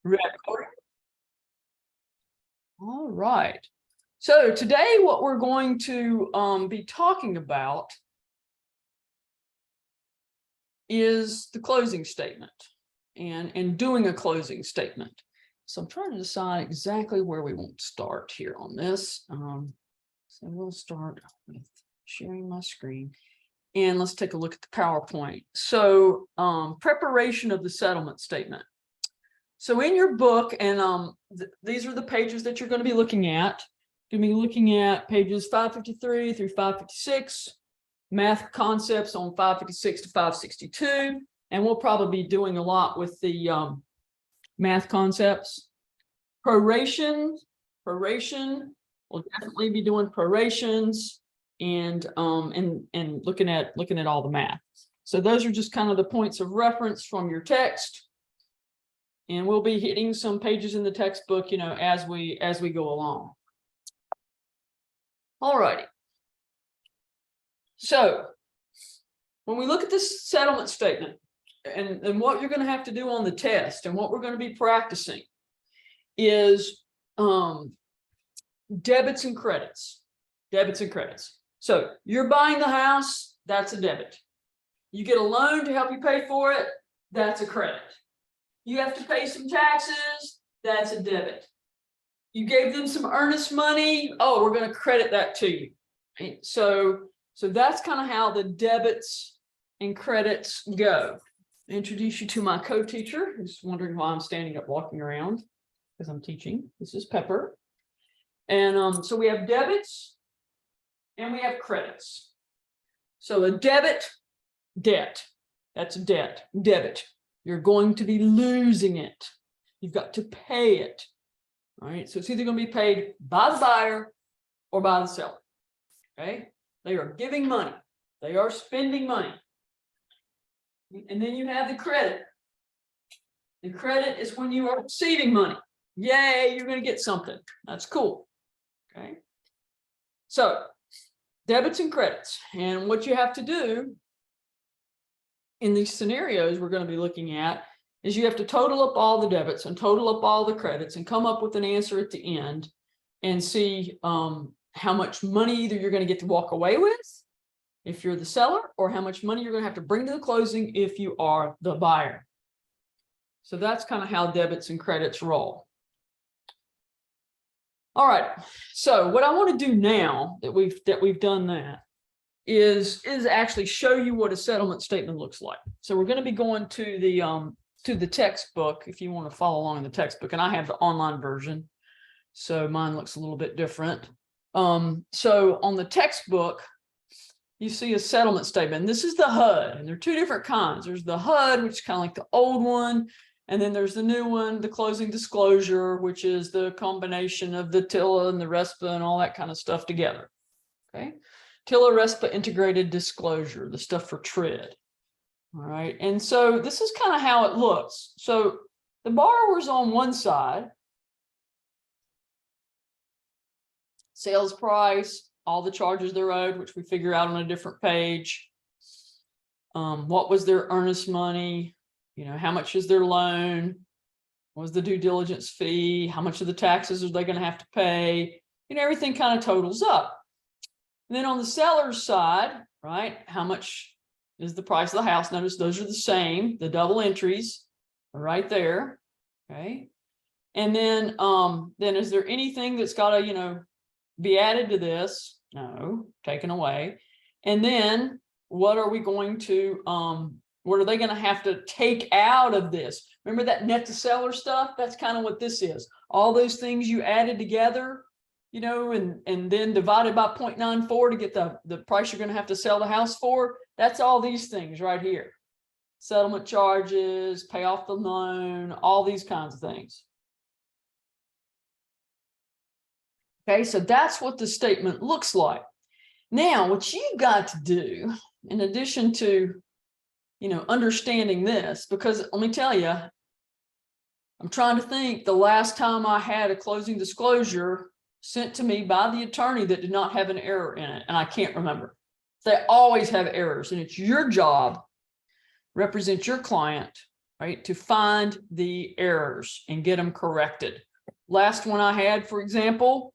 Record. All right. So today what we're going to be talking about is the closing statement and doing a closing statement. So I'm trying to decide exactly where we want to start here on this. So we'll start with sharing my screen. And let's take a look at the PowerPoint. So preparation of the settlement statement. So in your book, and these are the pages that you're going to be looking at. You're going to be looking at pages 553 through 556, math concepts on 556 to 562, and we'll probably be doing a lot with the math concepts. Proration, we'll definitely be doing prorations and looking at all the math. So those are just kind of the points of reference from your text. And we'll be hitting some pages in the textbook, you know, as we go along. All righty. So when we look at this settlement statement and what you're going to have to do on the test and what we're going to be practicing is debits and credits. So you're buying the house, that's a debit. You get a loan to help you pay for it, that's a credit. You have to pay some taxes, that's a debit. You gave them some earnest money, oh, we're going to credit that to you. Right? So that's kind of how the debits and credits go. I introduce you to my co-teacher who's wondering why I'm standing up walking around because I'm teaching. This is Pepper. And so we have debits and we have credits. So a debit, debt. That's a debt, debit. You're going to be losing it. You've got to pay it. All right. So it's either going to be paid by the buyer or by the seller. Okay. They are giving money. They are spending money. And then you have the credit. The credit is when you are receiving money. Yay, you're going to get something. That's cool. Okay. So debits and credits. And what you have to do in these scenarios we're going to be looking at is you have to total up all the debits and total up all the credits and come up with an answer at the end and see how much money either you're going to get to walk away with if you're the seller or how much money you're going to have to bring to the closing if you are the buyer. So that's kind of how debits and credits roll. All right. So what I want to do now that we've done that is actually show you what a settlement statement looks like. So we're going to be going to the textbook if you want to follow along in the textbook, and I have the online version, so mine looks a little bit different. So on the textbook, you see a settlement statement. This is the HUD, and there are two different kinds. There's the HUD, which is kind of like the old one, and then there's the new one, the closing disclosure, which is the combination of the TILA and the RESPA and all that kind of stuff together. Okay. TILA, RESPA, integrated disclosure, the stuff for TRID. All right. And so this is kind of how it looks. So the borrower's on one side, sales price, all the charges they're owed, which we figure out on a different page. What was their earnest money? You know, how much is their loan? What was the due diligence fee? How much of the taxes are they going to have to pay? And everything kind of totals up. And then on the seller's side, right, how much is the price of the house? Notice those are the same. The double entries are right there. Okay. And then is there anything that's got to, you know, be added to this? No, taken away. And then what are we going to, what are they going to have to take out of this? Remember that net to seller stuff? That's kind of what this is. All those things you added together, you know, and then divided by 0.94 to get the price you're going to have to sell the house for. That's all these things right here. Settlement charges, pay off the loan, all these kinds of things. Okay, so that's what the statement looks like. Now, what you've got to do, in addition to, you know, understanding this, because let me tell you, I'm trying to think the last time I had a closing disclosure sent to me by the attorney that did not have an error in it, and I can't remember. They always have errors, and it's your job, represent your client, right? To find the errors and get them corrected. Last one I had, for example,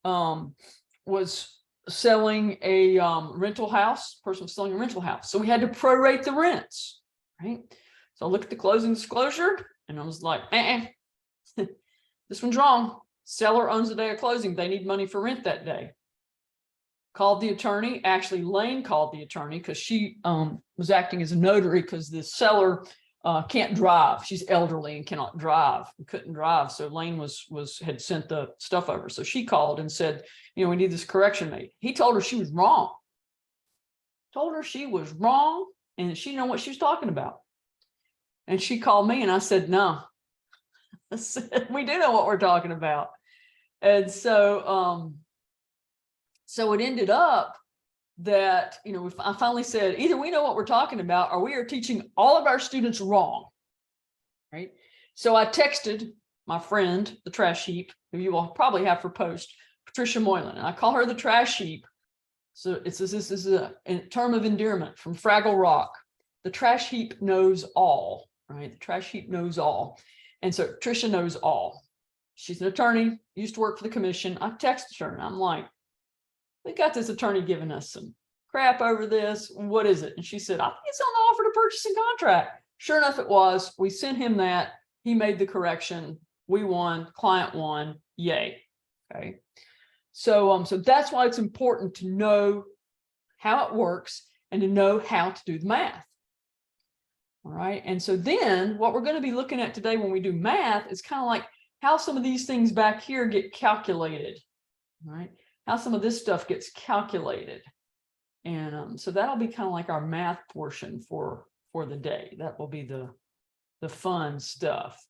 was selling a rental house. Person was selling a rental house. So we had to prorate the rents, right? So I looked at the closing disclosure and I was like, this one's wrong. Seller owns the day of closing. They need money for rent that day. Called the attorney. Actually, Lane called the attorney because she was acting as a notary because the seller can't drive. She's elderly and cannot drive, couldn't drive. So Lane had sent the stuff over. So she called and said, you know, we need this correction made. He told her she was wrong. Told her she was wrong and she didn't know what she was talking about. And she called me and I said, no. I said, we do know what we're talking about. And so so it ended up that, you know, I finally said, either we know what we're talking about or we are teaching all of our students wrong, right? So I texted my friend, the trash heap, who you will probably have for post, Patricia Moylan, and I call her the trash heap. So this is a term of endearment from Fraggle Rock. The trash heap knows all, right? The trash heap knows all. And so Patricia knows all. She's an attorney, used to work for the commission. I texted her and I'm like, we got this attorney giving us some crap over this. What is it? And she said, I think it's on the offer to purchase and contract. Sure enough, it was. We sent him that. He made the correction. We won. Client won. Yay. Okay. So, so that's why it's important to know how it works and to know how to do the math. All right. And so then what we're going to be looking at today when we do math is kind of like how some of these things back here get calculated. All right. How some of this stuff gets calculated. And so that'll be kind of like our math portion for the day. That will be the fun stuff.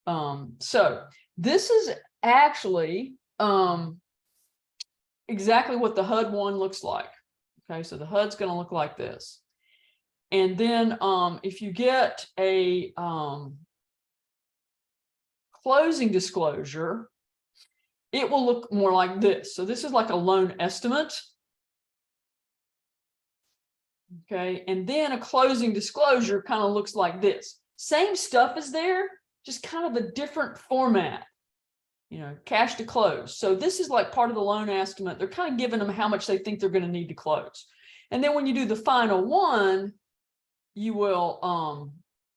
So this is actually exactly what the HUD one looks like. Okay, so the HUD's going to look like this. And then if you get a closing disclosure, it will look more like this. So this is like a loan estimate. Okay, and then a closing disclosure kind of looks like this. Same stuff is there, just kind of a different format. You know, cash to close. So this is like part of the loan estimate. They're kind of giving them how much they think they're going to need to close. And then when you do the final one, you will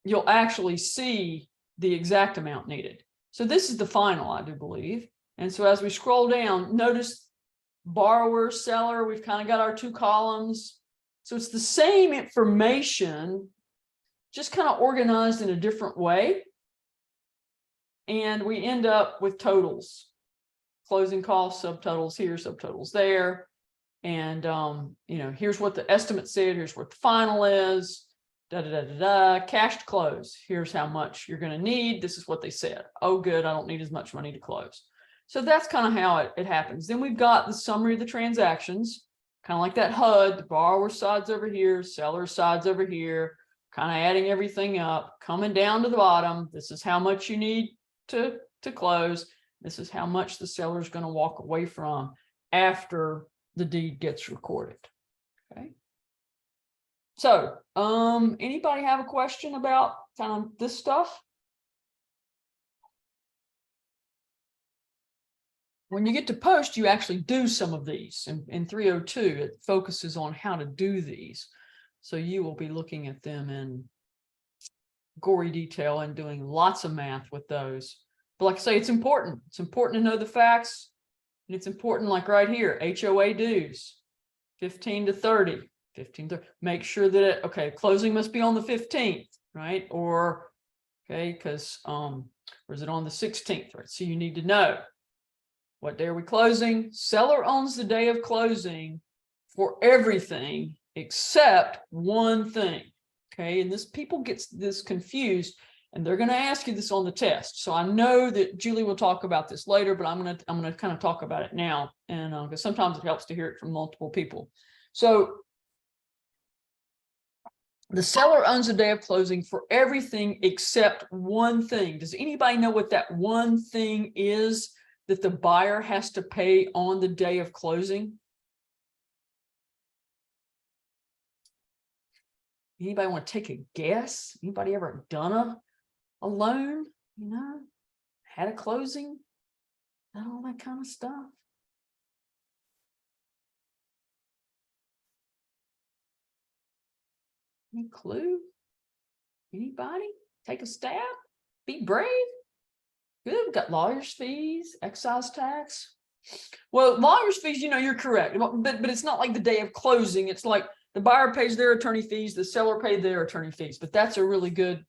you'll actually see the exact amount needed. So this is the final, I do believe. And so as we scroll down, notice borrower, seller, we've kind of got our two columns. So it's the same information, just kind of organized in a different way. And we end up with totals, closing costs, subtotals here, subtotals there. And, you know, here's what the estimate said. Here's what the final is. Cash to close. Here's how much you're going to need. This is what they said. Oh, good. I don't need as much money to close. So that's kind of how it happens. Then we've got the summary of the transactions, kind of like that HUD. The borrower side's over here, seller side's over here, kind of adding everything up, coming down to the bottom. This is how much you need to close. This is how much the seller is going to walk away from after the deed gets recorded. Okay. So, anybody have a question about kind of this stuff? When you get to post, you actually do some of these. In 302, it focuses on how to do these. So you will be looking at them in gory detail and doing lots of math with those. But like I say, it's important. It's important to know the facts. And it's important, like right here, HOA dues, 15 to 30. 15 to make sure that it, okay, closing must be on the 15th, right? Or, okay, because or is it on the 16th, right? So you need to know what day are we closing. Seller owns the day of closing for everything except one thing. Okay, and this people gets this confused, and they're going to ask you this on the test. So I know that Julie will talk about this later, but I'm gonna kind of talk about it now, and because sometimes it helps to hear it from multiple people. So the seller owns the day of closing for everything except one thing. Does anybody know what that one thing is that the buyer has to pay on the day of closing? Anybody want to take a guess? Anybody ever done a loan, had a closing, and all that kind of stuff. Any clue? Anybody? Take a stab? Be brave? Good. We've got lawyer's fees, excise tax. Well, lawyer's fees, you're correct. But it's not like the day of closing. It's like the buyer pays their attorney fees, the seller paid their attorney fees. But that's a really good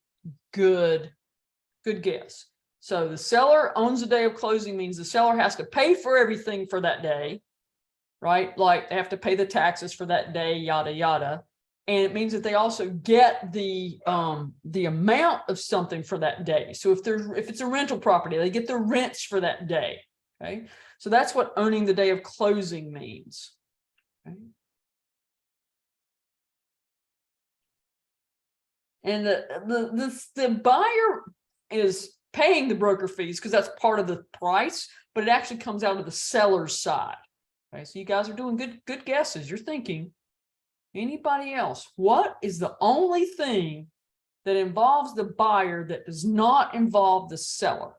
guess. So the seller owns the day of closing means the seller has to pay for everything for that day, right? Like they have to pay the taxes for that day, yada, yada. And it means that they also get the amount of something for that day. So if it's a rental property, they get the rents for that day. Okay. So that's what owning the day of closing means. Okay. And the buyer is paying the broker fees because that's part of the price, but it actually comes out of the seller's side. Okay, so you guys are doing good guesses. You're thinking. Anybody else? What is the only thing that involves the buyer that does not involve the seller?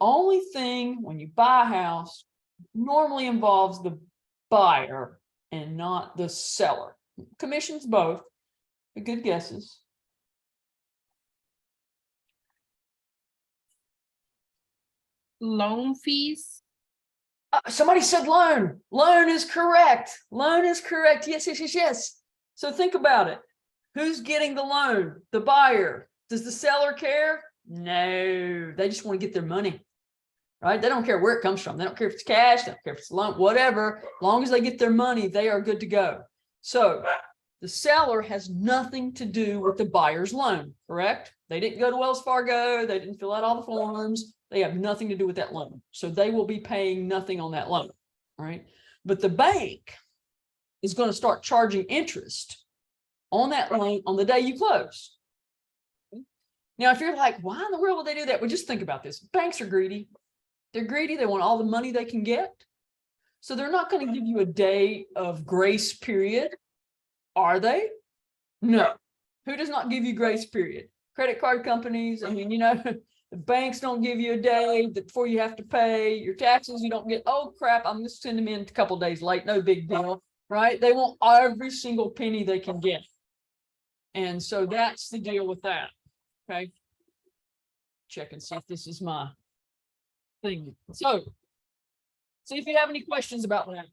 Only thing when you buy a house normally involves the buyer and not the seller. Commissions both. Good guesses. Loan fees. Somebody said loan. Loan is correct. Loan is correct. Yes. So think about it. Who's getting the loan? The buyer. Does the seller care? No, they just want to get their money, right? They don't care where it comes from. They don't care if it's cash. They don't care if it's a loan, whatever. As long as they get their money, they are good to go. So the seller has nothing to do with the buyer's loan, correct? They didn't go to Wells Fargo. They didn't fill out all the forms. They have nothing to do with that loan. So they will be paying nothing on that loan, right? But the bank is going to start charging interest on that loan on the day you close. Now, if you're like, why in the world would they do that? Well, just think about this. Banks are greedy. They're greedy. They want all the money they can get. So they're not going to give you a day of grace period. Are they? No. Who does not give you grace period? Credit card companies. I mean, the banks don't give you a day before you have to pay your taxes. You don't get, oh crap, I'm just sending them in a couple days late. No big deal, right? They want every single penny they can get. And so that's the deal with that. Okay. Check and see if this is my thing. So see if you have any questions about that.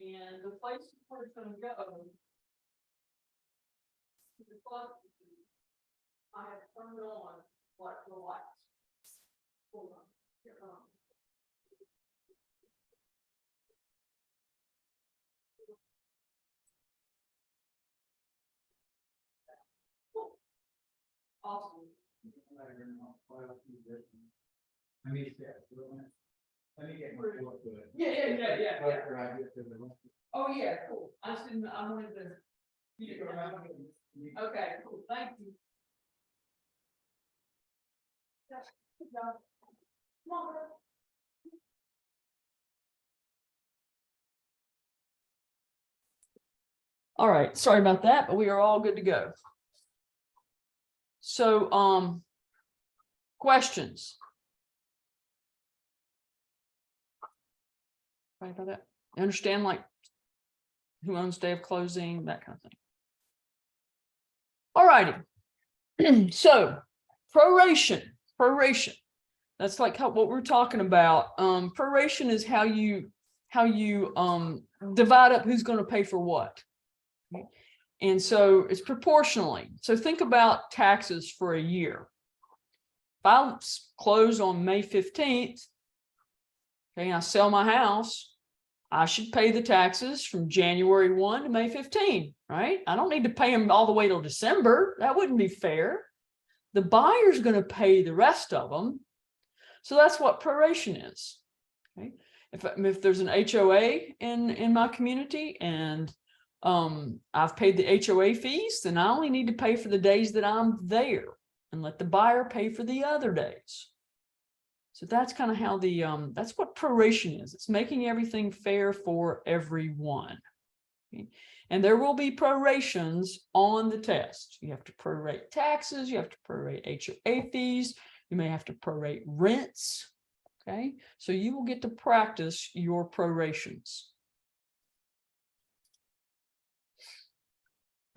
And the place where it's going to go, I have turned on what the lights. Hold on. Here, awesome. I mean, let me get my foot to it. Yeah. After I get to the. Oh, yeah, cool. I wanted to. Okay, cool. Thank you. Good job. Come on, girl. All right, sorry about that, but we are all good to go. So, questions? Right about that? You understand, like, who owns day of closing, that kind of thing. All righty. So, proration. That's like what we're talking about. Proration is how you divide up who's going to pay for what. And so it's proportionally. So think about taxes for a year. close on May 15th, okay, and I sell my house, I should pay the taxes from January 1 to May 15, right? I don't need to pay them all the way till December. That wouldn't be fair. The buyer's going to pay the rest of them. So that's what proration is. Okay. If there's an HOA in my community and I've paid the HOA fees, then I only need to pay for the days that I'm there and let the buyer pay for the other days. So that's kind of how that's what proration is. It's making everything fair for everyone. Okay. And there will be prorations on the test. You have to prorate taxes, you have to prorate HOA fees, you may have to prorate rents. Okay, so you will get to practice your prorations.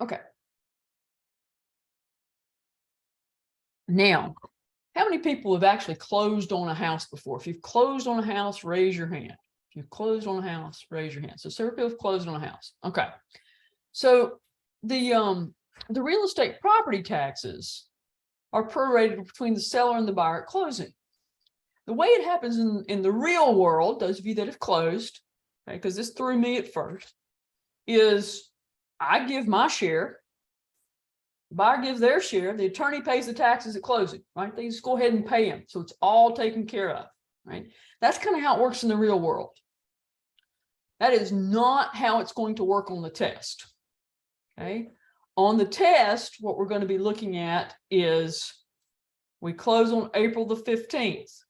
Okay. Now, how many people have actually closed on a house before? If you've closed on a house, raise your hand. If you've closed on a house, raise your hand. So several people have closed on a house. Okay. So the real estate property taxes are prorated between the seller and the buyer at closing. The way it happens in the real world, those of you that have closed, okay, because this threw me at first, is I give my share, the buyer gives their share, the attorney pays the taxes at closing, right? They just go ahead and pay them. So it's all taken care of, right? That's kind of how it works in the real world. That is not how it's going to work on the test, okay? On the test, what we're going to be looking at is we close on April the 15th.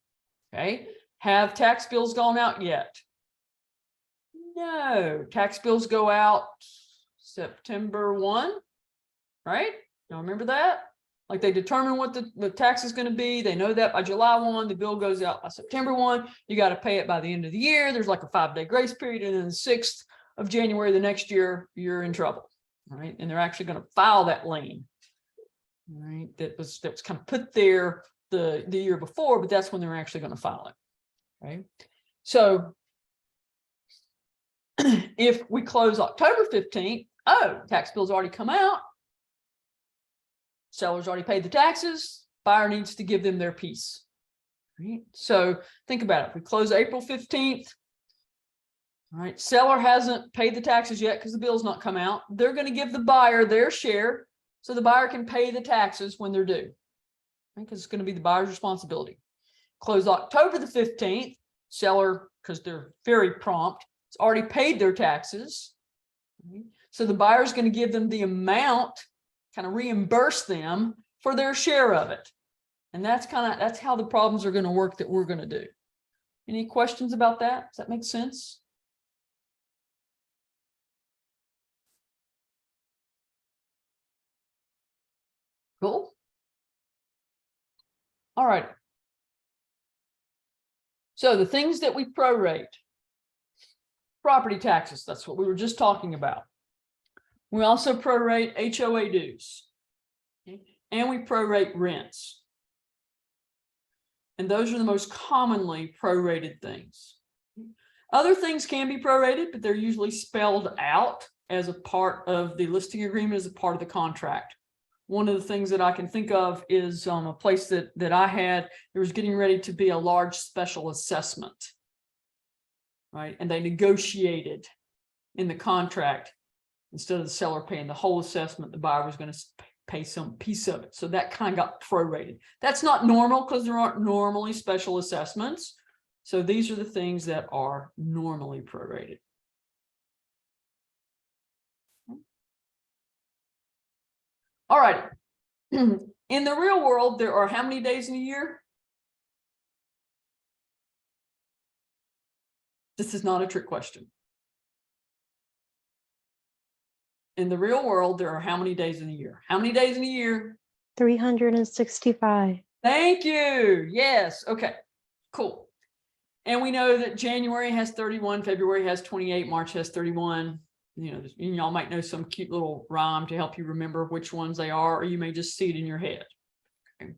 Okay, have tax bills gone out yet? No, tax bills go out September 1, right? Y'all remember that? Like they determine what the tax is going to be. They know that by July 1, the bill goes out by September 1. You got to pay it by the end of the year. There's like a 5-day grace period. And then the 6th of January, the next year, you're in trouble, right? And they're actually going to file that lien, right? That was kind of put there the year before, but that's when they're actually going to file it. Okay. So if we close October 15th, tax bill's already come out. Seller's already paid the taxes. Buyer needs to give them their piece. Right. So think about it. If we close April 15th, all right, seller hasn't paid the taxes yet because the bill's not come out. They're going to give the buyer their share so the buyer can pay the taxes when they're due. Because it's going to be the buyer's responsibility. Close October the 15th, seller, because they're very prompt, it's already paid their taxes. So the buyer is going to give them the amount, kind of reimburse them for their share of it. And that's how the problems are going to work that we're going to do. Any questions about that? Does that make sense? Cool. All right. So the things that we prorate, property taxes, that's what we were just talking about. We also prorate HOA dues, okay? And we prorate rents. And those are the most commonly prorated things. Other things can be prorated, but they're usually spelled out as a part of the listing agreement, as a part of the contract. One of the things that I can think of is a place that I had, there was getting ready to be a large special assessment, right? And they negotiated in the contract, instead of the seller paying the whole assessment, the buyer was going to pay some piece of it. So that kind of got prorated. That's not normal because there aren't normally special assessments. So these are the things that are normally prorated. All right. In the real world, there are how many days in a year? This is not a trick question. In the real world, there are how many days in a year? How many days in a year? 365. Thank you. Yes. Okay, cool. And we know that January has 31, February has 28, March has 31. You know, y'all might know some cute little rhyme to help you remember which ones they are, or you may just see it in your head. Okay.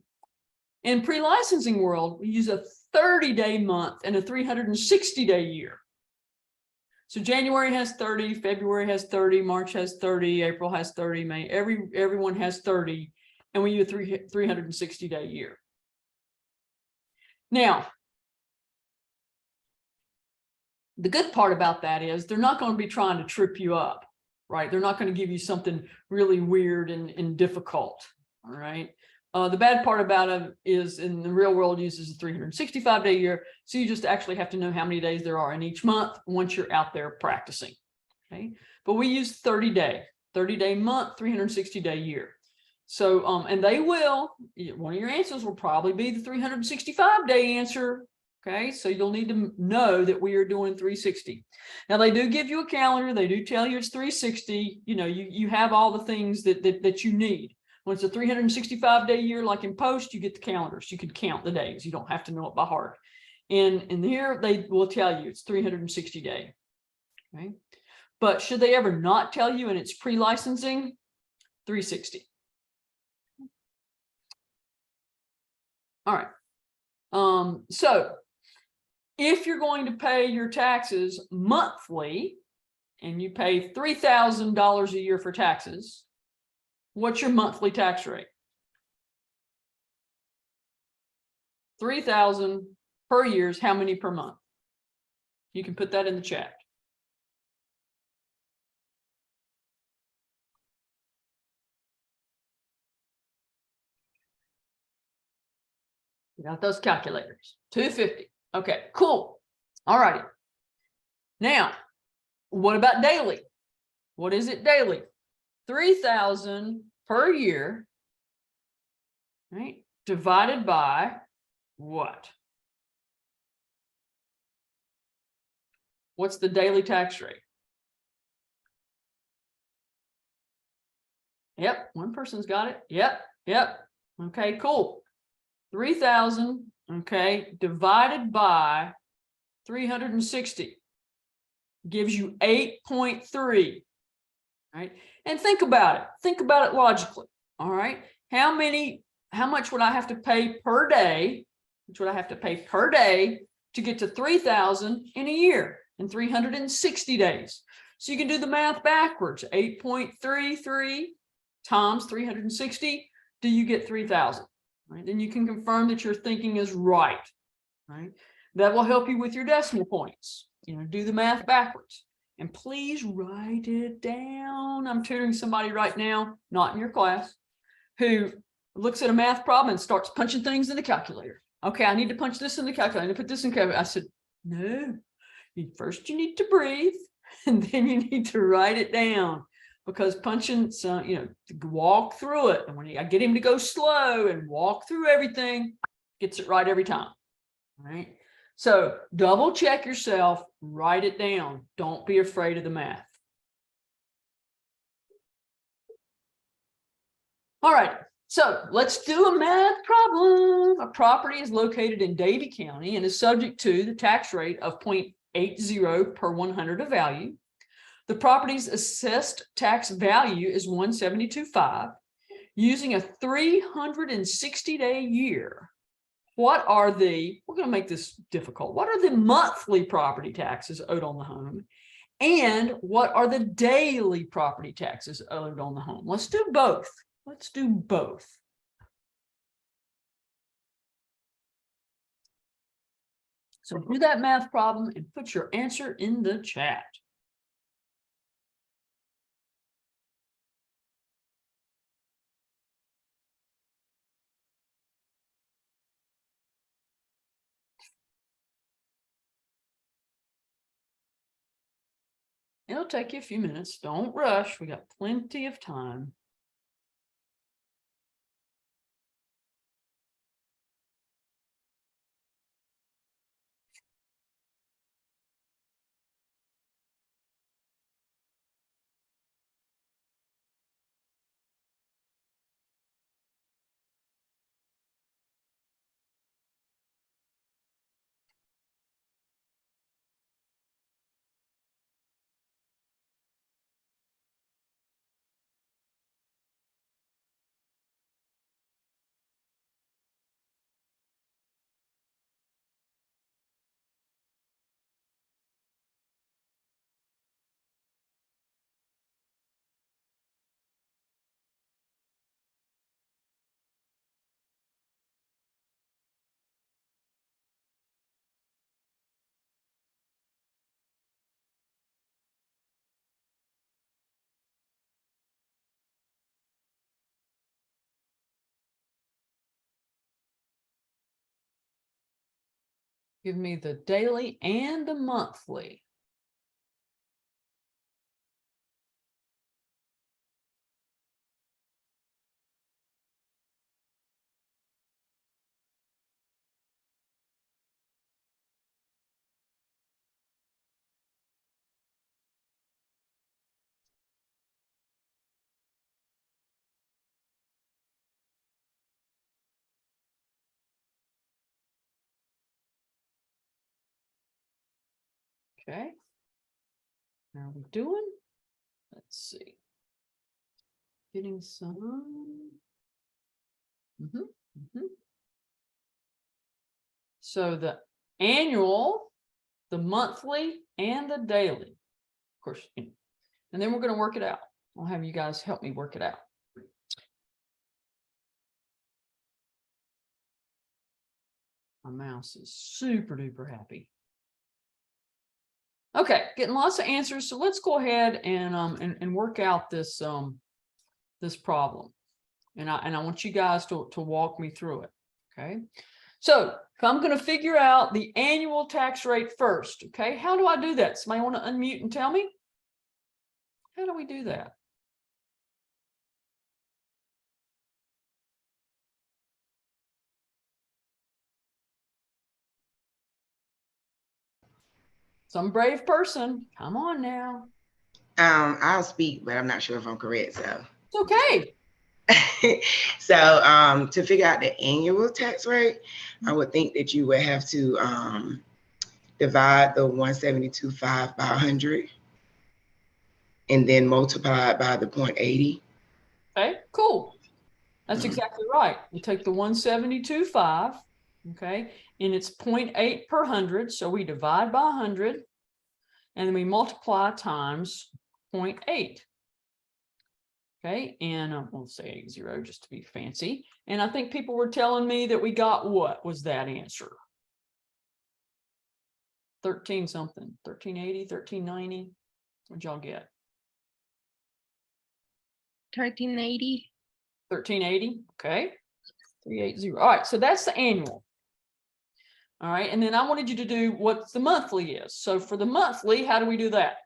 In pre-licensing world, we use a 30-day month and a 360-day year. So January has 30, February has 30, March has 30, April has 30, May, everyone has 30, and we use a 360-day year. Now, the good part about that is they're not going to be trying to trip you up, right? They're not going to give you something really weird and difficult, all right? The bad part about it is in the real world uses a 365-day year. So you just actually have to know how many days there are in each month once you're out there practicing, okay? But we use 30-day month, 360-day year. So, and they will, one of your answers will probably be the 365-day answer. Okay, so you'll need to know that we are doing 360. Now they do give you a calendar. They do tell you it's 360. You know, you have all the things that you need. When it's a 365-day year, like in Post, you get the calendars. You can count the days. You don't have to know it by heart. And here they will tell you it's 360 day. Okay, but should they ever not tell you and it's pre-licensing, 360. All right. So if you're going to pay your taxes monthly and you pay $3,000 a year for taxes, what's your monthly tax rate? 3,000 per year is how many per month? You can put that in the chat. You got those calculators. 250. Okay, cool. All righty. Now, what about daily? What is it daily? 3,000 per year, right? Divided by what? What's the daily tax rate? Yep, one person's got it. Yep. Okay, cool. 3,000, okay, divided by 360 gives you 8.3, right? And think about it. Think about it logically, all right? How much would I have to pay per day? Which would I have to pay per day to get to 3,000 in a year in 360 days? So you can do the math backwards. 8.33 times 360. Do you get 3,000? Right? Then you can confirm that your thinking is right. Right? That will help you with your decimal points. You know, do the math backwards. And please write it down. I'm tutoring somebody right now, not in your class, who looks at a math problem and starts punching things in the calculator. Okay, I need to punch this in the calculator. I need to put this in the calculator. I said, no, first you need to breathe and then you need to write it down, because punching some, you know, to walk through it. And when I get him to go slow and walk through everything, gets it right every time. All right. So double check yourself, write it down. Don't be afraid of the math. All right. So let's do a math problem. A property is located in Davie County and is subject to the tax rate of 0.80 per 100 of value. The property's assessed tax value is $172,500. Using a 360-day year, what are the, we're going to make this difficult, what are the monthly property taxes owed on the home? And what are the daily property taxes owed on the home? Let's do both. Let's do both. So do that math problem and put your answer in the chat. It'll take you a few minutes. Don't rush. We got plenty of time. Give me the daily and the monthly. Okay. How are we doing? Let's see. Getting some. So the annual, the monthly, and the daily, of course, and then we're going to work it out. I'll have you guys help me work it out. My mouse is super duper happy. Okay, getting lots of answers. So let's go ahead and work out this this problem. And I want you guys to walk me through it. Okay. So if I'm going to figure out the annual tax rate first, okay, how do I do that? Somebody want to unmute and tell me? How do we do that? Some brave person, come on now. I'll speak, but I'm not sure if I'm correct. So It's okay. so to figure out the annual tax rate, I would think that you would have to divide the 172.5 by 100 and then multiply it by the 0.80. Okay, cool. That's exactly right. We take the 172.5, okay, and it's 0.8 per 100. So we divide by 100 and then we multiply times 0.8. Okay, and we'll say 0 just to be fancy. And I think people were telling me that we got what was that answer? 13 something, 1380, 1390. What'd y'all get? 1380. 1380. Okay. 380. All right. So that's the annual. All right. And then I wanted you to do what the monthly is. So for the monthly, how do we do that?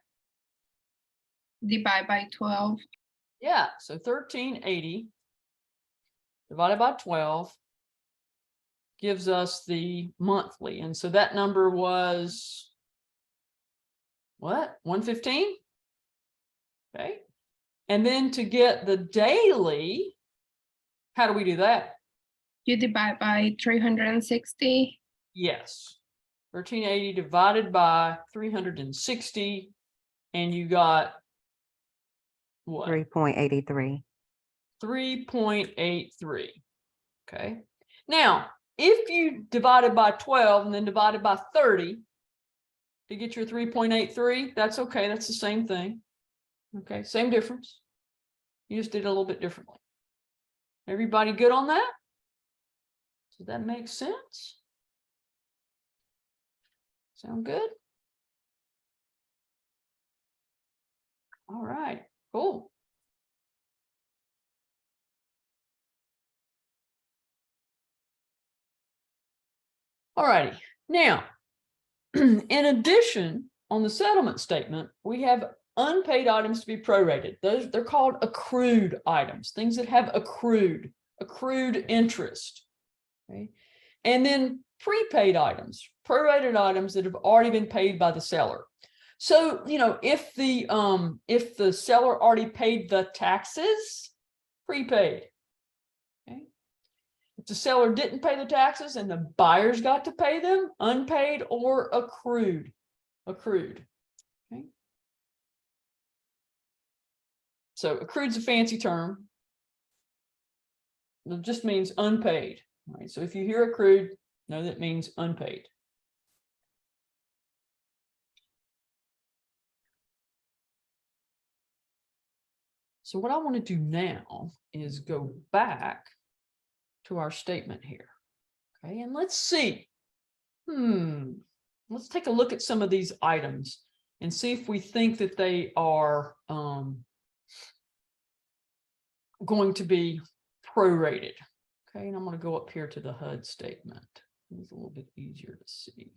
Divide by 12. Yeah. So 1380 divided by 12 gives us the monthly. And so that number was what? 115? Okay. And then to get the daily, how do we do that? You divide by 360. Yes. 1380 divided by 360. And you got what? 3.83. 3.83. Okay. Now, if you divided by 12 and then divided by 30 to get your 3.83, that's okay. That's the same thing. Okay. Same difference. You just did it a little bit differently. Everybody good on that? Does that make sense? Sound good? All right, cool. All righty. Now, in addition, on the settlement statement, we have unpaid items to be prorated. They're called accrued items, things that have accrued interest. Okay. And then prepaid items, prorated items that have already been paid by the seller. So, you know, if the seller already paid the taxes, prepaid. Okay. If the seller didn't pay the taxes and the buyers got to pay them, unpaid or accrued. Okay. So accrued's a fancy term. It just means unpaid. All right. So if you hear accrued, know that means unpaid. So what I want to do now is go back to our statement here. Okay, and let's see. Let's take a look at some of these items and see if we think that they are going to be prorated. Okay, and I'm going to go up here to the HUD statement. It's a little bit easier to see.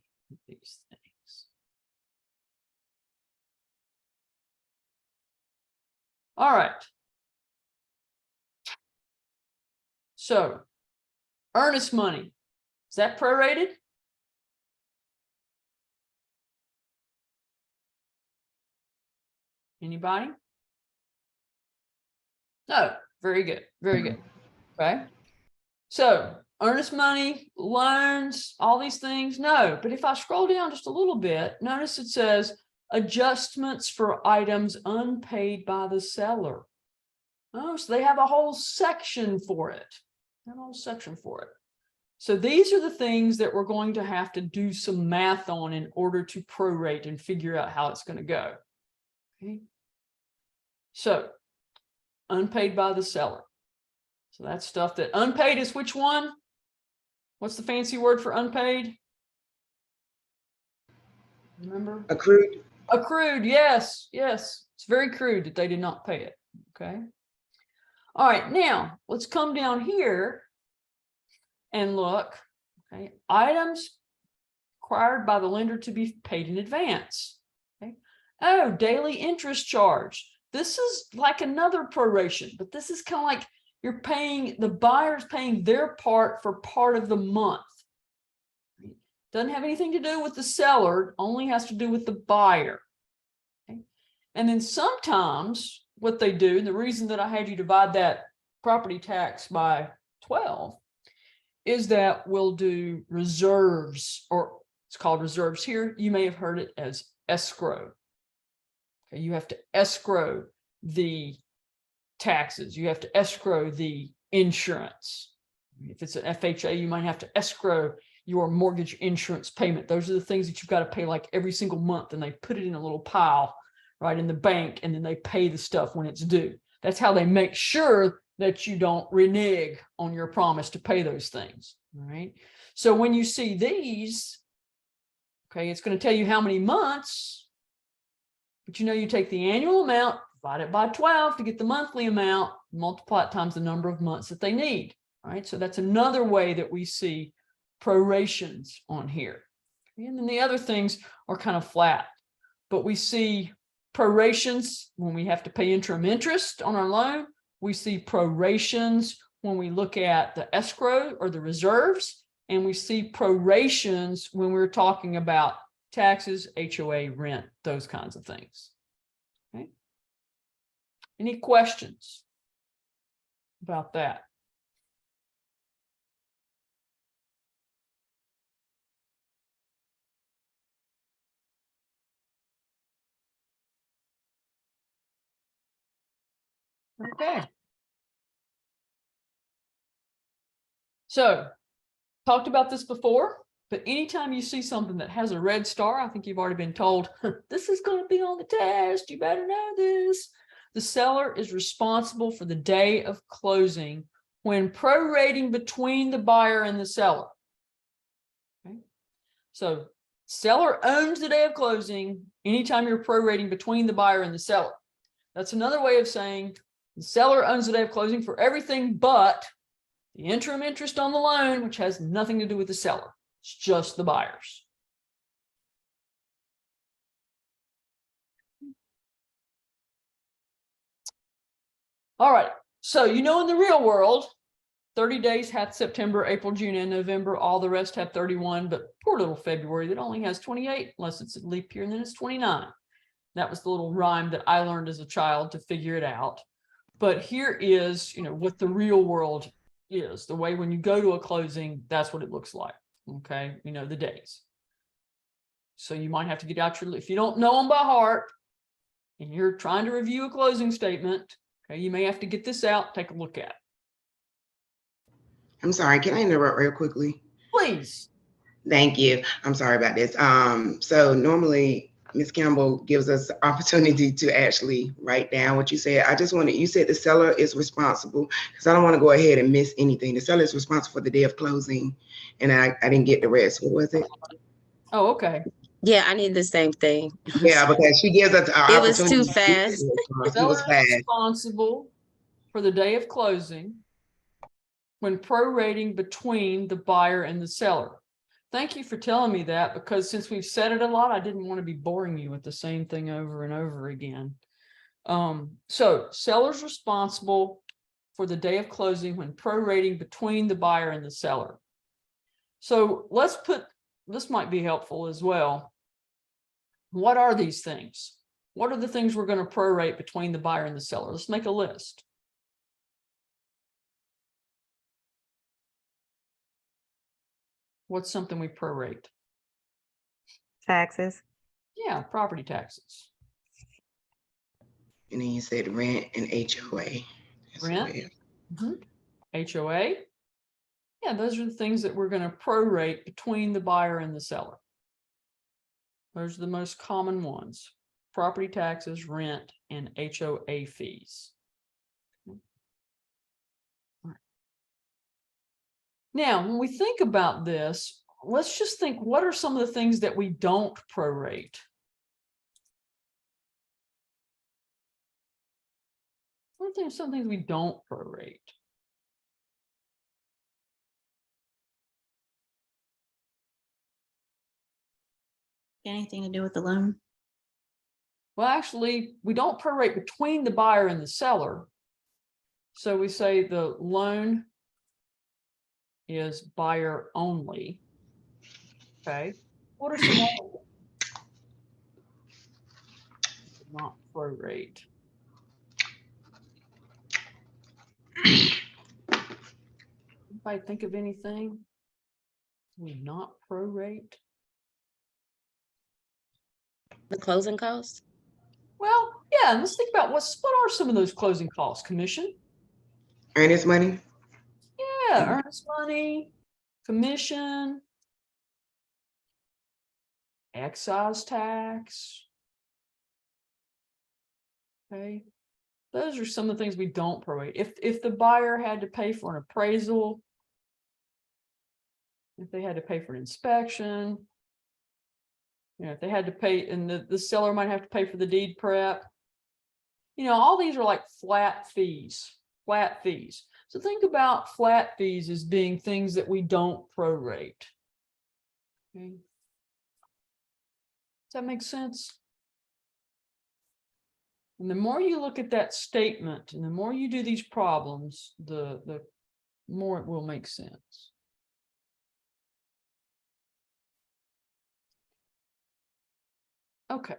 All right. So earnest money, is that prorated? Anybody? No, very good, very good. Okay. So earnest money, loans, all these things, no. But if I scroll down just a little bit, notice it says adjustments for items unpaid by the seller. Oh, so they have a whole section for it. They have a whole section for it. So these are the things that we're going to have to do some math on in order to prorate and figure out how it's going to go. Okay. So unpaid by the seller. So that's stuff that unpaid is which one? What's the fancy word for unpaid? Remember? Accrued. Accrued, yes, yes. It's very crude that they did not pay it. Okay. All right, now let's come down here and look. Okay, items required by the lender to be paid in advance. Okay. Oh, daily interest charge. This is like another proration, but this is kind of like you're paying, the buyer's paying their part for part of the month. Doesn't have anything to do with the seller, only has to do with the buyer. Okay. And then sometimes what they do, and the reason that I had you divide that property tax by 12 is that we'll do reserves, or it's called reserves here. You may have heard it as escrow. Okay, you have to escrow the taxes. You have to escrow the insurance. If it's an FHA, you might have to escrow your mortgage insurance payment. Those are the things that you've got to pay like every single month, and they put it in a little pile right in the bank, and then they pay the stuff when it's due. That's how they make sure that you don't renege on your promise to pay those things. All right. So when you see these, okay, it's going to tell you how many months, but you know, you take the annual amount, divide it by 12 to get the monthly amount, multiply it times the number of months that they need. All right. So that's another way that we see prorations on here. And then the other things are kind of flat, but we see prorations when we have to pay interim interest on our loan. We see prorations when we look at the escrow or the reserves, and we see prorations when we're talking about taxes, HOA, rent, those kinds of things. Okay. Any questions about that? Okay. So, talked about this before, but anytime you see something that has a red star, I think you've already been told, this is going to be on the test. You better know this. The seller is responsible for the day of closing when prorating between the buyer and the seller. Okay. So, seller owns the day of closing anytime you're prorating between the buyer and the seller. That's another way of saying the seller owns the day of closing for everything but the interim interest on the loan, which has nothing to do with the seller. It's just the buyers. All right. So, you know, in the real world, 30 days hath September, April, June, and November. All the rest have 31, but poor little February that only has 28, unless it's a leap year, and then it's 29. That was the little rhyme that I learned as a child to figure it out. But here is, you know, what the real world is. The way when you go to a closing, that's what it looks like. Okay, you know, the days. So you might have to get out your, if you don't know them by heart and you're trying to review a closing statement, okay, you may have to get this out, take a look at it. I'm sorry, can I interrupt real quickly? Please. Thank you. I'm sorry about this. So normally Ms. Campbell gives us the opportunity to actually write down what you said. I just wanted, you said the seller is responsible, because I don't want to go ahead and miss anything. The seller is responsible for the day of closing, and I didn't get the rest. What was it? Oh, okay. Yeah, I need the same thing. Yeah, because she gives us our It was opportunity. too fast. It Seller was is fast. responsible for the day of closing when prorating between the buyer and the seller. Thank you for telling me that, because since we've said it a lot, I didn't want to be boring you with the same thing over and over again. So seller's responsible for the day of closing when prorating between the buyer and the seller. So let's put, this might be helpful as well. What are these things? What are the things we're going to prorate between the buyer and the seller? Let's make a list. What's something we prorate? Taxes. Yeah, property taxes. And then you said rent and HOA. as Rent. well. HOA. Yeah, those are the things that we're going to prorate between the buyer and the seller. Those are the most common ones: property taxes, rent, and HOA fees. Now, when we think about this, let's just think, what are some of the things that we don't prorate? What are some things we don't prorate? Anything to do with the loan? Well, actually, we don't prorate between the buyer and the seller. So we say the loan is buyer only. Okay. What are some other not prorate? Anybody think of anything we not prorate? The closing costs? Well, yeah, let's think about what are some of those closing costs? Commission? Earnest money? Yeah, earnest money, commission, excise tax. Okay, those are some of the things we don't prorate. If the buyer had to pay for an appraisal, if they had to pay for an inspection, you know, if they had to pay, and the seller might have to pay for the deed prep. You know, all these are like flat fees, flat fees. So think about flat fees as being things that we don't prorate. Okay. Does that make sense? And the more you look at that statement and the more you do these problems, the more it will make sense. Okay.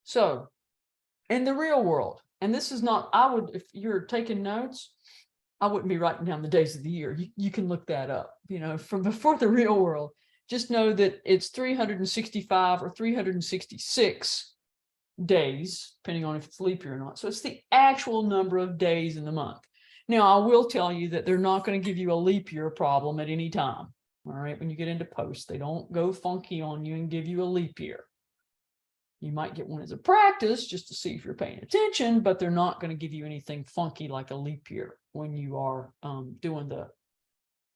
So in the real world, and this is not, I would, if you're taking notes, I wouldn't be writing down the days of the year. You can look that up, you know, from before the real world. Just know that it's 365 or 366 days, depending on if it's leap year or not. So it's the actual number of days in the month. Now, I will tell you that they're not going to give you a leap year problem at any time. All right. When you get into post, they don't go funky on you and give you a leap year. You might get one as a practice just to see if you're paying attention, but they're not going to give you anything funky like a leap year when you are doing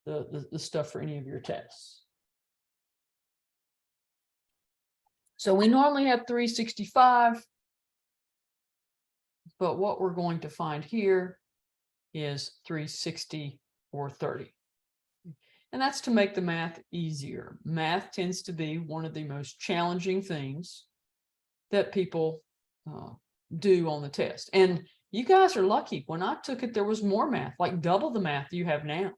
the stuff for any of your tests. So we normally have 365, but what we're going to find here is 360 or 30. And that's to make the math easier. Math tends to be one of the most challenging things that people do on the test. And you guys are lucky. When I took it, there was more math, like double the math you have now.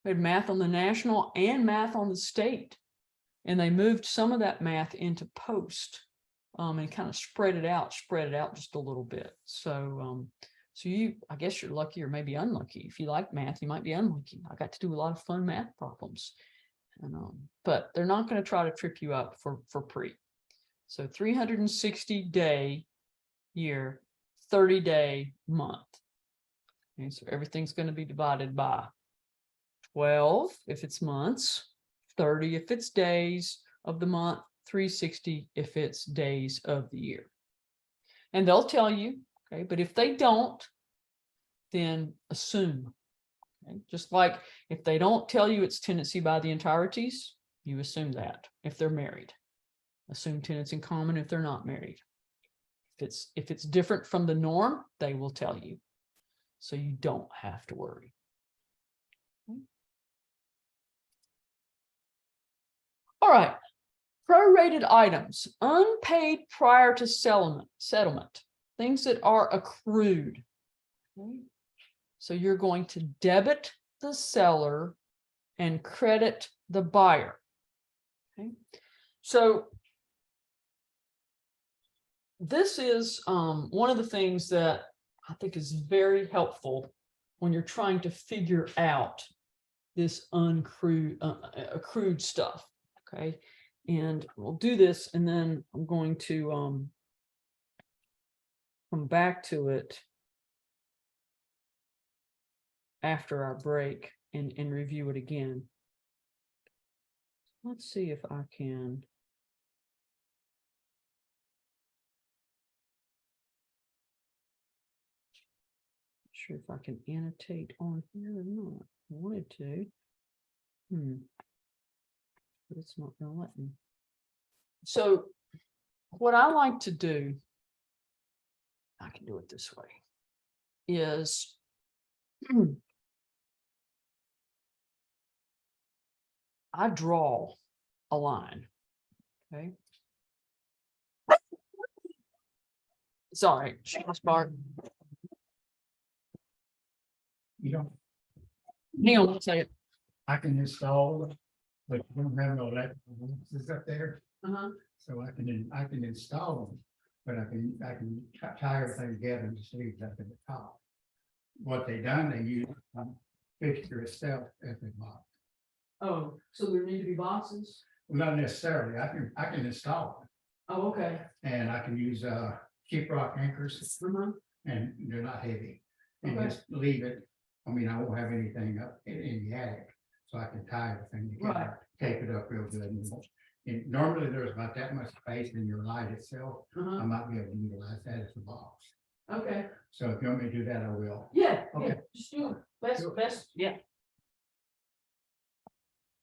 We had math on the national and math on the state. And they moved some of that math into post and kind of spread it out just a little bit. So, I guess you're lucky or maybe unlucky. If you like math, you might be unlucky. I got to do a lot of fun math problems, and, but they're not going to try to trip you up for pre. So 360-day year, 30-day month. Okay, so everything's going to be divided by 12 if it's months, 30 if it's days of the month, 360 if it's days of the year. And they'll tell you, okay, but if they don't, then assume. Okay? Just like if they don't tell you it's tenancy by the entireties, you assume that if they're married. Assume tenants in common if they're not married. If it's different from the norm, they will tell you. So you don't have to worry. All right. prorated items, unpaid prior to settlement, things that are accrued. Okay. So you're going to debit the seller and credit the buyer. Okay. So this is one of the things that I think is very helpful when you're trying to figure out this accrued stuff. Okay. And we'll do this, and then I'm going to come back to it after our break and review it again. Let's see if I can. Sure if I can annotate on here or not. I wanted to. But it's not going to let me. So what I like to do, I can do it this way, is I draw a line. Okay. Sorry, Spark. You don't, Hang on one second. I can install, it, but you don't have no electrical boxes up there, so I can install them. But I can tie everything together and just leave that at the top. What they done, they use fixture itself as a box. Oh, so there need to be boxes? Well, not necessarily, I can install Oh, okay. it, and I can use sheetrock anchors, and they're not heavy. And Okay. just leave it, I mean, I won't have anything up in the attic, so I can tie everything together, tape it up real good. And normally there's about that much space in your light itself, I might be able to utilize that as a box. Okay. So if you want me to do that, I will. Yeah, yeah, Okay. just do it. Sure. Best, yeah.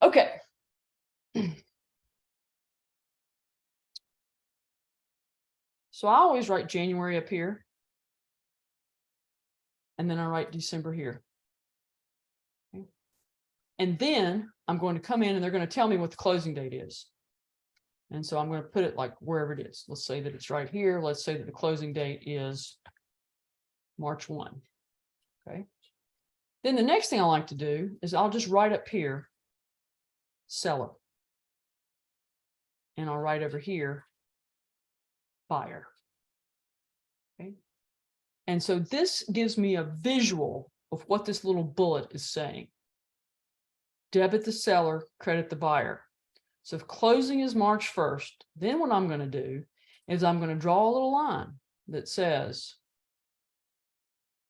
Okay. So I always write January up here. And then I write December here. Okay. And then I'm going to come in and they're going to tell me what the closing date is. And so I'm going to put it like wherever it is. Let's say that it's right here. Let's say that the closing date is March 1. Okay. Then the next thing I like to do is I'll just write up here, seller. And I'll write over here, buyer. Okay. And so this gives me a visual of what this little bullet is saying. Debit the seller, credit the buyer. So if closing is March 1st, then what I'm going to do is I'm going to draw a little line that says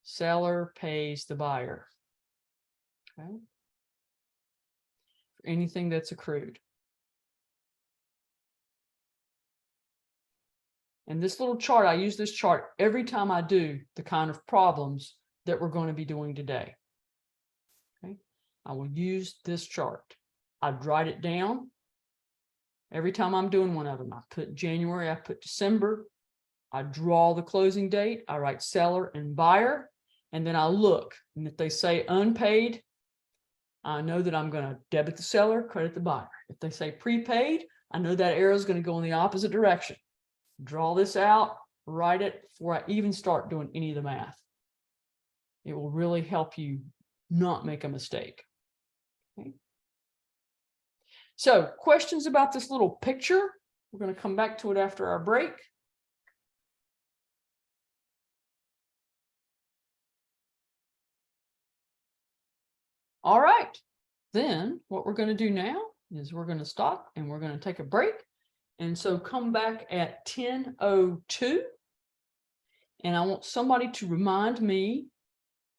seller pays the buyer. Okay. For anything that's accrued. And this little chart, I use this chart every time I do the kind of problems that we're going to be doing today. Okay. I will use this chart. I'd write it down. Every time I'm doing one of them, I put January, I put December, I draw the closing date, I write seller and buyer, and then I look. And if they say unpaid, I know that I'm going to debit the seller, credit the buyer. If they say prepaid, I know that arrow is going to go in the opposite direction. Draw this out, write it before I even start doing any of the math. It will really help you not make a mistake. Okay. So, questions about this little picture? We're going to come back to it after our break. All right. Then what we're going to do now is we're going to stop and we're going to take a break. And so come back at 10:02. And I want somebody to remind me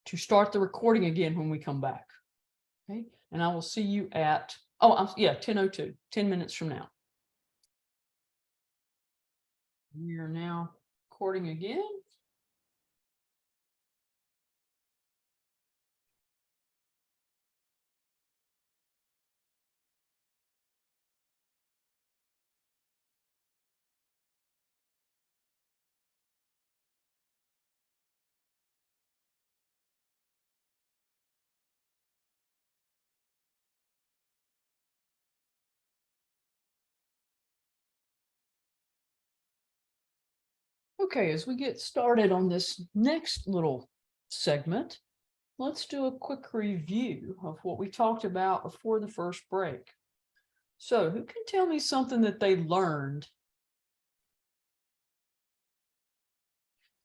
to start the recording again when we come back. Okay. And I will see you at 10:02, 10 minutes from now. We are now recording again. Okay, as we get started on this next little segment, let's do a quick review of what we talked about before the first break. So who can tell me something that they learned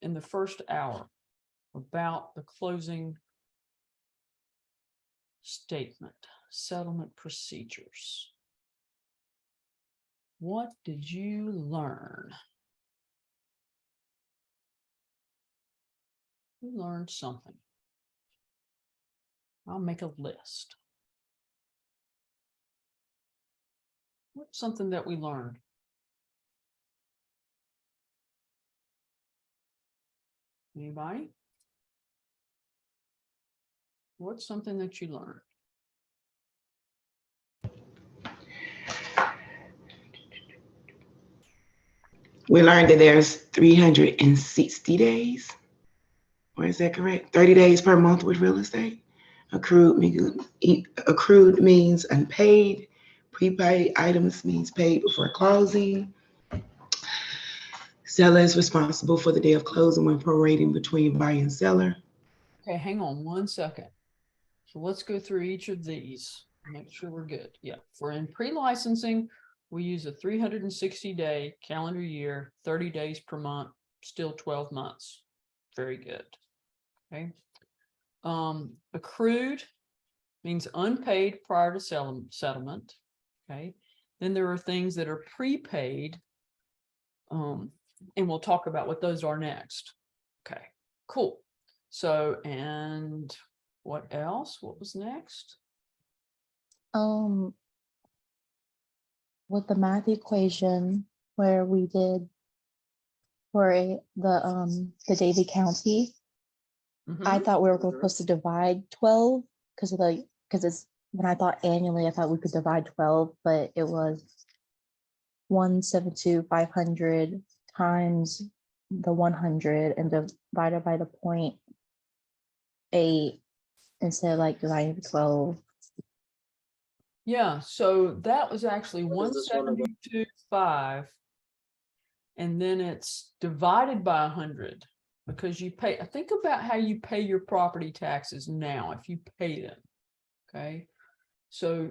in the first hour about the closing statement, settlement procedures? What did you learn? You learned something. I'll make a list. What's something that we learned? Anybody? What's something that you learned? We learned that there's 360 days. Or is that correct? 30 days per month with real estate. Accrued means unpaid. Prepaid items means paid before closing. Seller is responsible for the day of closing when prorating between buyer and seller. Okay, hang on 1 second. So let's go through each of these. Make sure we're good. Yeah, for in pre-licensing, we use a 360-day calendar year, 30 days per month, still 12 months. Very good. Okay. Accrued means unpaid prior to settlement. Okay. Then there are things that are prepaid. And we'll talk about what those are next. Okay, cool. So, and what else? What was next? With the math equation where we did for the Davie County, I thought we were supposed to divide 12 because it's when I thought annually, I thought we could divide 12, but it was 172,500 times the 100 and divided by the 0.8 instead of like dividing 12. Yeah, so that was actually 172.5. And then it's divided by 100 because you pay. Think about how you pay your property taxes now if you pay them. Okay, so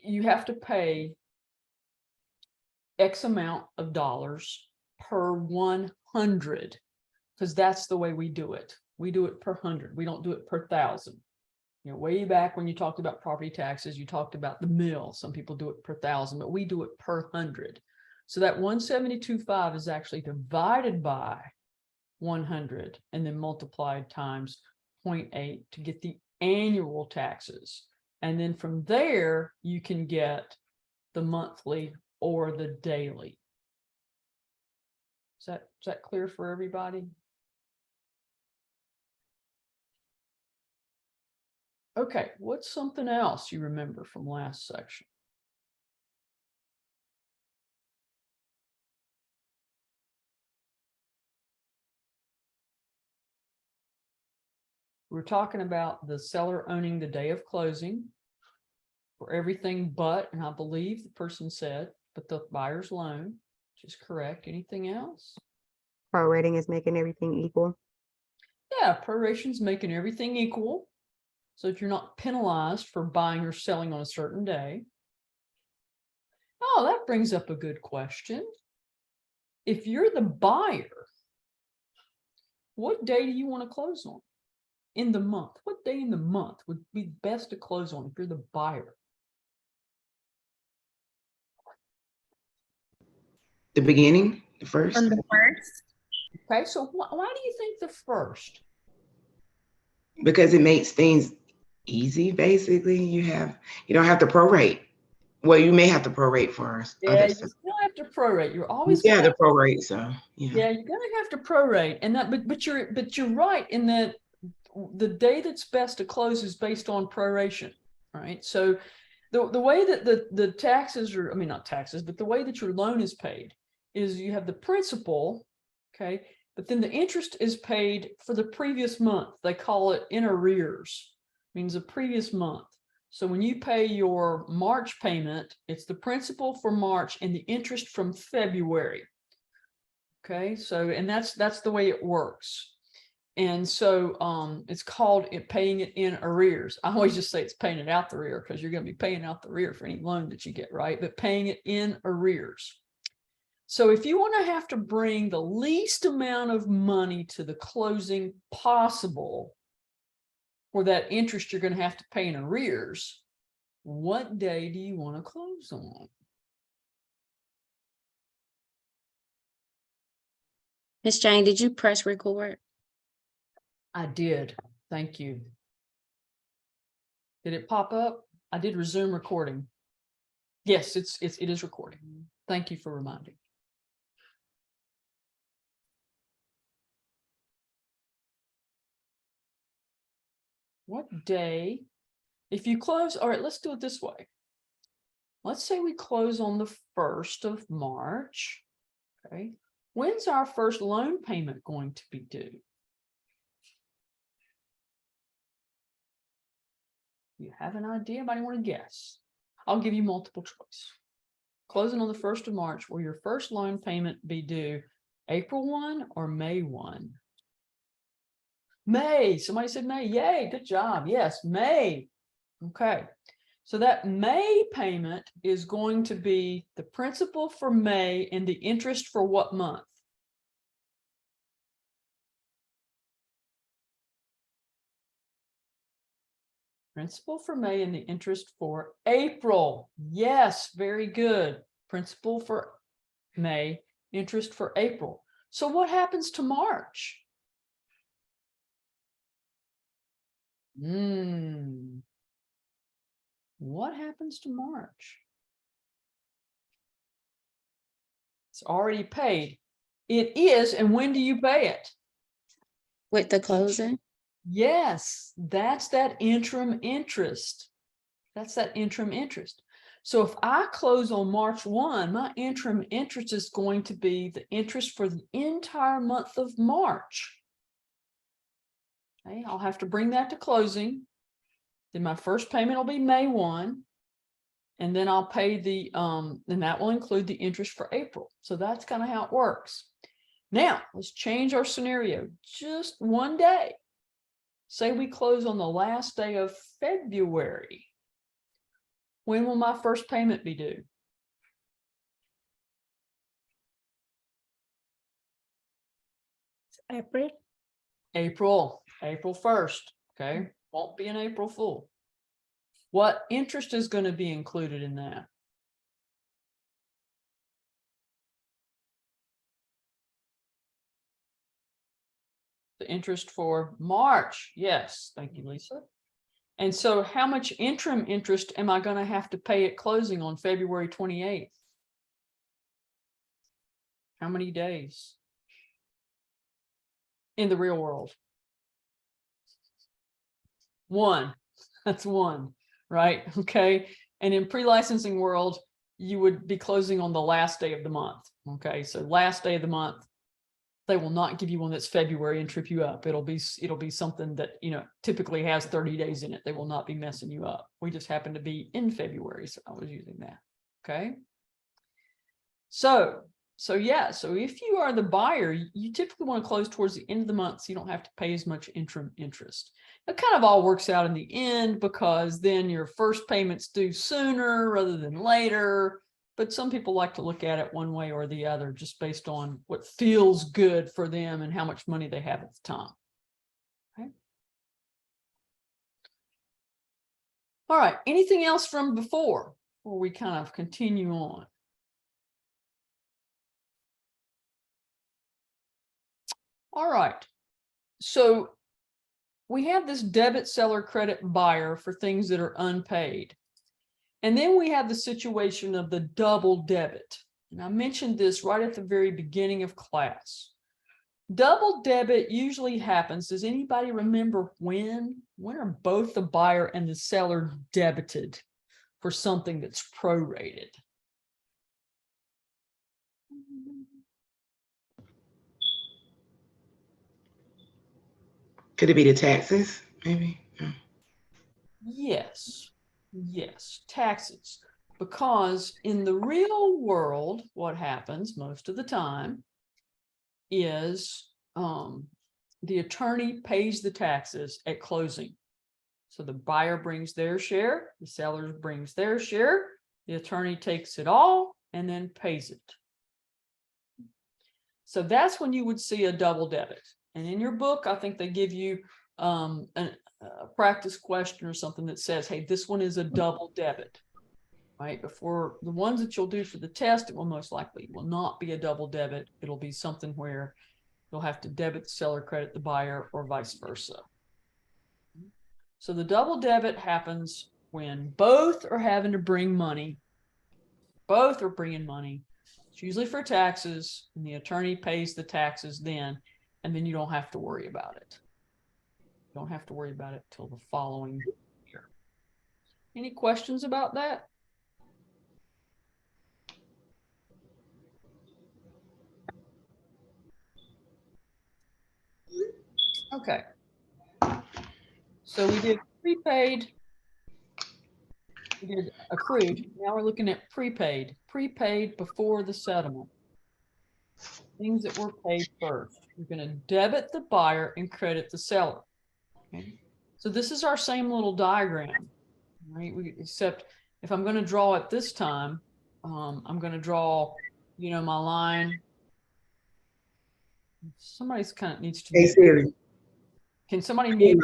you have to pay X amount of dollars per 100 because that's the way we do it. We do it per 100. We don't do it per 1,000. You know, way back when you talked about property taxes, you talked about the mill. Some people do it per 1,000, but we do it per 100. So that 172.5 is actually divided by 100 and then multiplied times 0.8 to get the annual taxes. And then from there, you can get the monthly or the daily. Is that clear for everybody? Okay, what's something else you remember from last section? We're talking about the seller owning the day of closing for everything but, and I believe the person said, but the buyer's loan, which is correct. Anything else? Prorating is making everything equal. Yeah, proration's making everything equal so that you're not penalized for buying or selling on a certain day. Oh, that brings up a good question. If you're the buyer, what day do you want to close on? In the month, what day in the month would be best to close on if you're the buyer? The beginning, the first. On the first, Okay, so why do you think the first? Because it makes things easy. Basically, you don't have to prorate. Well, you may have to prorate for us. Yeah, you still have to prorate. You're always Yeah, gonna the prorate. So yeah, you're gonna have to prorate, and that, but you're right in that the day that's best to close is based on proration, right? So the way that the taxes are, I mean, not taxes, but the way that your loan is paid is you have the principal, okay, but then the interest is paid for the previous month. They call it in arrears, means the previous month. So when you pay your March payment, it's the principal for March and the interest from February. Okay, so, and that's the way it works. And so it's called paying it in arrears. I always just say it's paying it out the rear because you're going to be paying out the rear for any loan that you get, right? But paying it in arrears. So if you want to have to bring the least amount of money to the closing possible for that interest you're going to have to pay in arrears, what day do you want to close on? Miss Jane, did you press record? I did. Thank you. Did it pop up? I did resume recording. Yes, it is recording. Thank you for reminding. What day? If you close, all right, let's do it this way. Let's say we close on the 1st of March. Okay. When's our first loan payment going to be due? You have an idea? Anybody want to guess? I'll give you multiple choice. Closing on the 1st of March, will your first loan payment be due April 1 or May 1? May. Somebody said May. Yay, good job. Yes, May. Okay. So that May payment is going to be the principal for May and the interest for what month? Principal for May and the interest for April. Yes, very good. Principal for May, interest for April. So what happens to March? What happens to March? It's already paid. It is, and when do you pay it? With the closing? Yes, that's that interim interest. That's that interim interest. So if I close on March 1, my interim interest is going to be the interest for the entire month of March. Okay, I'll have to bring that to closing. Then my first payment will be May 1. And then I'll pay the, and that will include the interest for April. So that's kind of how it works. Now, let's change our scenario just one day. Say we close on the last day of February. When will my first payment be due? April. April 1st. Okay, won't be an April Fool. What interest is going to be included in that? The interest for March. Yes, thank you, Lisa. And so how much interim interest am I going to have to pay at closing on February 28th? How many days? In the real world? 1. That's 1, right? Okay. And in pre-licensing world, you would be closing on the last day of the month. Okay. So last day of the month, they will not give you one that's February and trip you up. It'll be something that, typically has 30 days in it. They will not be messing you up. We just happen to be in February. So I was using that. Okay. So yeah, so if you are the buyer, you typically want to close towards the end of the month so you don't have to pay as much interim interest. It kind of all works out in the end because then your first payment's due sooner rather than later. But some people like to look at it one way or the other just based on what feels good for them and how much money they have at the time. Okay. All right, anything else from before we kind of continue on? All right, so we have this debit seller credit buyer for things that are unpaid. And then we have the situation of the double debit. And I mentioned this right at the very beginning of class. Double debit usually happens. Does anybody remember when? When are both the buyer and the seller debited for something that's prorated? Could it be the taxes, maybe? No. Yes, taxes. Because in the real world, what happens most of the time is, the attorney pays the taxes at closing. So the buyer brings their share, the seller brings their share, the attorney takes it all and then pays it. So that's when you would see a double debit. And in your book, I think they give you a practice question or something that says, hey, this one is a double debit. Right? Before the ones that you'll do for the test, it will most likely will not be a double debit. It'll be something where you'll have to debit the seller, credit the buyer, or vice versa. So the double debit happens when both are having to bring money. Both are bringing money. It's usually for taxes, and the attorney pays the taxes then, and then you don't have to worry about it. You don't have to worry about it till the following year. Any questions about that? Okay. So we did prepaid. We did accrued. Now we're looking at prepaid. Prepaid before the settlement. Things that were paid first. We're going to debit the buyer and credit the seller. Okay. So this is our same little diagram, right? Except if I'm going to draw it this time, I'm going to draw, my line. Somebody's kind of needs to. Hey Siri. Can somebody mute?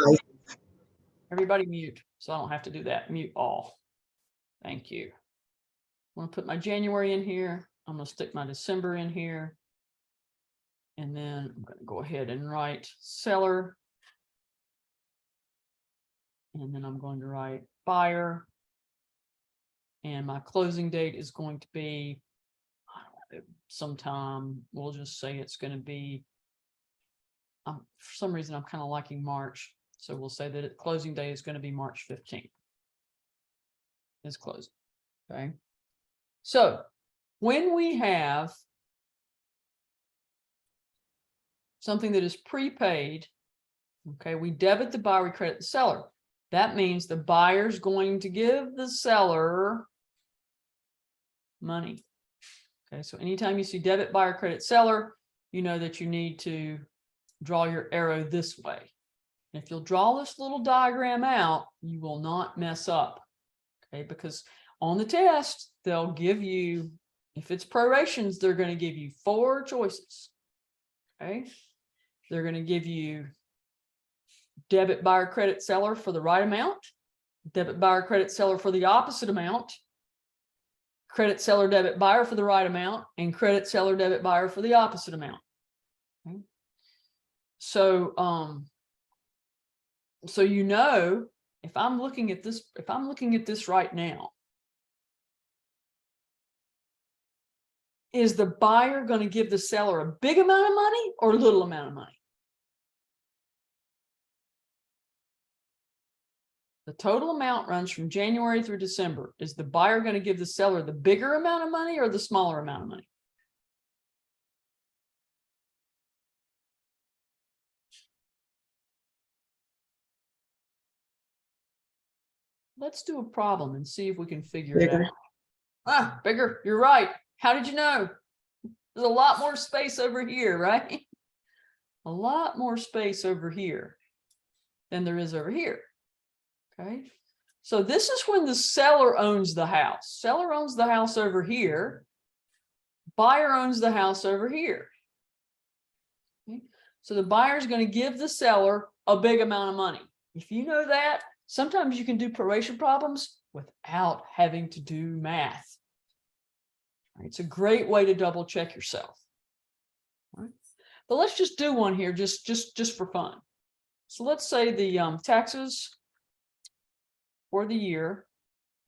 Everybody mute, so I don't have to do that. Mute all. Thank you. I'm going to put my January in here. I'm going to stick my December in here. And then I'm going to go ahead and write seller. And then I'm going to write buyer. And my closing date is going to be, I don't know, sometime, we'll just say it's going to be, for some reason, I'm kind of liking March. So we'll say that closing day is going to be March 15th. Is closing. Okay. So when we have something that is prepaid, okay, we debit the buyer, we credit the seller. That means the buyer's going to give the seller money. Okay, so anytime you see debit, buyer, credit, seller, you know that you need to draw your arrow this way. And if you'll draw this little diagram out, you will not mess up. Okay, because on the test, they'll give you, if it's prorations, they're going to give you 4 choices. Okay, they're going to give you debit, buyer, credit, seller for the right amount, debit, buyer, credit, seller for the opposite amount, credit, seller, debit, buyer for the right amount, and credit, seller, debit, buyer for the opposite amount. Okay. So, if I'm looking at this right now, is the buyer going to give the seller a big amount of money or a little amount of money? The total amount runs from January through December. Is the buyer going to give the seller the bigger amount of money or the smaller amount of money? Let's do a problem and see if we can figure it out. Bigger. You're right. How did you know? There's a lot more space over here, right? A lot more space over here than there is over here. Okay. So this is when the seller owns the house. Seller owns the house over here. Buyer owns the house over here. Okay. So the buyer is going to give the seller a big amount of money. If you know that, sometimes you can do proration problems without having to do math. It's a great way to double check yourself. All right. But let's just do one here, just for fun. So let's say the taxes for the year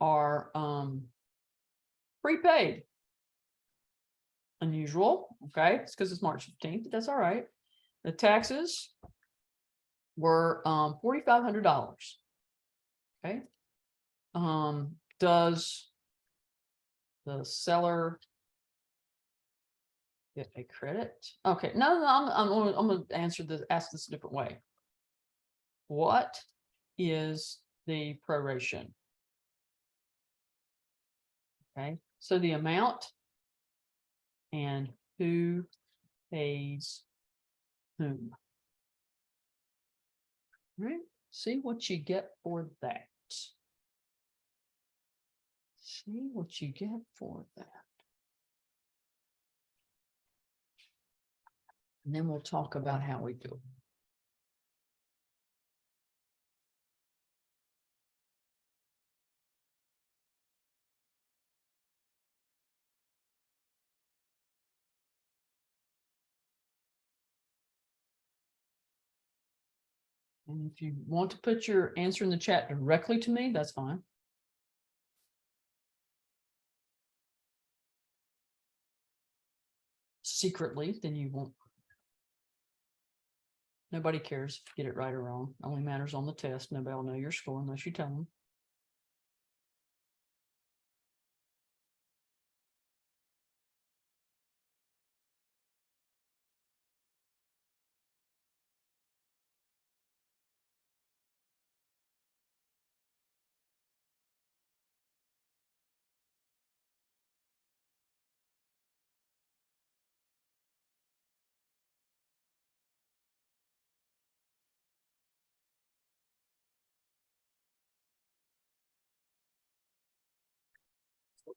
are prepaid. Unusual, okay? It's because it's March 15th, but that's all right. The taxes were $4,500. Okay. Does the seller get a credit? Okay, no, I'm gonna ask this a different way. What is the proration? Okay, so the amount and who pays whom. Right, see what you get for that. See what you get for that. And then we'll talk about how we do it. And if you want to put your answer in the chat directly to me, that's fine. Secretly, then you won't. Nobody cares if you get it right or wrong. Only matters on the test. Nobody will know your score unless you tell them.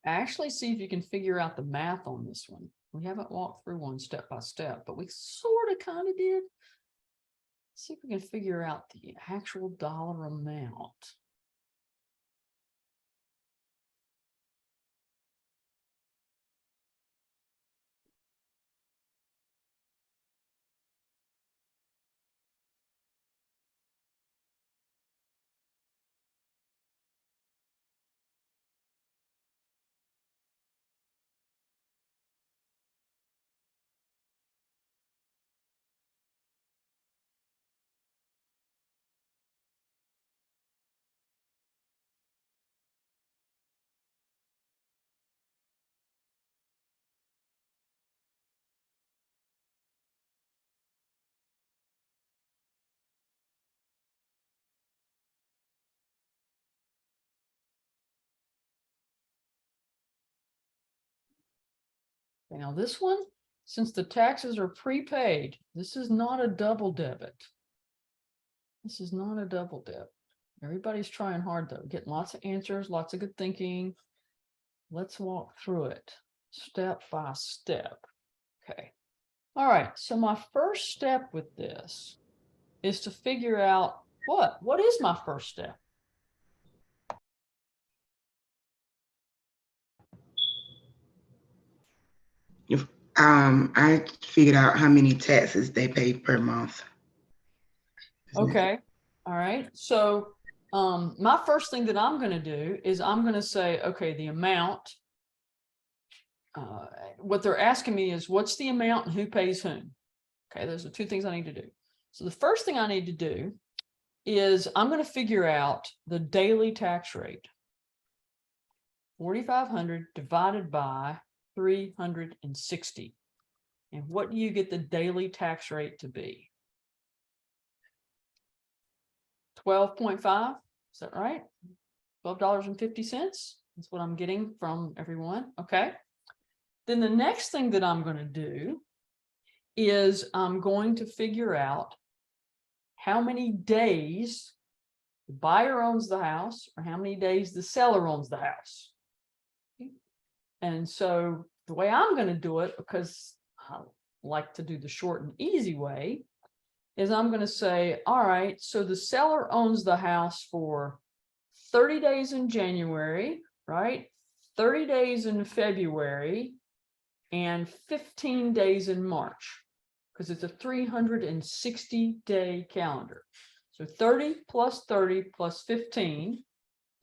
Actually, see if you can figure out the math on this one. We haven't walked through one step by step, but we sort of kind of did. See if we can figure out the actual dollar amount. Now this one, since the taxes are prepaid, this is not a double debit. This is not a double debit. Everybody's trying hard though, getting lots of answers, lots of good thinking. Let's walk through it step by step. Okay. All right. So my first step with this is to figure out what is my first step? I figured out how many taxes they pay per month. Okay. All right. So my first thing that I'm going to do is I'm going to say, okay, the amount. What they're asking me is what's the amount and who pays whom? Okay, those are two things I need to do. So the first thing I need to do is I'm going to figure out the daily tax rate. 4,500 divided by 360. And what do you get the daily tax rate to be? 12.5, is that right? $12.50. That's what I'm getting from everyone. Okay. Then the next thing that I'm going to do is I'm going to figure out how many days the buyer owns the house or how many days the seller owns the house. And so the way I'm going to do it, because I like to do the short and easy way, is I'm going to say, all right, so the seller owns the house for 30 days in January, right? 30 days in February and 15 days in March, because it's a 360-day calendar. So 30 plus 30 plus 15.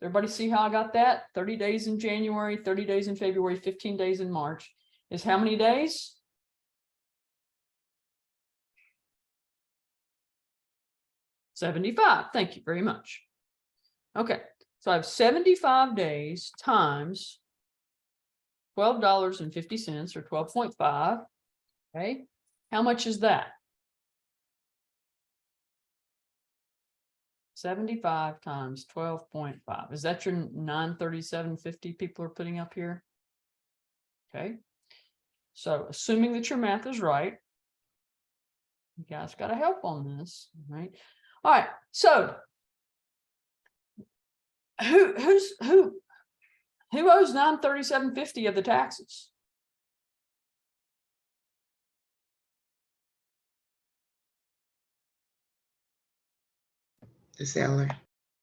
Everybody see how I got that? 30 days in January, 30 days in February, 15 days in March is how many days? 75. Thank you very much. Okay, so I have 75 days times $12.50 or 12.5. Okay, how much is that? 75 times 12.5. Is that your 937.50 people are putting up here? Okay, so assuming that your math is right, You guys got to help on this, right? All right, so who owes $937.50 of the taxes? The seller.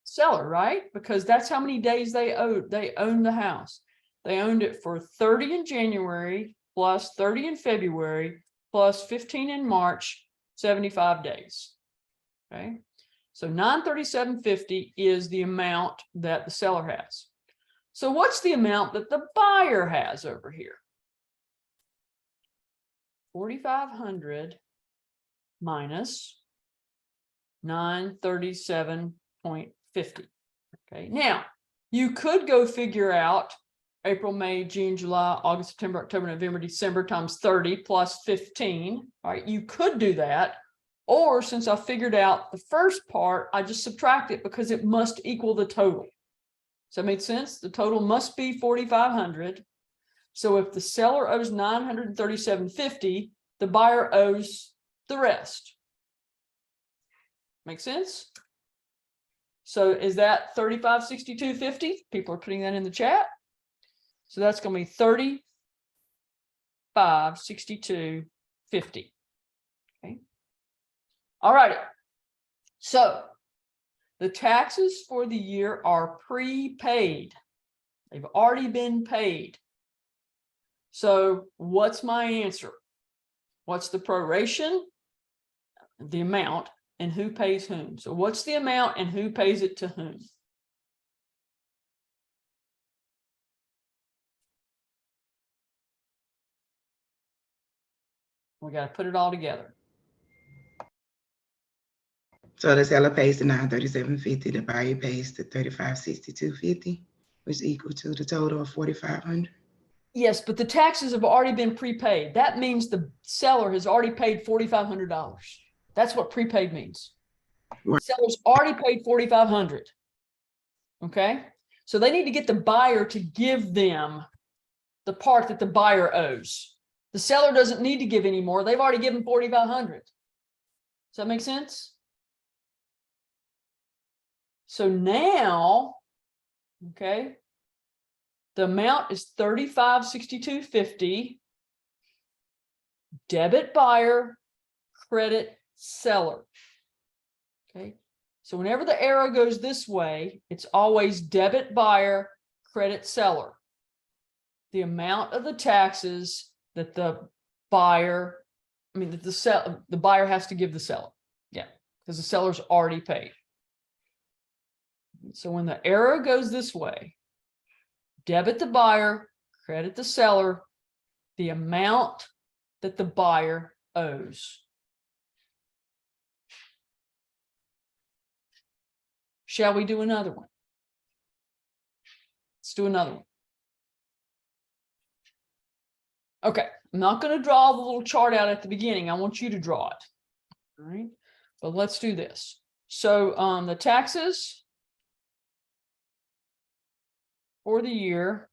Seller, right? Because that's how many days they own the house. They owned it for 30 in January, plus 30 in February, plus 15 in March, 75 days. Okay, so $937.50 is the amount that the seller has. So what's the amount that the buyer has over here? 4,500 minus 937.50. Okay, now you could go figure out April, May, June, July, August, September, October, November, December times 30 plus 15. All right, you could do that. Or since I figured out the first part, I just subtract it because it must equal the total. Does that make sense? The total must be 4,500. So if the seller owes $937.50, the buyer owes the rest. Make sense? So is that $3562.50? People are putting that in the chat. So that's going to be $3562.50. Okay. All right. So the taxes for the year are prepaid. They've already been paid. So what's my answer? What's the proration? The amount and who pays whom. So what's the amount and who pays it to whom? We got to put it all together. So the seller pays the $937.50, the buyer pays the $3562.50, which is equal to the total of $4,500. Yes, but the taxes have already been prepaid. That means the seller has already paid $4,500. That's what prepaid means. The seller's already paid $4,500. Okay, so they need to get the buyer to give them the part that the buyer owes. The seller doesn't need to give any more. They've already given $4,500. Does that make sense? So now, okay, the amount is $3562.50. Debit buyer, credit seller. Okay, so whenever the arrow goes this way, it's always debit buyer, credit seller. The amount of the taxes that the buyer, that the buyer has to give the seller. Yeah, because the seller's already paid. So when the arrow goes this way, debit the buyer, credit the seller, the amount that the buyer owes. Shall we do another one? Let's do another one. Okay, I'm not going to draw the little chart out at the beginning. I want you to draw it. All right, but let's do this. So the taxes for the year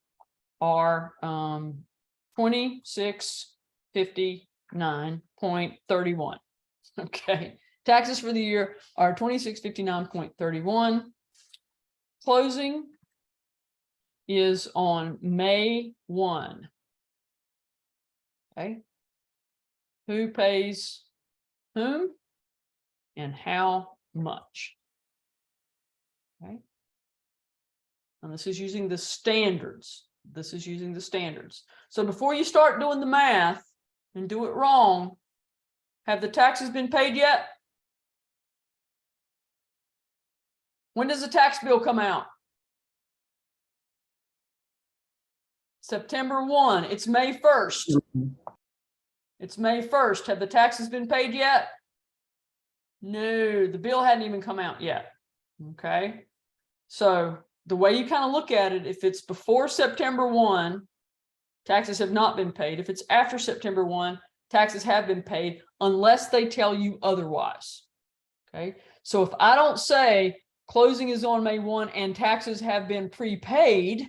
are 2659.31. Okay, taxes for the year are 2659.31. Closing is on May 1. Okay, who pays whom and how much? Okay, and this is using the standards. This is using the standards. So before you start doing the math and do it wrong, have the taxes been paid yet? When does the tax bill come out? September 1. It's May 1st. It's May 1st. Have the taxes been paid yet? No, the bill hadn't even come out yet. Okay. So the way you kind of look at it, if it's before September 1, taxes have not been paid. If it's after September 1, taxes have been paid unless they tell you otherwise. Okay. So if I don't say closing is on May 1 and taxes have been prepaid,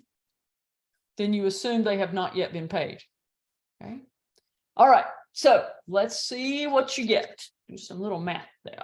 then you assume they have not yet been paid. Okay. All right. So let's see what you get. do some little math there.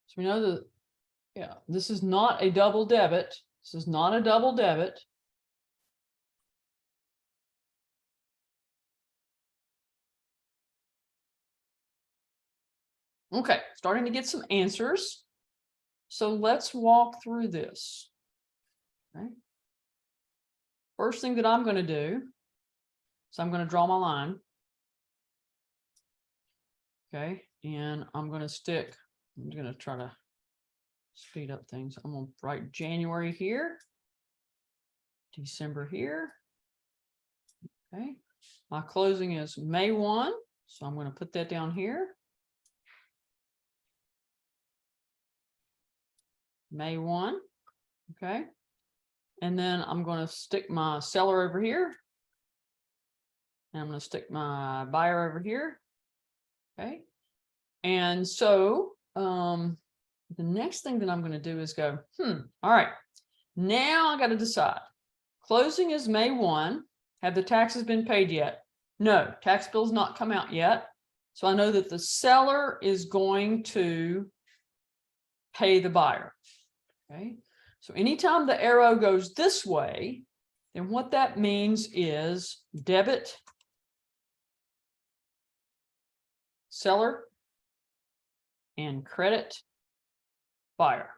So we know that, yeah, this is not a double debit. This is not a double debit. Okay, starting to get some answers. So let's walk through this. Okay. First thing that I'm going to do, so I'm going to draw my line. Okay, and I'm going to try to speed up things. I'm going to write January here, December here. Okay, my closing is May 1, so I'm going to put that down here. May 1, okay. And then I'm going to stick my seller over here. And I'm going to stick my buyer over here. Okay. And so the next thing that I'm going to do is go, all right, now I got to decide. Closing is May 1. Have the taxes been paid yet? No, tax bill's not come out yet. So I know that the seller is going to pay the buyer. Okay. So anytime the arrow goes this way, then what that means is debit seller and credit buyer.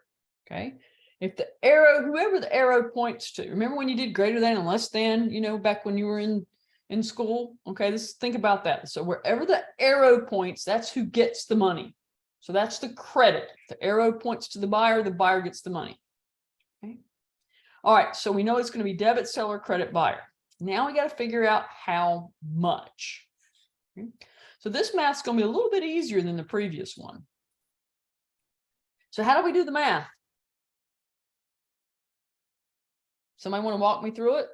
Okay. If the arrow, whoever the arrow points to, remember when you did greater than and less than, you know, back when you were in school. Okay. Think about that. So wherever the arrow points, that's who gets the money. So that's the credit. If the arrow points to the buyer gets the money. Okay. All right. So we know it's going to be debit seller, credit buyer. Now we got to figure out how much. Okay. So this math's going to be a little bit easier than the previous one. So how do we do the math? Somebody want to walk me through it?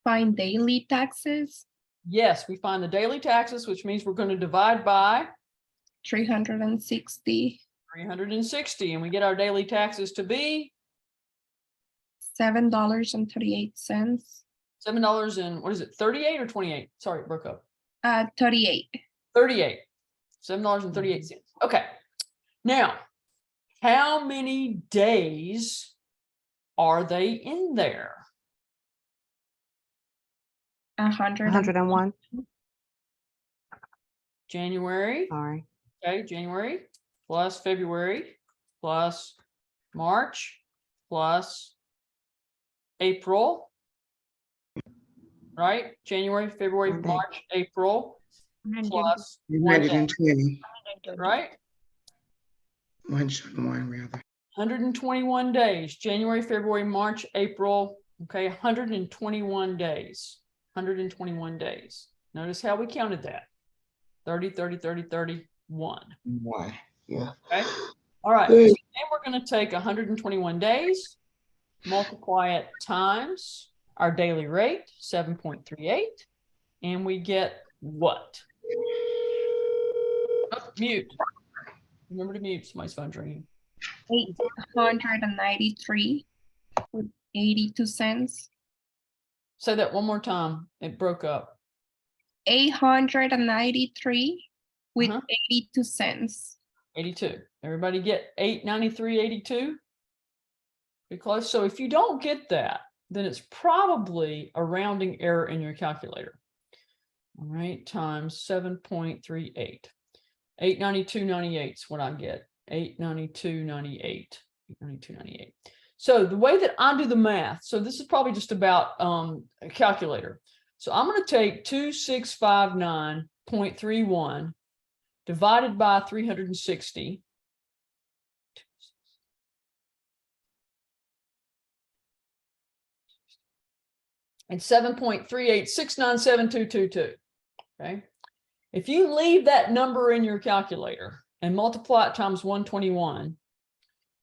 Find daily taxes, Yes, we find the daily taxes, which means we're going to divide by 360, 360, and we get our daily taxes to be $7.38. $7 and what is it, 38 or 28? Sorry, it broke up. 38. 38. $7.38. Okay. Now, how many days are they in there? 100. 101, January, sorry. okay, January plus February plus March plus April. Right? January, February, One day. March, April plus 1 day, 120, right? 101 rather. 121 days, January, February, March, April, okay, 121 days, 121 days. Notice how we counted that. 30, 30, 30, 31, Why? Yeah. okay? All right, so then we're gonna take 121 days, multiply it times our daily rate, 7.38, and we get what? Oh, mute. Remember to mute, somebody's phone ringing. 893 with 82 cents. Say that one more time. It broke up. 893 with Uh-huh. 82 cents. 82. Everybody get 893.82? Pretty close. So if you don't get that, then it's probably a rounding error in your calculator. All right, times 7.38. 892.98 is what I get. 892.98. 892.98. So the way that I do the math, so this is probably just about a calculator. So I'm going to take 2659.31 divided by 360. And 7.386972222. Okay. If you leave that number in your calculator and multiply it times 121,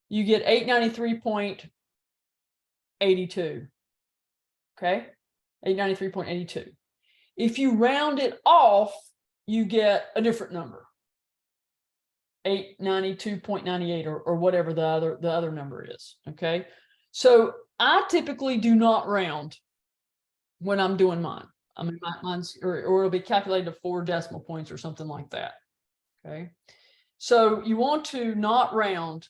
you get 893.82. Okay. 893.82. If you round it off, you get a different number. 892.98 or whatever the other number is. Okay. So I typically do not round when I'm doing mine. I mean, mine's, or it'll be calculated to 4 decimal points or something like that. Okay. So you want to not round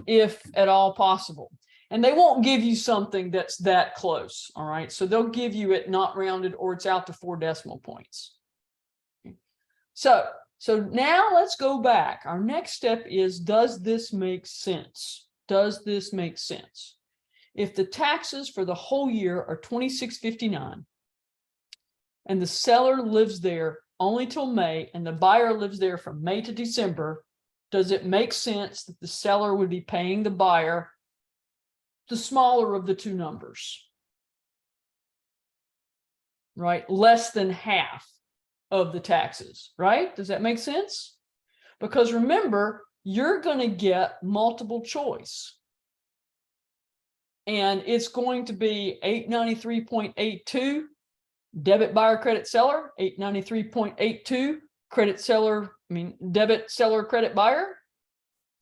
if at all possible. And they won't give you something that's that close. All right. So they'll give you it not rounded or it's out to 4 decimal points. Okay. So now let's go back. Our next step is, does this make sense? Does this make sense? If the taxes for the whole year are $26.59 and the seller lives there only till May and the buyer lives there from May to December, does it make sense that the seller would be paying the buyer the smaller of the two numbers? Right? Less than half of the taxes, right? Does that make sense? Because remember, you're going to get multiple choice. And it's going to be 893.82 debit buyer credit seller, 893.82 credit seller, debit seller credit buyer,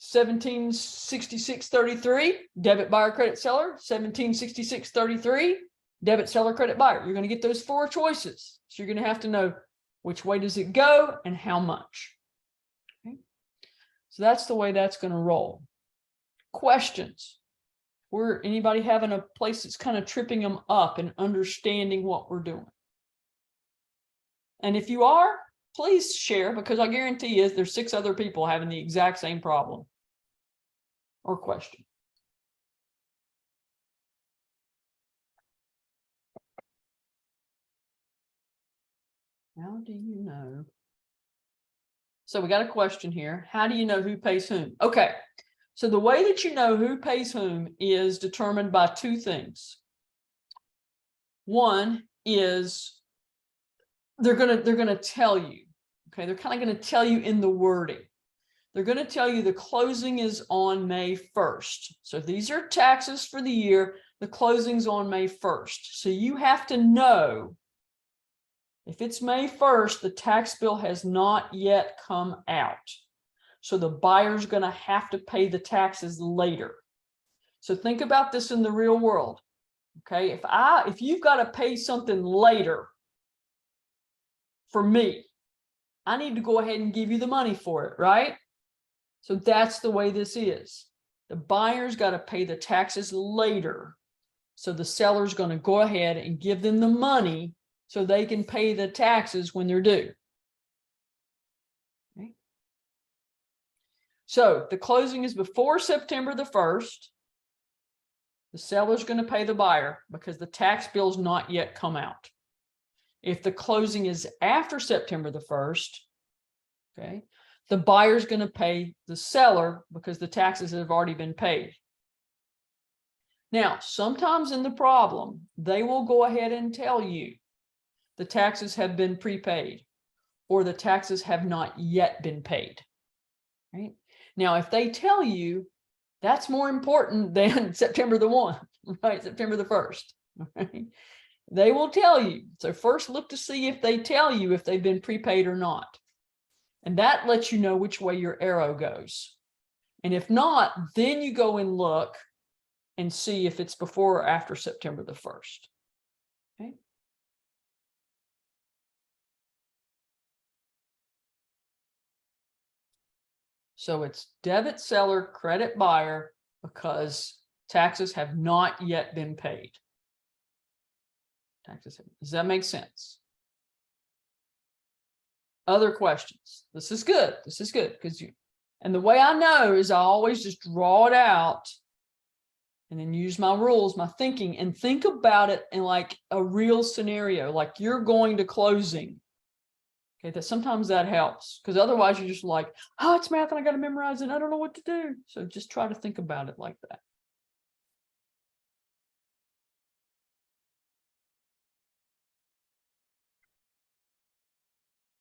1766.33 debit buyer credit seller, 1766.33 debit seller credit buyer. You're going to get those 4 choices. So you're going to have to know which way does it go and how much. Okay. So that's the way that's going to roll. Questions? Anybody having a place that's kind of tripping them up and understanding what we're doing? And if you are, please share, because I guarantee you there's 6 other people having the exact same problem or question. How do you know? So we got a question here. How do you know who pays whom? Okay. So the way that you know who pays whom is determined by 2 things. One is they're gonna tell you. Okay, they're kind of going to tell you in the wording. They're going to tell you the closing is on May 1st. So these are taxes for the year. The closing's on May 1st. So you have to know if it's May 1st, the tax bill has not yet come out. So the buyer's going to have to pay the taxes later. So think about this in the real world. Okay, if you've got to pay something later for me, I need to go ahead and give you the money for it, right? So that's the way this is. The buyer's got to pay the taxes later. So the seller's going to go ahead and give them the money so they can pay the taxes when they're due. Okay. So the closing is before September the 1st. The seller's going to pay the buyer because the tax bill's not yet come out. If the closing is after September the 1st, okay, the buyer's going to pay the seller because the taxes have already been paid. Now, sometimes in the problem, they will go ahead and tell you the taxes have been prepaid or the taxes have not yet been paid. Right? Now, if they tell you, that's more important than September the 1, right? September the 1st. Right? They will tell you. So first look to see if they tell you if they've been prepaid or not. And that lets you know which way your arrow goes. And if not, then you go and look and see if it's before or after September the 1st. Okay. So it's debit seller, credit buyer, because taxes have not yet been paid. Does that make sense? Other questions? This is good. This is good because and the way I know is I always just draw it out and then use my rules, my thinking, and think about it in like a real scenario, like you're going to closing. Okay, that sometimes that helps because otherwise you're just like, oh, it's math and I got to memorize it. I don't know what to do. So just try to think about it like that.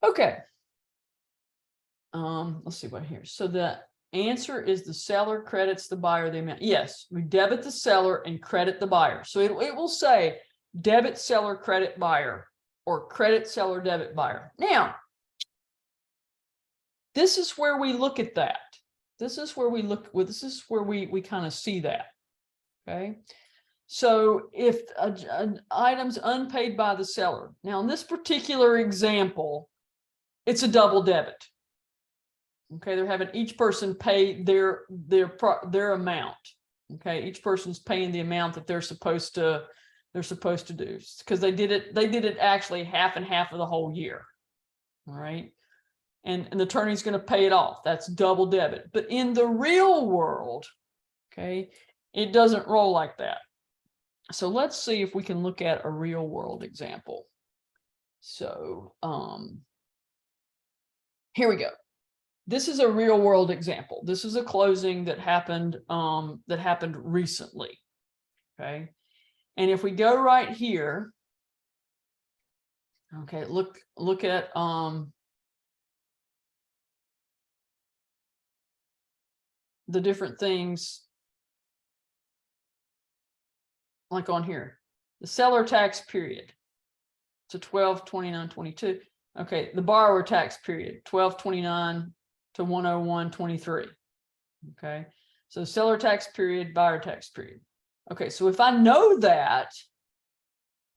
Okay. Let's see what here. So the answer is the seller credits the buyer the amount. Yes, we debit the seller and credit the buyer. So it will say debit seller credit buyer or credit seller debit buyer. Now, this is where we look at that. This is where we look with. This is where we kind of see that. Okay. So if an item's unpaid by the seller, now in this particular example, it's a double debit. Okay, they're having each person pay their amount. Okay, each person's paying the amount that they're supposed to do because they did it actually half and half of the whole year. All right, and the attorney's going to pay it off. That's double debit. But in the real world, okay, it doesn't roll like that. So let's see if we can look at a real world example. So here we go. This is a real world example. This is a closing that happened recently. Okay. And if we go right here, okay, look at the different things like on here. The seller tax period. It's a 12/29/22. Okay, the borrower tax period, 12/29 to 101/23. Okay, so seller tax period, buyer tax period. Okay, so if I know that,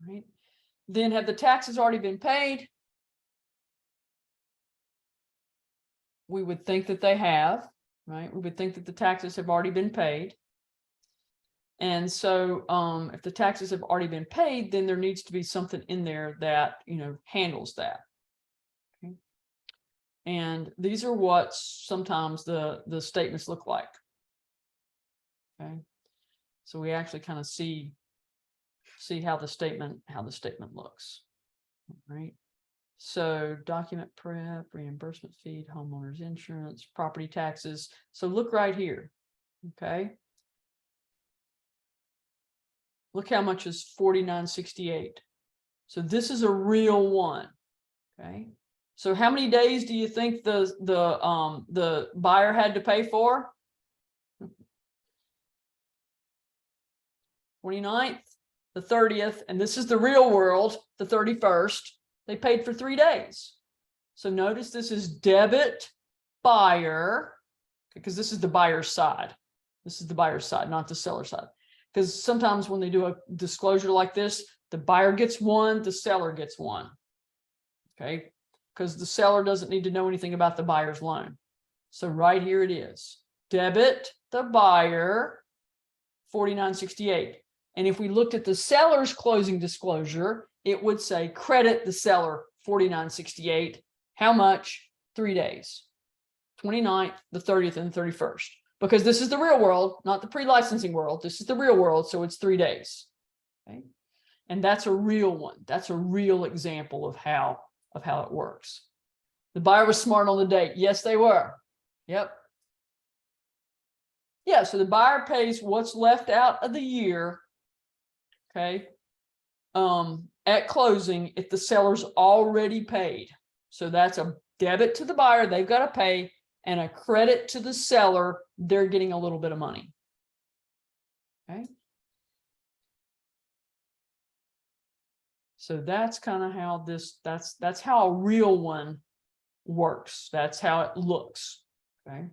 right, then have the taxes already been paid? We would think that they have, right? We would think that the taxes have already been paid. And so if the taxes have already been paid, then there needs to be something in there that, handles that. Okay. And these are what sometimes the statements look like. Okay. So we actually kind of see how the statement looks. All right. So document prep, reimbursement fee, homeowners insurance, property taxes. So look right here. Okay. Look how much is $49.68. So this is a real one. Okay. So how many days do you think the buyer had to pay for? 29th, the 30th, and this is the real world, the 31st. They paid for 3 days. So notice this is debit buyer, because this is the buyer's side. This is the buyer's side, not the seller's side. Because sometimes when they do a disclosure like this, the buyer gets one, the seller gets one. Okay, because the seller doesn't need to know anything about the buyer's loan. So right here it is. Debit the buyer $49.68. And if we looked at the seller's closing disclosure, it would say credit the seller $49.68. How much? 3 days. 29th, the 30th, and the 31st. Because this is the real world, not the pre-licensing world. This is the real world, so it's 3 days. Okay. And that's a real one. That's a real example of how it works. The buyer was smart on the date. Yes, they were. Yep. Yeah, so the buyer pays what's left out of the year, okay, at closing if the seller's already paid. So that's a debit to the buyer, they've got to pay, and a credit to the seller, they're getting a little bit of money. Okay. So that's kind of how this, that's how a real one works. That's how it looks. Okay.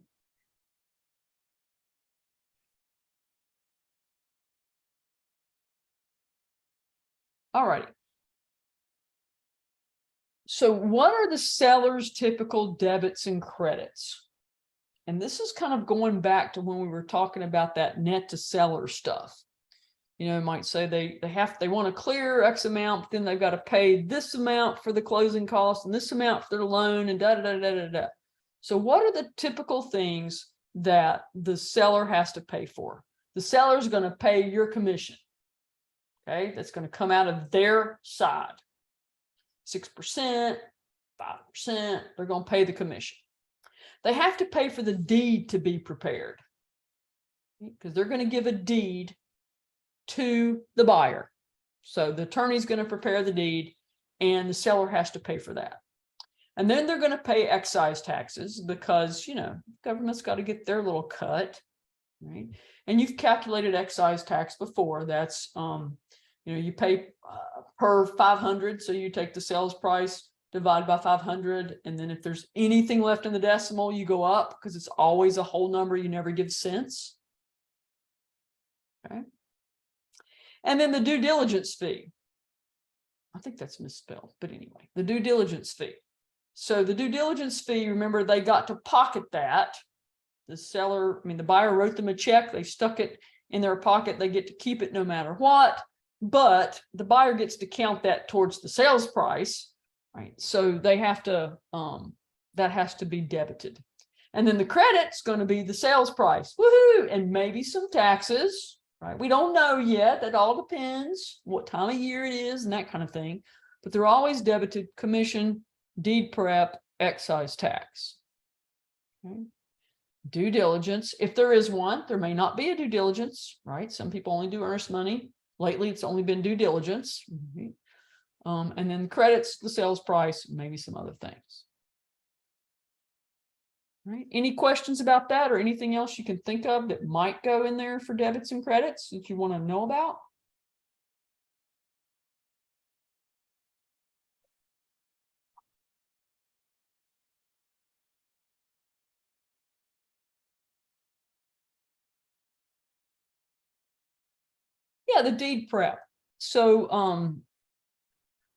All right. So what are the seller's typical debits and credits? And this is kind of going back to when we were talking about that net to seller stuff. You know, might say they want to clear X amount, but then they've got to pay this amount for the closing costs and this amount for their loan and da da da da da da. So what are the typical things that the seller has to pay for? The seller is going to pay your commission. Okay, that's going to come out of their side. 6%, 5%, they're going to pay the commission. They have to pay for the deed to be prepared because they're going to give a deed to the buyer. So the attorney's going to prepare the deed and the seller has to pay for that. And then they're going to pay excise taxes because, you know, government's got to get their little cut, right? And you've calculated excise tax before. That's, you know, you pay per 500. So you take the sales price, divide by 500. And then if there's anything left in the decimal, you go up because it's always a whole number. You never give cents. Okay. And then the due diligence fee. I think that's misspelled, but anyway, the due diligence fee. So the due diligence fee, remember, they got to pocket that. The seller, I mean, the buyer wrote them a check. They stuck it in their pocket. They get to keep it no matter what. But the buyer gets to count that towards the sales price, right? So they have to, that has to be debited. And then the credit's going to be the sales price, woohoo, and maybe some taxes, right? We don't know yet. That all depends what time of year it is and that kind of thing. But they're always debited: commission, deed prep, excise tax. Okay. Due diligence, if there is one, there may not be a due diligence, right? Some people only do earnest money. Lately, it's only been due diligence. Mm-hmm. And then credits, the sales price, maybe some other things. Right. Any questions about that or anything else you can think of that might go in there for debits and credits that you want to know about? Yeah, the deed prep. So,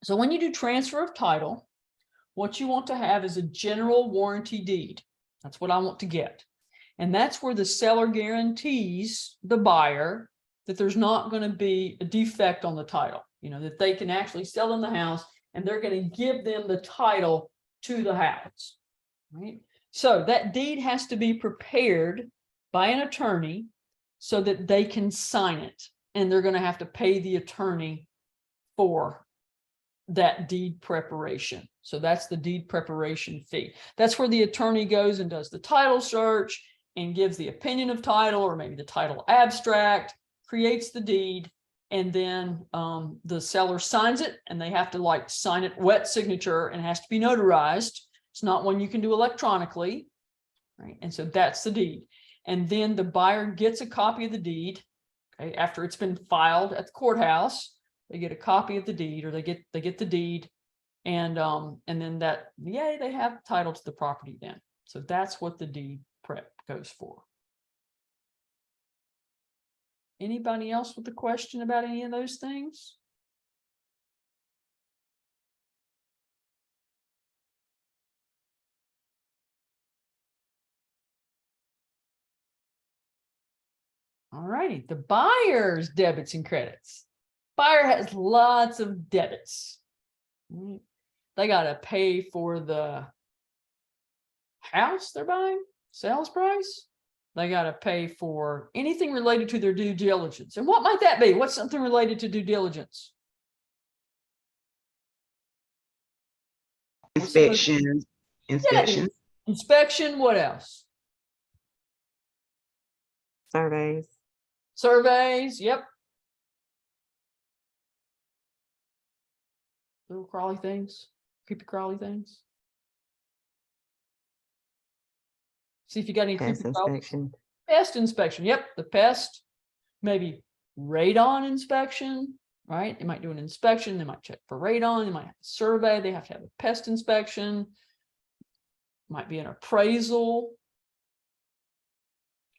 so when you do transfer of title, what you want to have is a general warranty deed. That's what I want to get. And that's where the seller guarantees the buyer that there's not going to be a defect on the title, you know, that they can actually sell them the house and they're going to give them the title to the house, right? So that deed has to be prepared by an attorney so that they can sign it. And they're going to have to pay the attorney for that deed preparation. So that's the deed preparation fee. That's where the attorney goes and does the title search and gives the opinion of title or maybe the title abstract, creates the deed, and then the seller signs it, and they have to like sign it wet signature and it has to be notarized. It's not one you can do electronically, right? And so that's the deed. And then the buyer gets a copy of the deed. Okay, after it's been filed at the courthouse, they get a copy of the deed, or they get the deed, and then that, yay, they have title to the property then. So that's what the deed prep goes for. Anybody else with a question about any of those things? All righty, the buyer's debits and credits. Buyer has lots of debits. Right? They gotta pay for the house they're buying, sales price. They gotta pay for anything related to their due diligence. And what might that be? What's something related to due diligence? Inspections, inspections. Inspection, what else? Surveys. Surveys, yep. Little crawly things, creepy crawly things. See if you got any Pest creepy crawly. inspection. Pest inspection, yep, the pest, maybe radon inspection, right? They might do an inspection, they might check for radon, they might have a survey, they have to have a pest inspection. Might be an appraisal.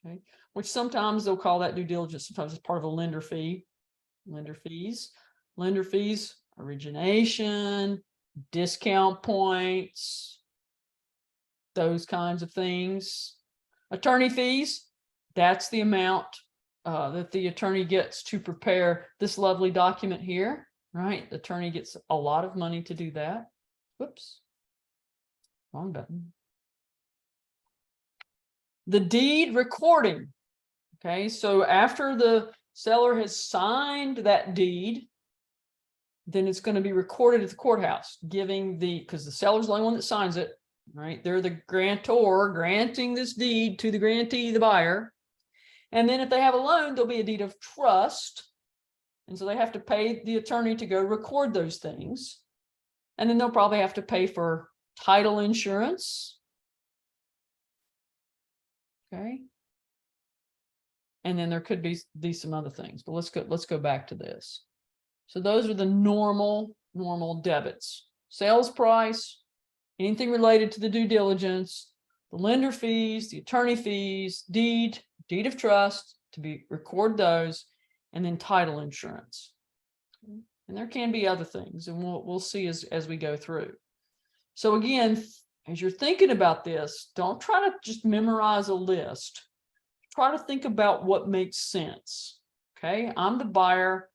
Okay, which sometimes they'll call that due diligence, sometimes it's part of a lender fee. Lender fees, origination, discount points, those kinds of things. Attorney fees, that's the amount that the attorney gets to prepare this lovely document here, right? The attorney gets a lot of money to do that. Whoops, wrong button. The deed recording. Okay, so after the seller has signed that deed, then it's going to be recorded at the courthouse, giving because the seller's the only one that signs it, right? They're the grantor granting this deed to the grantee, the buyer. And then if they have a loan, there'll be a deed of trust. And so they have to pay the attorney to go record those things. And then they'll probably have to pay for title insurance. Okay. And then there could be some other things, but let's go back to this. So those are the normal debits. Sales price, anything related to the due diligence, the lender fees, the attorney fees, deed of trust to record those, and then title insurance. And there can be other things, and we'll see as we go through. So again, as you're thinking about this, don't try to just memorize a list. Try to think about what makes sense. Okay, I'm the buyer.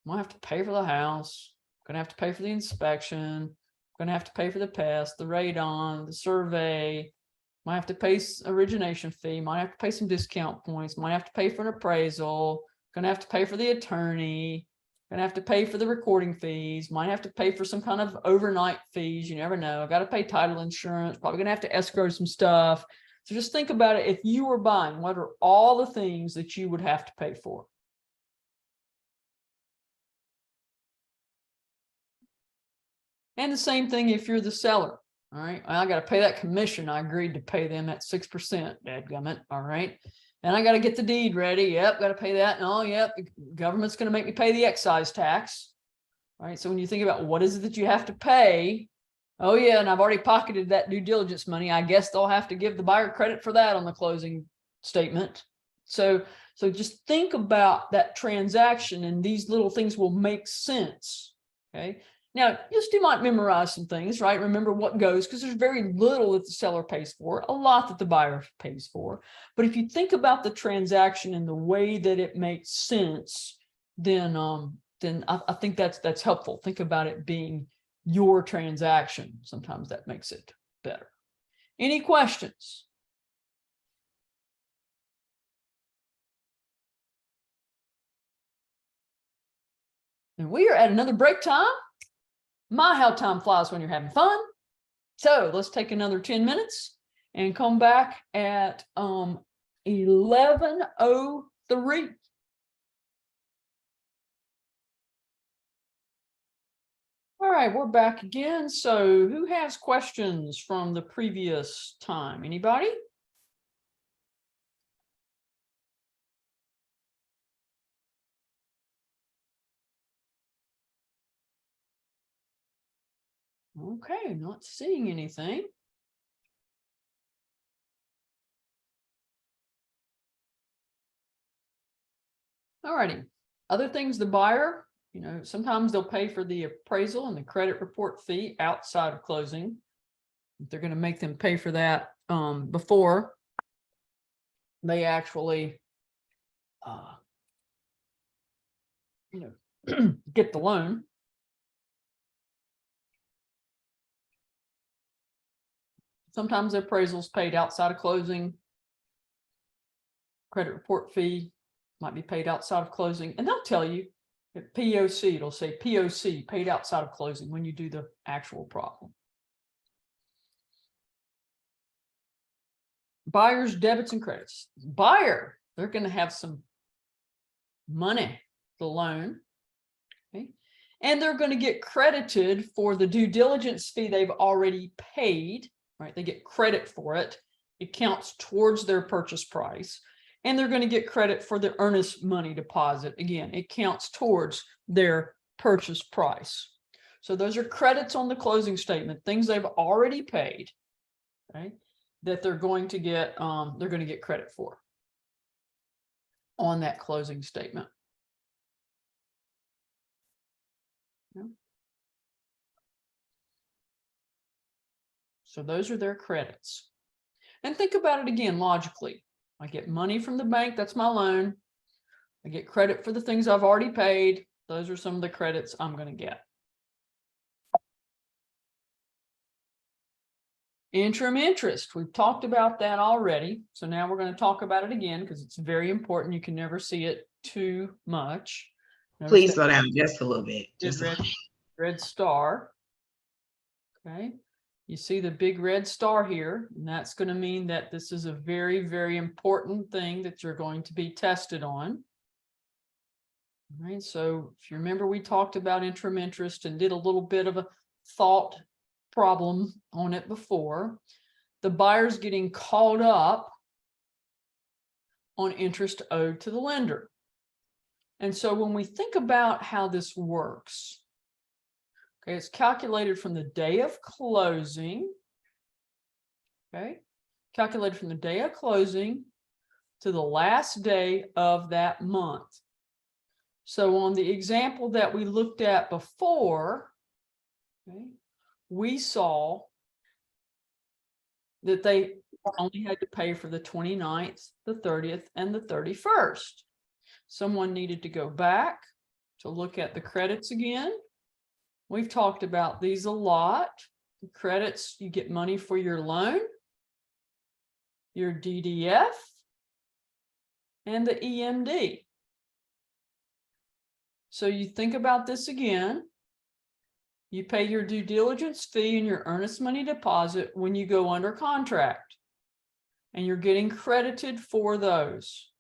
I'm gonna have to pay for the house. I'm gonna have to pay for the inspection. I'm gonna have to pay for the pest, the radon, the survey. Might have to pay origination fee. Might have to pay some discount points. Might have to pay for an appraisal. Gonna have to pay for the attorney. Gonna have to pay for the recording fees. Might have to pay for some kind of overnight fees. You never know. Got to pay title insurance. Probably gonna have to escrow some stuff. So just think about it. If you were buying, what are all the things that you would have to pay for? And the same thing if you're the seller. All right, I got to pay that commission. I agreed to pay them at 6%, dadgummit. All right. And I got to get the deed ready. Yep, got to pay that. And oh, yep, the government's going to make me pay the excise tax. All right. So when you think about what is it that you have to pay, oh yeah, and I've already pocketed that due diligence money. I guess they'll have to give the buyer credit for that on the closing statement. So just think about that transaction, and these little things will make sense. Okay. Now, you still might memorize some things, right? Remember what goes, because there's very little that the seller pays for, a lot that the buyer pays for. But if you think about the transaction and the way that it makes sense, then I think that's helpful. Think about it being your transaction. Sometimes that makes it better. Any questions? And we are at another break time. My, how time flies when you're having fun. So let's take another 10 minutes and come back at 11:03. All right, we're back again. So who has questions from the previous time? Anybody? Okay, not seeing anything. Alrighty, other things, the buyer, sometimes they'll pay for the appraisal and the credit report fee outside of closing. If they're gonna make them pay for that before they actually get the loan. Sometimes the appraisal's paid outside of closing. Credit report fee might be paid outside of closing, and they'll tell you at POC, it'll say POC, paid outside of closing, when you do the actual problem. Buyer's debits and credits. Buyer, they're going to have some money, the loan, okay? And they're going to get credited for the due diligence fee they've already paid, right? They get credit for it. It counts towards their purchase price. And they're going to get credit for the earnest money deposit. Again, it counts towards their purchase price. So those are credits on the closing statement, things they've already paid, right? That they're going to get credit for on that closing statement. Yeah. So those are their credits. And think about it again logically. I get money from the bank, that's my loan. I get credit for the things I've already paid. Those are some of the credits I'm going to get. Interim interest, we've talked about that already. So now we're going to talk about it again because it's very important. You can never see it too much. Please slow down just a little bit. Just red star. Okay. You see the big red star here, and that's going to mean that this is a very, very important thing that you're going to be tested on. All right, so if you remember, we talked about interim interest and did a little bit of a thought problem on it before. The buyer's getting caught up on interest owed to the lender. And so when we think about how this works, okay, it's calculated from the day of closing. Okay, calculated from the day of closing to the last day of that month. So on the example that we looked at before, okay, we saw that they only had to pay for the 29th, the 30th, and the 31st. Someone needed to go back to look at the credits again. We've talked about these a lot. The credits, you get money for your loan, your DDF, and the EMD. So you think about this again. You pay your due diligence fee and your earnest money deposit when you go under contract, and you're getting credited for those.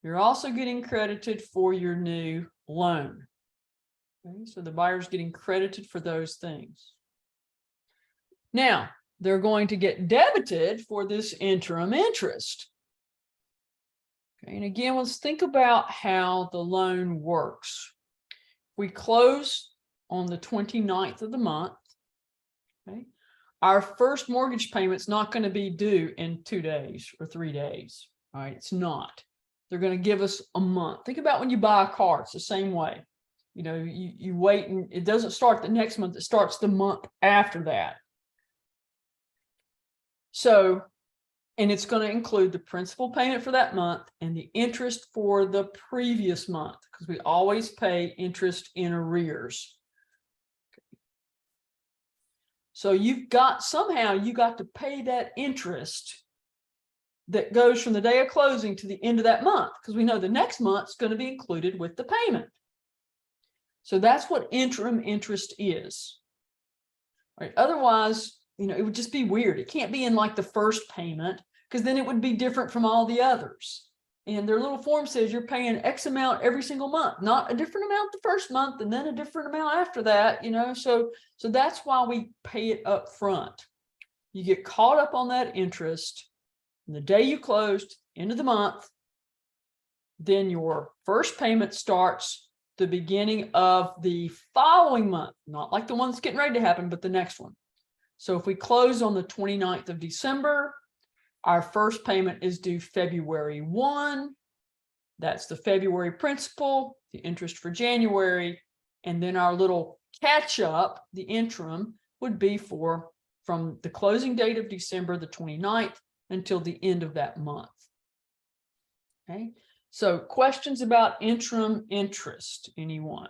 You're also getting credited for your new loan. Okay, so the buyer's getting credited for those things. Now, they're going to get debited for this interim interest. Okay, and again, let's think about how the loan works. We close on the 29th of the month. Okay, our first mortgage payment's not going to be due in 2 days or 3 days. All right, it's not. They're going to give us a month. Think about when you buy a car, it's the same way. You know, you wait and it doesn't start the next month, it starts the month after that. So, and it's going to include the principal payment for that month and the interest for the previous month, because we always pay interest in arrears. So somehow you got to pay that interest that goes from the day of closing to the end of that month, because we know the next month's going to be included with the payment. So that's what interim interest is. All right. Otherwise, it would just be weird. It can't be in like the first payment, because then it would be different from all the others. And their little form says you're paying X amount every single month, not a different amount the first month and then a different amount after that, so that's why we pay it up front. You get caught up on that interest and the day you closed, end of the month, then your first payment starts the beginning of the following month, not like the one that's getting ready to happen, but the next one. So if we close on the 29th of December, our first payment is due February 1. That's the February principal, the interest for January, and then our little catch up, the interim, would be from the closing date of December the 29th until the end of that month. Okay, so questions about interim interest, anyone?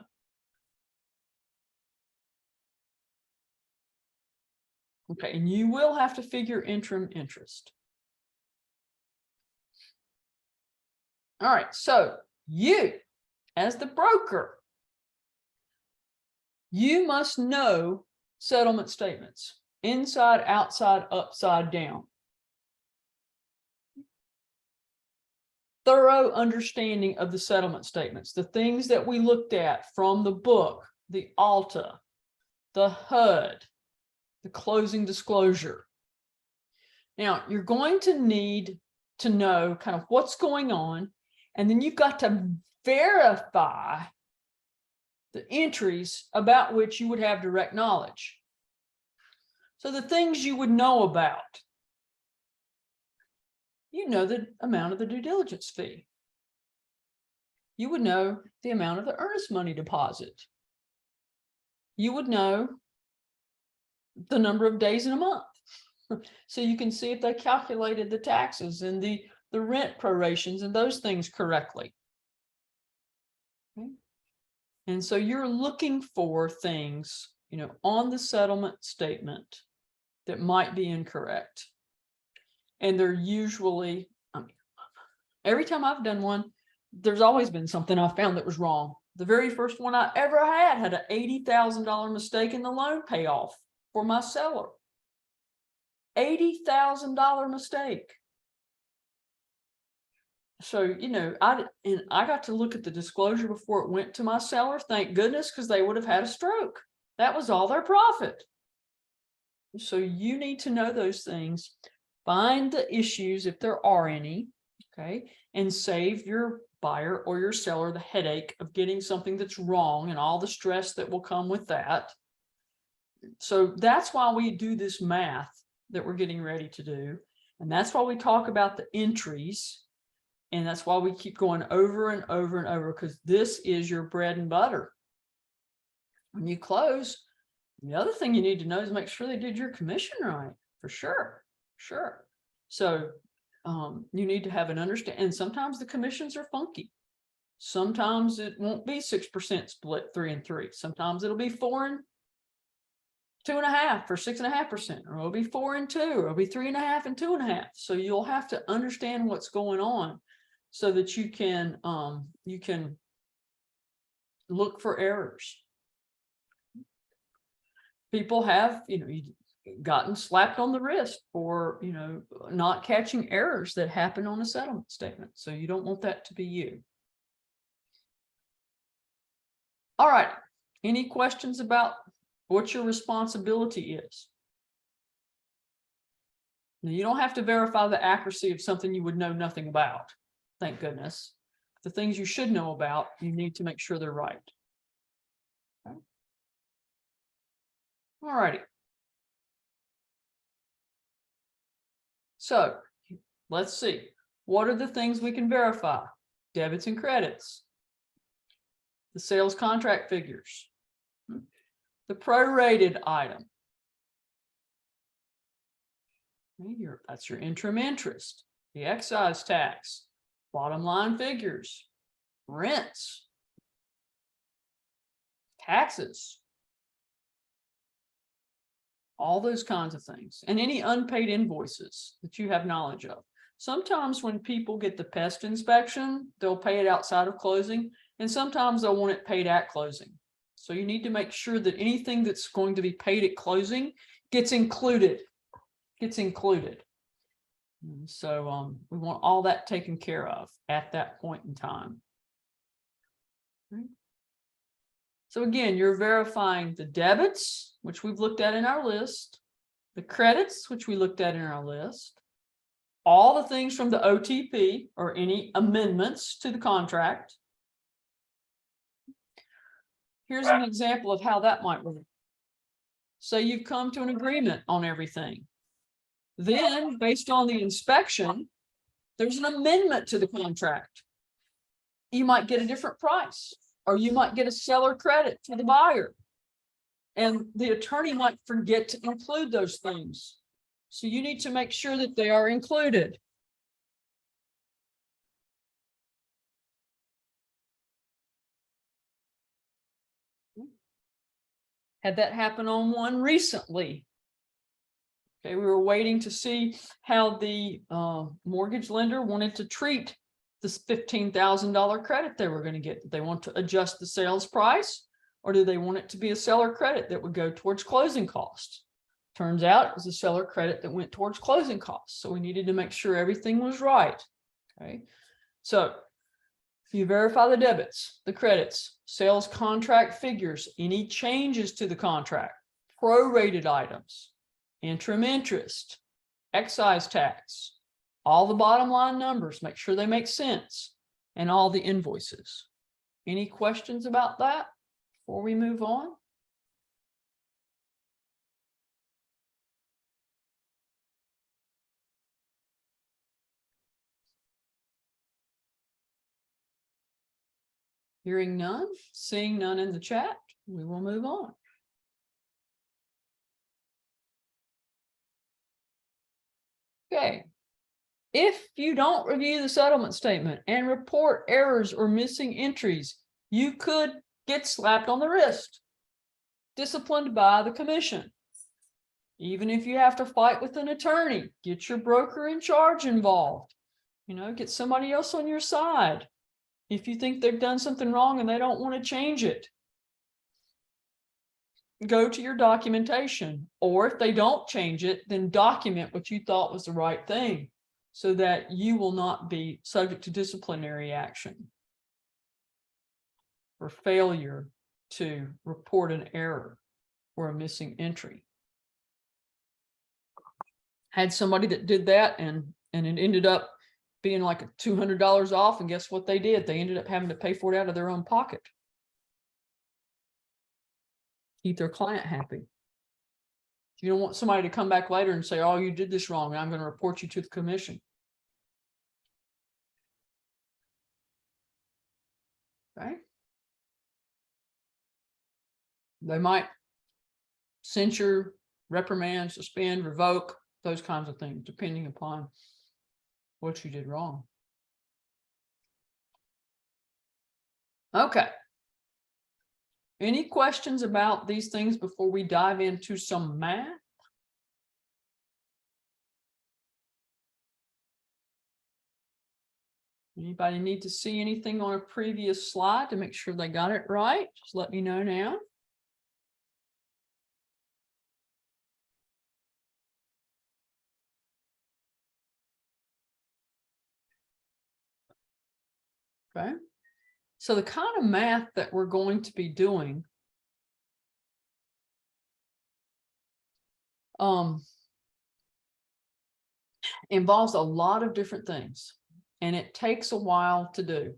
Okay, and you will have to figure interim interest. All right, so you, as the broker, you must know settlement statements, inside, outside, upside down. Thorough understanding of the settlement statements, the things that we looked at from the book, the ALTA, the HUD, the closing disclosure. Now, you're going to need to know kind of what's going on, and then you've got to verify the entries about which you would have direct knowledge. So the things you would know about, you know the amount of the due diligence fee. You would know the amount of the earnest money deposit. You would know the number of days in a month. So you can see if they calculated the taxes and the rent prorations and those things correctly. Okay. And so you're looking for things, you know, on the settlement statement that might be incorrect. And they're usually, I mean, every time I've done one, there's always been something I found that was wrong. The very first one I ever had an $80,000 mistake in the loan payoff for my seller. $80,000 mistake. So, you know, I got to look at the disclosure before it went to my seller. Thank goodness, because they would have had a stroke. That was all their profit. So you need to know those things. Find the issues if there are any, okay, and save your buyer or your seller the headache of getting something that's wrong and all the stress that will come with that. So that's why we do this math that we're getting ready to do. And that's why we talk about the entries. And that's why we keep going over and over and over, because this is your bread and butter. When you close, the other thing you need to know is make sure they did your commission right, for sure. Sure. So you need to have an understanding. And sometimes the commissions are funky. Sometimes it won't be 6% split 3 and 3. Sometimes it'll be 4 and 2.5 or 6.5%, or it'll be 4 and 2, or it'll be 3.5 and 2.5. So you'll have to understand what's going on so that you can look for errors. People have, you know, gotten slapped on the wrist for, you know, not catching errors that happen on a settlement statement. So you don't want that to be you. All right. Any questions about what your responsibility is? Now, you don't have to verify the accuracy of something you would know nothing about. Thank goodness. The things you should know about, you need to make sure they're right. Okay. All righty. So let's see. What are the things we can verify? Debits and credits. The sales contract figures. The prorated item. That's your interim interest. The excise tax. Bottom line figures. Rents. Taxes. All those kinds of things, and any unpaid invoices that you have knowledge of. Sometimes when people get the pest inspection, they'll pay it outside of closing, and sometimes they'll want it paid at closing. So you need to make sure that anything that's going to be paid at closing gets included. And so we want all that taken care of at that point in time. Okay. So again, you're verifying the debits, which we've looked at in our list, the credits, which we looked at in our list, all the things from the OTP or any amendments to the contract. Here's an example of how that might work. Say you've come to an agreement on everything. Then, based on the inspection, there's an amendment to the contract. you might get a different price, or you might get a seller credit to the buyer. And the attorney might forget to include those things. So you need to make sure that they are included. Had that happen on one recently. Okay, we were waiting to see how the mortgage lender wanted to treat this $15,000 credit they were going to get. Did they want to adjust the sales price, or do they want it to be a seller credit that would go towards closing costs? Turns out it was a seller credit that went towards closing costs. So we needed to make sure everything was right. Okay, so you verify the debits, the credits, sales contract figures, any changes to the contract, prorated items, interim interest, excise tax, all the bottom line numbers, make sure they make sense, and all the invoices. Any questions about that before we move on? Hearing none, seeing none in the chat, we will move on. Okay. If you don't review the settlement statement and report errors or missing entries, you could get slapped on the wrist, disciplined by the commission. Even if you have to fight with an attorney, get your broker in charge involved. You know, get somebody else on your side. If you think they've done something wrong and they don't want to change it, go to your documentation, or if they don't change it, then document what you thought was the right thing so that you will not be subject to disciplinary action for failure to report an error or a missing entry. Had somebody that did that and it ended up being like $200 off, and guess what they did? They ended up having to pay for it out of their own pocket. Keep their client happy. You don't want somebody to come back later and say, oh, you did this wrong, and I'm going to report you to the commission. Okay. They might censure, reprimand, suspend, revoke, those kinds of things, depending upon what you did wrong. Okay. Any questions about these things before we dive into some math? Anybody need to see anything on a previous slide to make sure they got it right? Just let me know now. Okay. So the kind of math that we're going to be doing involves a lot of different things, and it takes a while to do.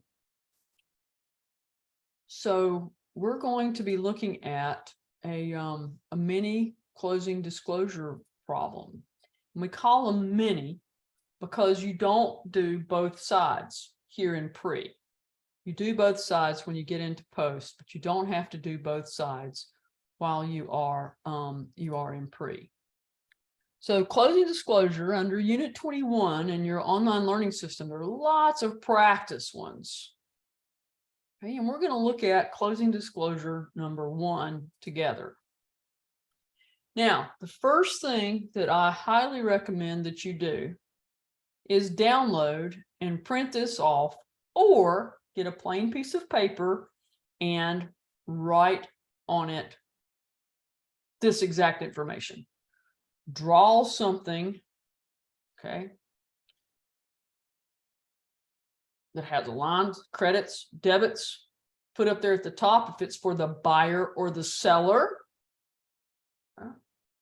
So we're going to be looking at a mini closing disclosure problem. And we call them mini because you don't do both sides here in pre. You do both sides when you get into post, but you don't have to do both sides while you are in pre. So closing disclosure under Unit 21 in your online learning system, there are lots of practice ones. Okay, and we're going to look at closing disclosure number 1 together. Now, the first thing that I highly recommend that you do is download and print this off, or get a plain piece of paper and write on it this exact information. Draw something, okay, that has lines, credits, debits, put up there at the top if it's for the buyer or the seller.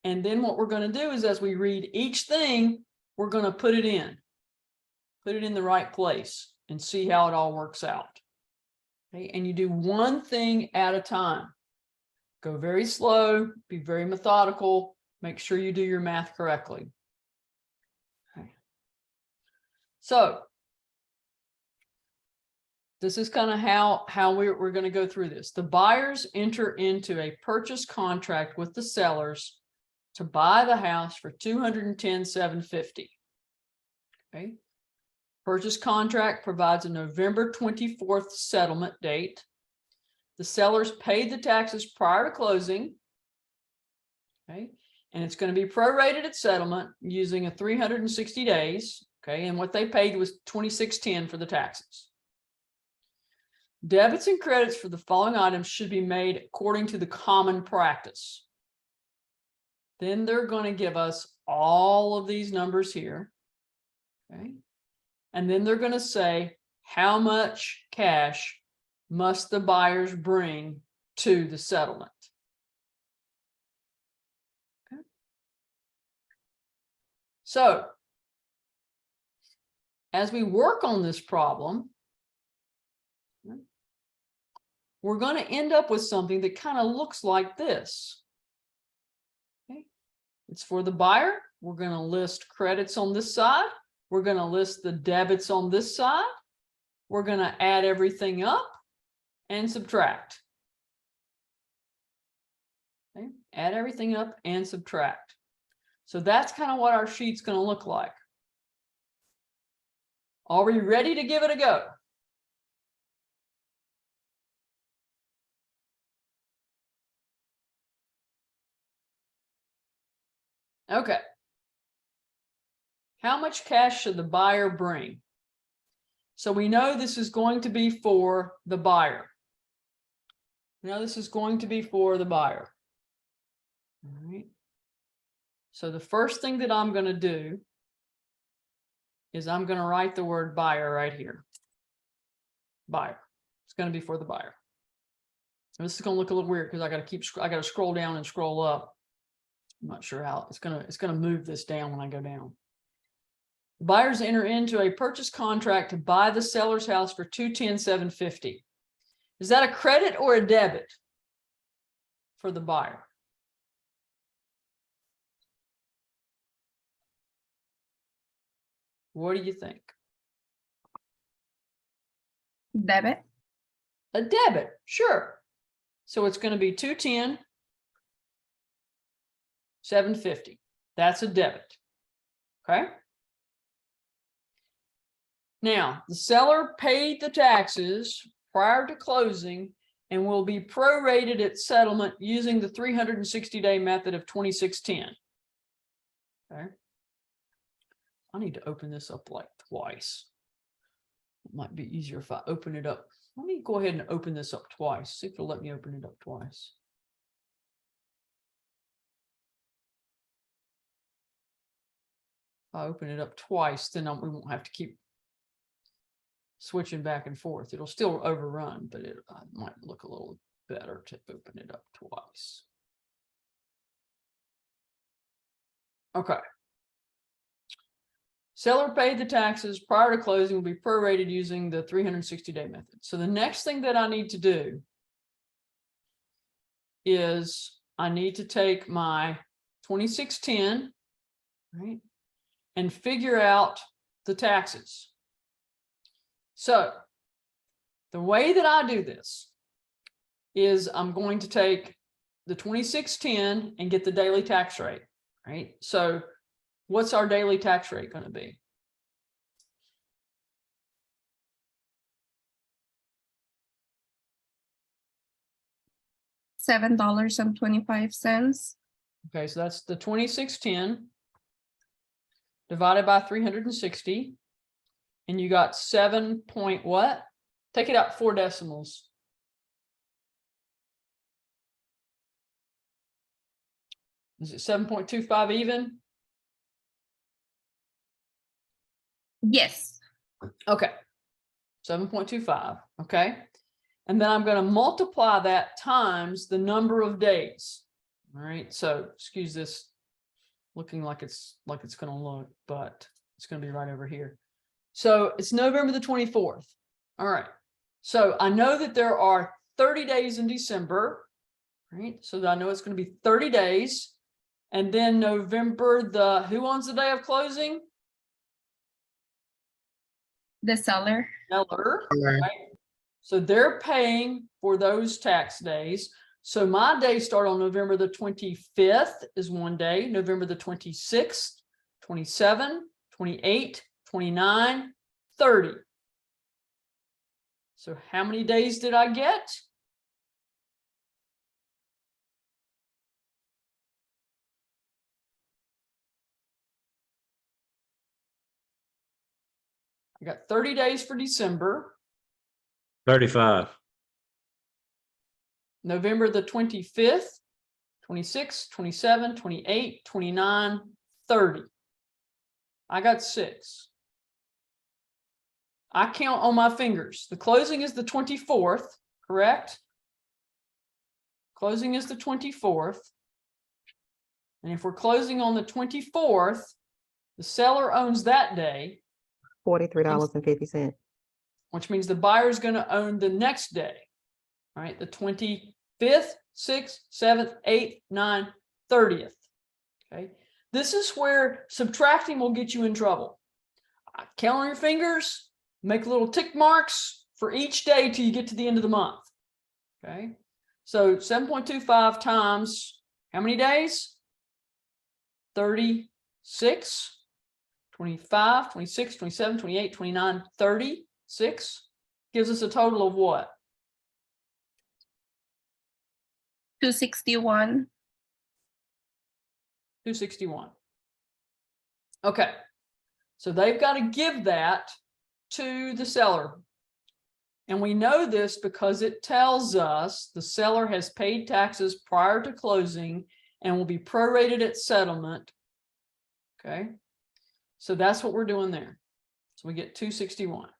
And then what we're going to do is, as we read each thing, we're going to put it in the right place and see how it all works out. Okay, and you do one thing at a time. Go very slow, be very methodical, make sure you do your math correctly. Okay. So This is kind of how we're going to go through this. The buyers enter into a purchase contract with the sellers to buy the house for $210,750. Okay. Purchase contract provides a November 24th settlement date. The sellers paid the taxes prior to closing. Okay. And it's going to be prorated at settlement using a 360 days. Okay. And what they paid was $26.10 for the taxes. Debits and credits for the following items should be made according to the common practice. Then they're going to give us all of these numbers here. Okay. And then they're going to say, how much cash must the buyers bring to the settlement? Okay. So, as we work on this problem, we're going to end up with something that kind of looks like this. Okay. It's for the buyer. We're going to list credits on this side. We're going to list the debits on this side. We're going to add everything up and subtract. Okay. Add everything up and subtract. So that's kind of what our sheet's going to look like. Are we ready to give it a go? Okay. How much cash should the buyer bring? So we know this is going to be for the buyer. We know this is going to be for the buyer. All right. So the first thing that I'm going to do is I'm going to write the word buyer right here. Buyer. It's going to be for the buyer. And this is going to look a little weird because I got to scroll down and scroll up. I'm not sure how it's going to move this down when I go down. The buyers enter into a purchase contract to buy the seller's house for $210,750. Is that a credit or a debit for the buyer? What do you think? Debit. A debit, sure. So it's going to be $210,750. That's a debit. Okay. Now, the seller paid the taxes prior to closing and will be prorated at settlement using the 360-day method of 2610. Okay. I need to open this up like twice. It might be easier if I open it up. Let me go ahead and open this up twice. See if it'll let me open it up twice. If I open it up twice, then we won't have to keep switching back and forth. It'll still overrun, but it might look a little better to open it up twice. Okay. Seller paid the taxes prior to closing will be prorated using the 360-day method. So the next thing that I need to do is I need to take my 2610, right, and figure out the taxes. So the way that I do this is I'm going to take the 2610 and get the daily tax rate, right? So what's our daily tax rate going to be? $7.25. Okay, so that's the 2610 divided by 360. And you got 7 point what? Take it out 4 decimals. Is it 7.25 even? Yes. Okay. 7.25. Okay. And then I'm going to multiply that times the number of days. All right. So excuse this looking like it's going to look, but it's going to be right over here. So it's November the 24th. All right. So I know that there are 30 days in December, right? So I know it's going to be 30 days. And then November, who owns the day of closing? The seller. Seller, right? So they're paying for those tax days. So my days start on November the 25th is one day, November the 26th, 27, 28, 29, 30. So how many days did I get? I got 30 days for December, 35. November the 25th, 26, 27, 28, 29, 30. I got 6. I count on my fingers. The closing is the 24th, correct? Closing is the 24th. And if we're closing on the 24th, the seller owns that day, $43.50. which means the buyer is going to own the next day. All right, the 25th, 6th, 7th, 8th, 9th, 30th. Okay, this is where subtracting will get you in trouble. Count on your fingers, make little tick marks for each day till you get to the end of the month. Okay, so 7.25 times how many days? 36, 25, 26, 27, 28, 29, 36 gives us a total of what? 261. 261. Okay, so they've got to give that to the seller. And we know this because it tells us the seller has paid taxes prior to closing and will be prorated at settlement. Okay, so that's what we're doing there. So we get 261.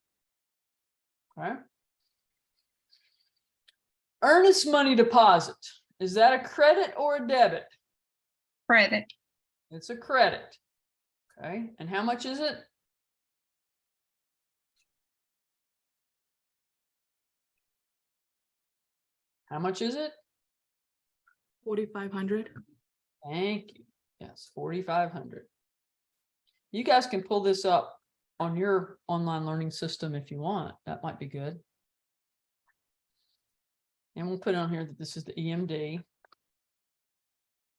Okay. Earnest money deposit. Is that a credit or a debit? Credit. It's a credit. Okay, and how much is it? How much is it? 4,500. Thank you. Yes, 4,500. You guys can pull this up on your online learning system if you want. That might be good. And we'll put on here that this is the EMD.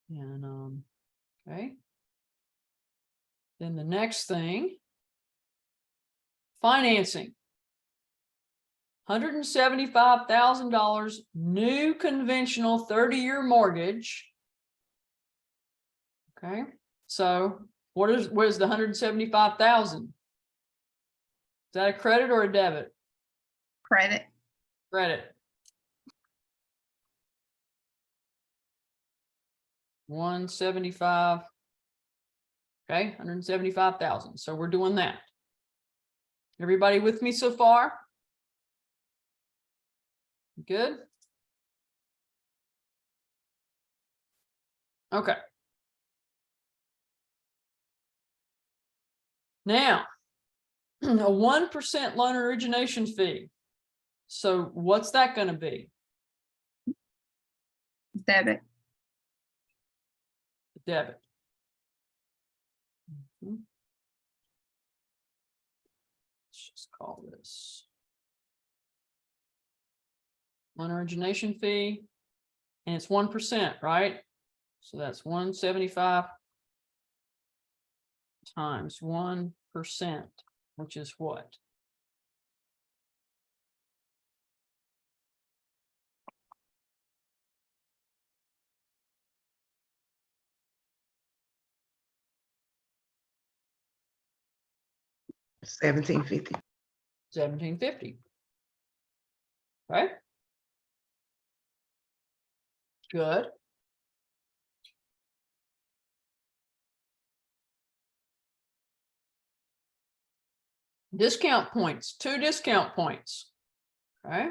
And okay. Then the next thing, financing. $175,000 new conventional 30-year mortgage. Okay, so what is the 175,000? Is that a credit or a debit? Credit. Credit. 175. Okay, 175,000. So we're doing that. Everybody with me so far? Good. Okay. Now, a 1% loan origination fee. So what's that going to be? Debit. Debit. Let's just call this loan origination fee, and it's 1%, right? So that's 175 times 1%, which is what? $1,750. 1750. Right? Good. Discount points, 2 discount points. Okay.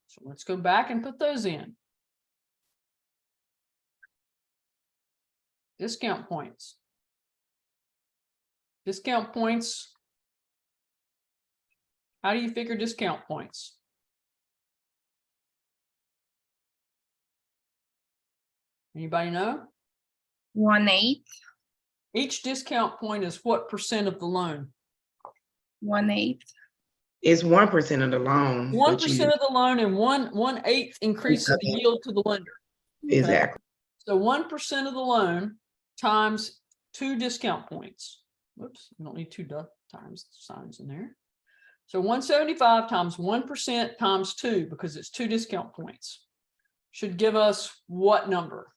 So let's go back and put those in. Discount points. Discount points. How do you figure discount points? Anybody know? 1/8. Each discount point is what percent of the loan? 1/8. It's 1% of the loan. 1% of the loan and 1/8 increases the Okay. yield to the lender. Exactly. So 1% of the loan times 2 discount points. Whoops, you don't need 2 times signs in there. So 175 times 1% times 2, because it's 2 discount points, should give us what number?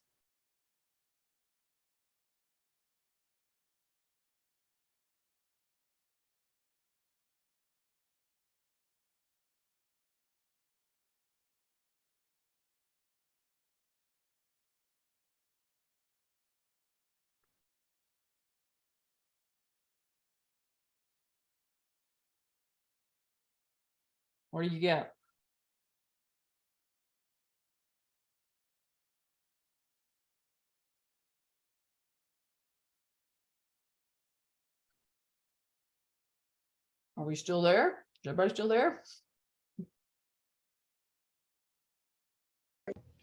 What do you get? Are we still there? Is everybody still there?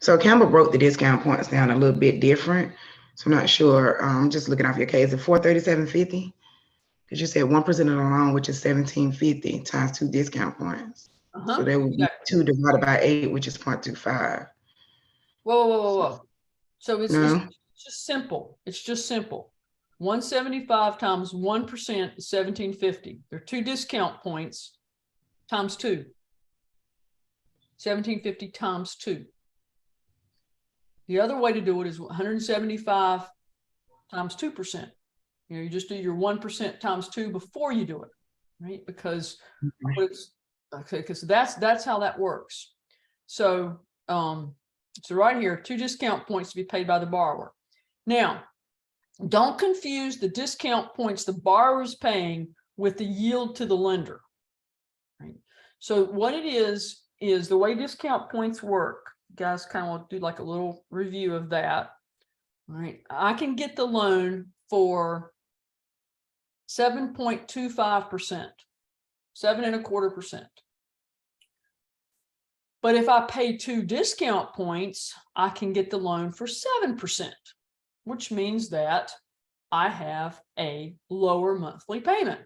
So Campbell broke the discount points down a little bit different. So I'm not sure. I'm just looking off your case. At 437.50, because you said 1% of the loan, which is 1750 times 2 discount points. So there would be 2 divided by 8, which is 0.25. Whoa. So it's No? just simple. It's just simple. 175 times 1% is 1750. There are 2 discount points times 2. 1750 times 2. The other way to do it is 175 times 2%. You know, you just do your 1% times 2 before you do it, right? Because that's how that works. So so right here, 2 discount points to be paid by the borrower. Now, don't confuse the discount points the borrower is paying with the yield to the lender. Right? So what it is the way discount points work. You guys kind of want to do like a little review of that. All right, I can get the loan for 7.25%, 7.25%. But if I pay 2 discount points, I can get the loan for 7%, which means that I have a lower monthly payment.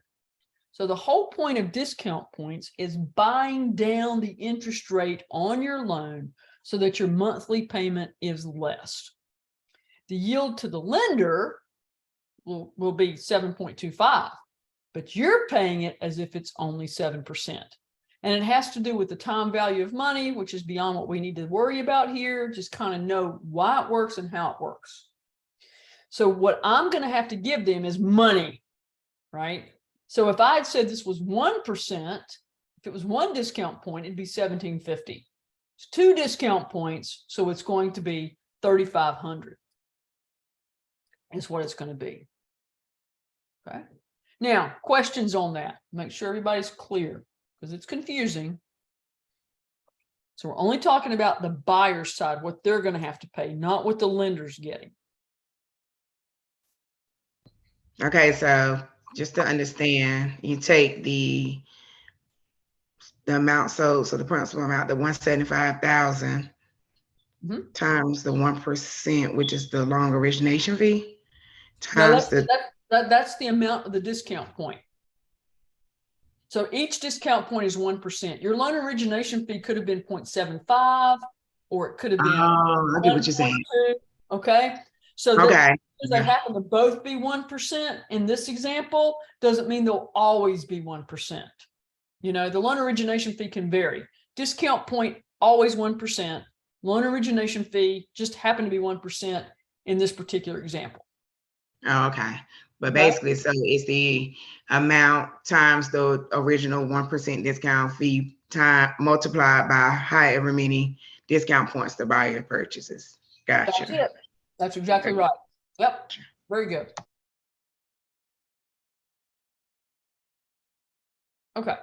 So the whole point of discount points is buying down the interest rate on your loan so that your monthly payment is less. The yield to the lender will be 7.25, but you're paying it as if it's only 7%. And it has to do with the time value of money, which is beyond what we need to worry about here. Just kind of know why it works and how it works. So what I'm going to have to give them is money, right? So if I had said this was 1%, if it was 1 discount point, it'd be 1750. It's 2 discount points, so it's going to be 3,500. Is what it's going to be. Okay. Now, questions on that? Make sure everybody's clear, because it's confusing. So we're only talking about the buyer's side, what they're going to have to pay, not what the lender's getting. Okay, so just to understand, you take the amount sold, so the principal amount, the 175,000 times the 1%, which is the loan origination fee, times that's the amount of the discount point. So each discount point is 1%. Your loan origination fee could have been 0.75, or it could have been. I get what you're saying. Okay. So because they happen to both be 1% in this example, doesn't mean they'll always be 1%. You know, the loan origination fee can vary. Discount point, always 1%. Loan origination fee just happened to be 1% in this particular example. Oh, okay. But basically, so it's the amount times the original 1% discount fee time multiplied by however many discount points the buyer purchases. Gotcha. That's it. That's exactly right. Yep. Very good. Okay.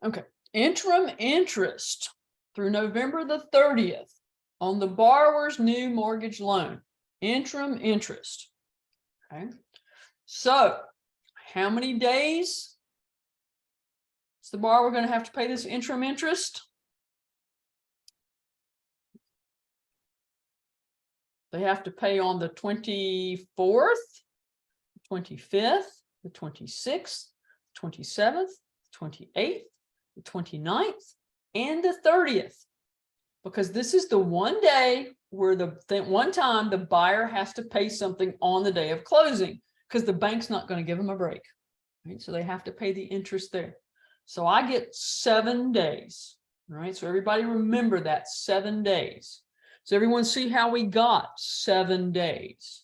Okay. Interim interest through November the 30th on the borrower's new mortgage loan. Interim interest. Okay. So how many days is the borrower going to have to pay this interim interest? They have to pay on the 24th 25th, the 26th, 27th, 28th, the 29th, and the 30th. Because this is the one day where one time the buyer has to pay something on the day of closing, because the bank's not going to give them a break. Right? So they have to pay the interest there. So I get 7 days. All right. So everybody remember that 7 days. So everyone see how we got 7 days.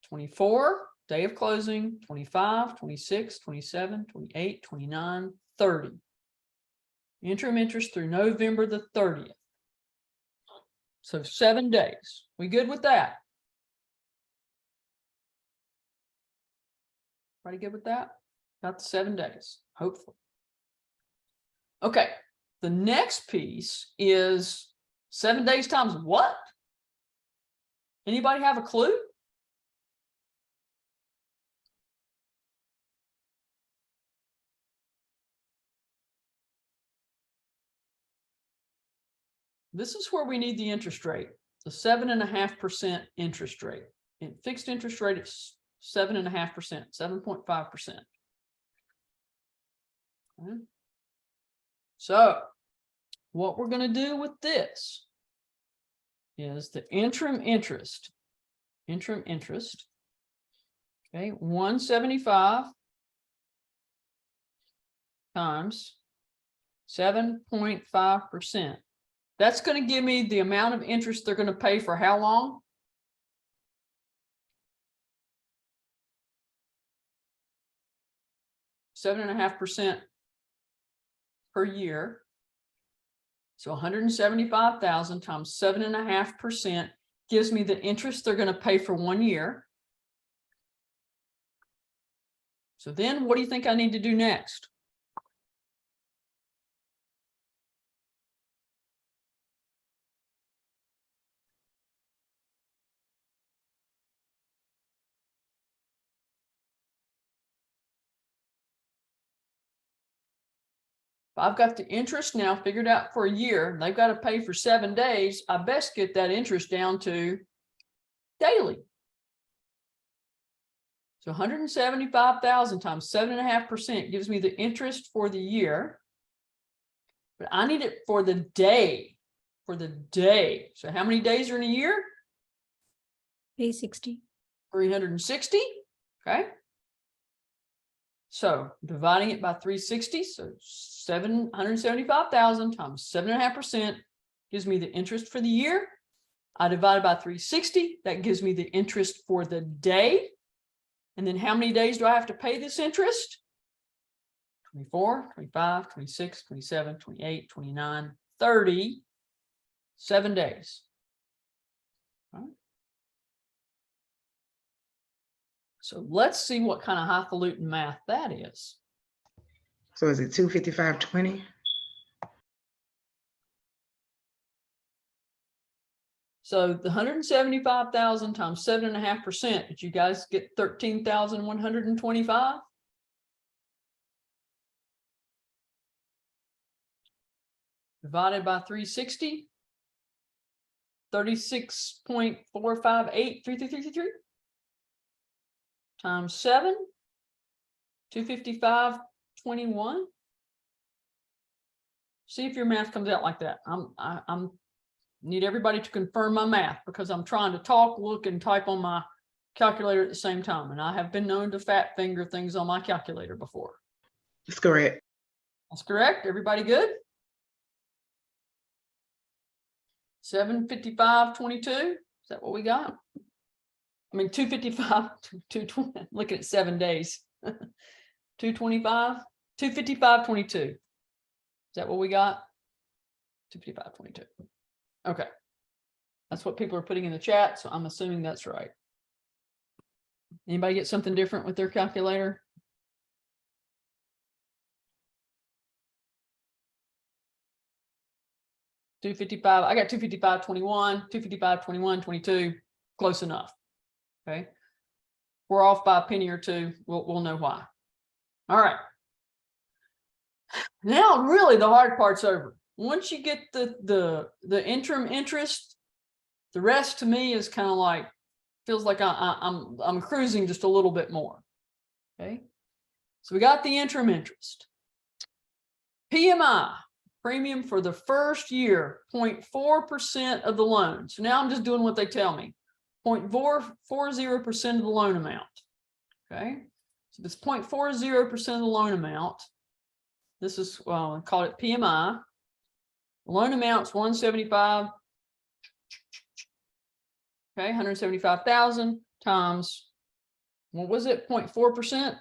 24, day of closing, 25, 26, 27, 28, 29, 30. Interim interest through November the 30th. So 7 days. We good with that? Everybody good with that? Got the 7 days, hopefully. Okay, the next piece is 7 days times what? Anybody have a clue? This is where we need the interest rate, the 7.5% interest rate. And fixed interest rate is 7.5%, 7.5%. So what we're going to do with this is the interim interest. Okay, 175 times 7.5%. That's going to give me the amount of interest they're going to pay for how long? $7.5% per year. So 175,000 times 7.5% gives me the interest they're going to pay for 1 year. So then what do you think I need to do next? If I've got the interest now figured out for a year, and they've got to pay for 7 days, I best get that interest down to daily. So 175,000 times 7.5% gives me the interest for the year. But I need it for the day. So how many days are in a year? 360. 360. Okay. So dividing it by 360, so 775,000 times 7.5% gives me the interest for the year. I divide it by 360, that gives me the interest for the day. And then how many days do I have to pay this interest? 24, 25, 26, 27, 28, 29, 30, 7 days. All right. So let's see what kind of highfalutin math that is. So is it 255.20? So the 175,000 times 7.5%, did you guys get 13,125? Divided by 360, 36.4583333 times 7, 255.21. See if your math comes out like that. I'm need everybody to confirm my math because I'm trying to talk, look, and type on my calculator at the same time. And I have been known to fat finger things on my calculator before. That's correct. That's correct. Everybody good? 755.22. Is that what we got? I mean, 255, 220. Looking at 7 days. 225, 255.22. Is that what we got? 255.22. Okay. That's what people are putting in the chat, so I'm assuming that's right. Anybody get something different with their calculator? $255. I got 255.21, 255.21, 22. Close enough. Okay. We're off by a penny or two. We'll know why. All right. Now, really, the hard part's over. Once you get the interim interest, the rest to me is kind of like feels like I'm cruising just a little bit more. Okay. So we got the interim interest. PMI, premium for the first year, 0.4% of the loan. So now I'm just doing what they tell me. 0.440% of the loan amount. Okay. So this 0.40% of the loan amount, this is, well, I call it PMI. The loan amount's 175. Okay, 175,000 times, what was it, 0.4%?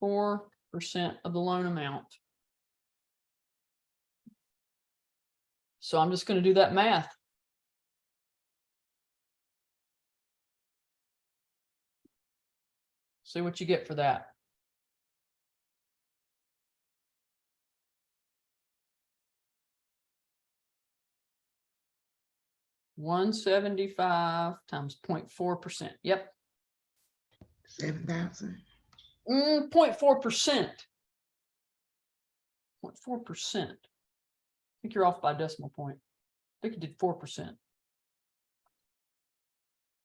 4% of the loan amount. So I'm just going to do that math. See what you get for that. $175 times 0.4%. Yep. 7,000. 0.4%. 0.4%. I think you're off by a decimal point. I think you did 4%.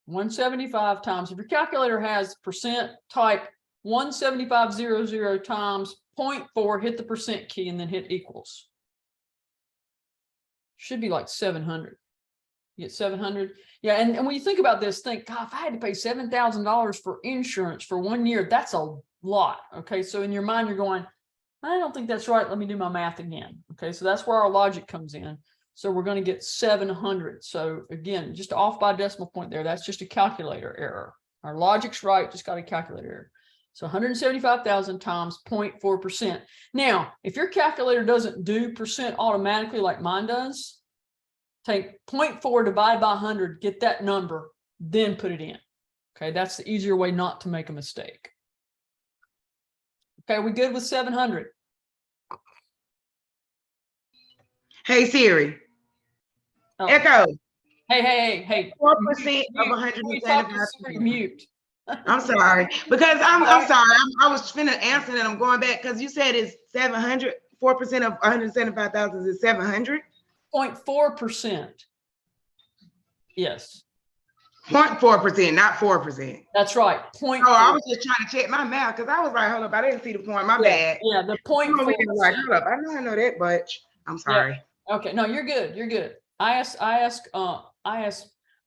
175 times, if your calculator has percent, type 17500 times 0.4, hit the percent key and then hit equals. Should be like 700. You get 700. Yeah, and when you think about this, think, God, if I had to pay $7,000 for insurance for 1 year, that's a lot. Okay, so in your mind, you're going, I don't think that's right. Let me do my math again. Okay, so that's where our logic comes in. So we're going to get 700. So again, just off by a decimal point there. That's just a calculator error. Our logic's right, just got a calculator error. So 175,000 times 0.4%. Now, if your calculator doesn't do percent automatically like mine does, take 0.4 divided by 100, get that number, then put it in. Okay, that's the easier way not to make a mistake. Okay, we good with 700? Hey Siri, Oh. Echo, Hey. 4% of When you talk to Siri, 175,000. mute. I'm sorry, because I'm sorry. I was finna answer and I'm going back because you said it's 700. 4% of 175,000 is 700. 0.4%. Yes, 0.4%, not 4%. that's right. Point. Oh, I was just trying to check my math because I was like, hold up, I didn't see the point. My bad. Yeah, the I'm over here like, 0.4%. hold up, I know that much. I'm sorry. Okay, no, you're good. You're good. I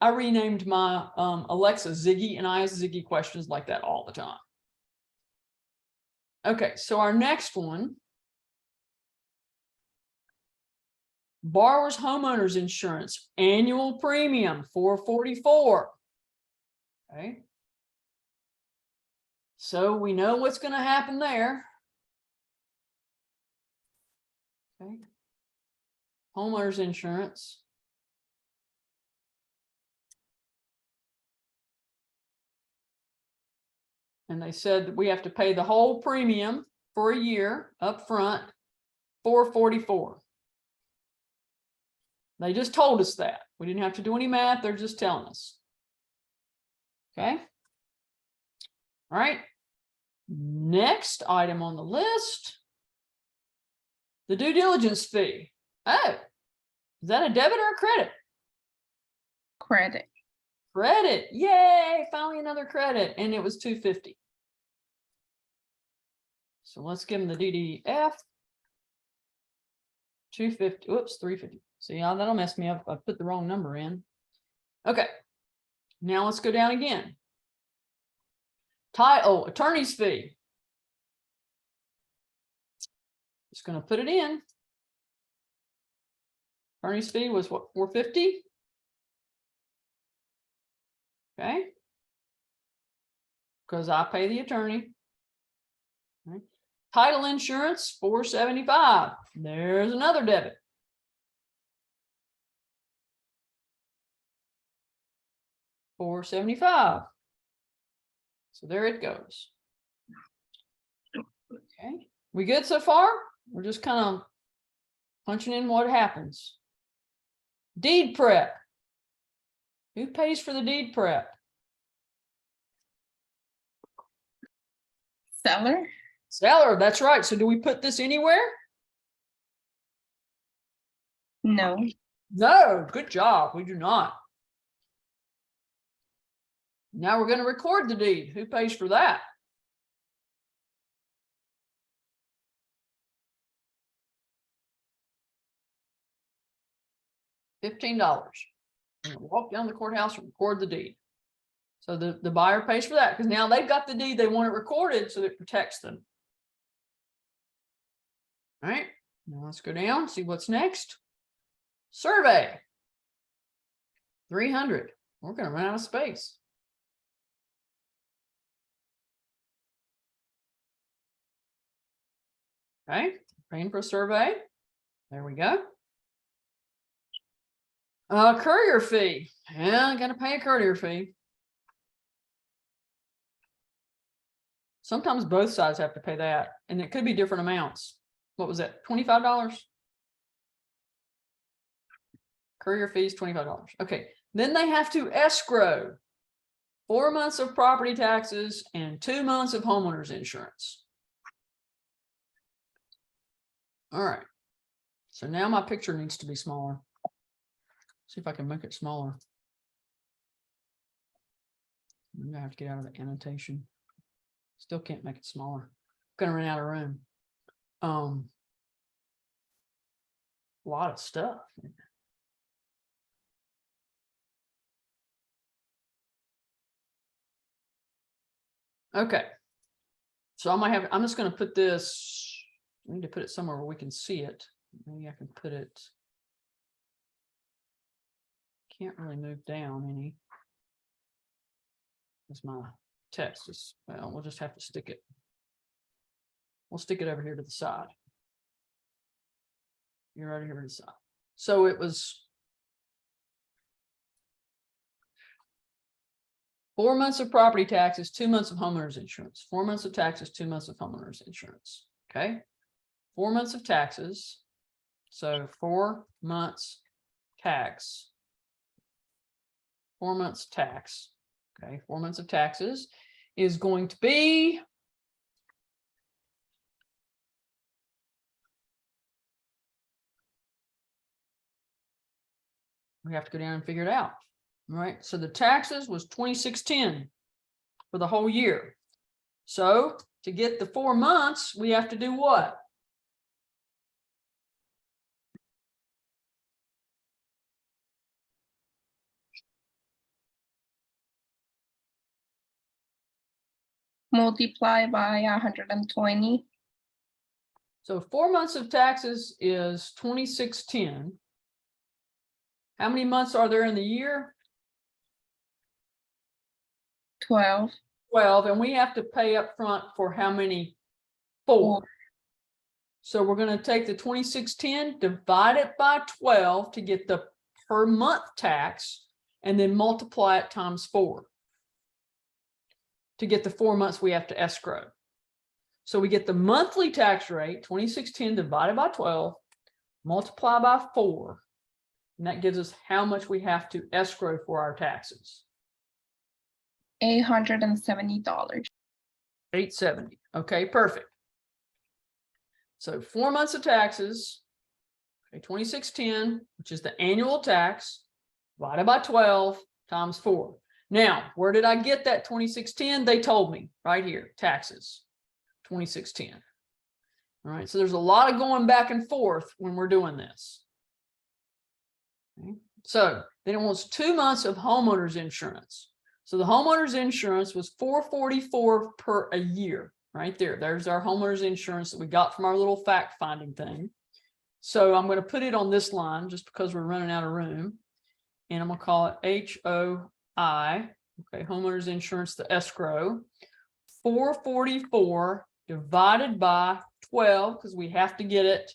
renamed my Alexa Ziggy, and I ask Ziggy questions like that all the time. Okay, so our next one, borrower's homeowner's insurance annual premium $444. Okay. So we know what's going to happen there. Okay. Homeowner's insurance. And they said that we have to pay the whole premium for a year up front, $444. They just told us that. We didn't have to do any math. They're just telling us. Okay. All right. Next item on the list, the due diligence fee. Oh, is that a debit or a credit? Credit. Credit. Yay, finally another credit. And it was $250. So let's give them the DDF. 250. Whoops, 350. See, that'll mess me up if I put the wrong number in. Okay. Now let's go down again. Attorney's fee. Just going to put it in. Attorney's fee was what, $450? Okay. Because I pay the attorney. Okay. Title insurance, $475. There's another debit. $475. So there it goes. Okay. We good so far? We're just kind of punching in what happens. Deed prep. Who pays for the deed prep? Seller. Seller, that's right. So do we put this anywhere? No. No, good job. We do not. Now we're gonna record the deed. Who pays for that? $15. Walk down the courthouse and record the deed. So the buyer pays for that because now they've got the deed, they want it recorded so it protects them. All right, now let's go down, see what's next. Survey. 300. We're gonna run out of space. Okay, paying for a survey. There we go. Courier fee. Yeah, I gotta pay a courier fee. Sometimes both sides have to pay that, and it could be different amounts. What was that? $25? Courier fees, $25. Okay, then they have to escrow 4 months of property taxes and 2 months of homeowners insurance. All right. So now my picture needs to be smaller. See if I can make it smaller. I'm gonna have to get out of the annotation. Still can't make it smaller. Gonna run out of room. A lot of stuff. Okay. So I'm just gonna put this, I need to put it somewhere where we can see it. Maybe I can put it. Can't really move down any. As my text is, well, we'll just have to stick it. We'll stick it over here to the side. You're right here to the side. So it was 4 months of property taxes, 2 months of homeowners insurance, 4 months of taxes, 2 months of homeowners insurance. Okay. 4 months of taxes. So 4 months tax. 4 months tax. Okay, 4 months of taxes is going to be we have to go down and figure it out. All right, so the taxes was $26.10 for the whole year. So to get the 4 months, we have to do what? Multiply by 120. So 4 months of taxes is $26.10. How many months are there in the year? 12. 12, and we have to pay up front for how many? 4. So we're going to take the 2610, divide it by 12 to get the per month tax, and then multiply it times 4. To get the 4 months we have to escrow. So we get the monthly tax rate, 2610 divided by 12, multiply by 4. And that gives us how much we have to escrow for our taxes. $870. $870. Okay, perfect. So 4 months of taxes, okay, 2610, which is the annual tax, divided by 12 times 4. Now, where did I get that 2610? They told me right here, taxes, 2610. All right, so there's a lot of going back and forth when we're doing this. Okay. So then it was 2 months of homeowners insurance. So the homeowners insurance was $444 per a year, right there. There's our homeowners insurance that we got from our little fact finding thing. So I'm going to put it on this line just because we're running out of room. And I'm going to call it HOI, okay, homeowners insurance, the escrow. 444 divided by 12, because we have to get it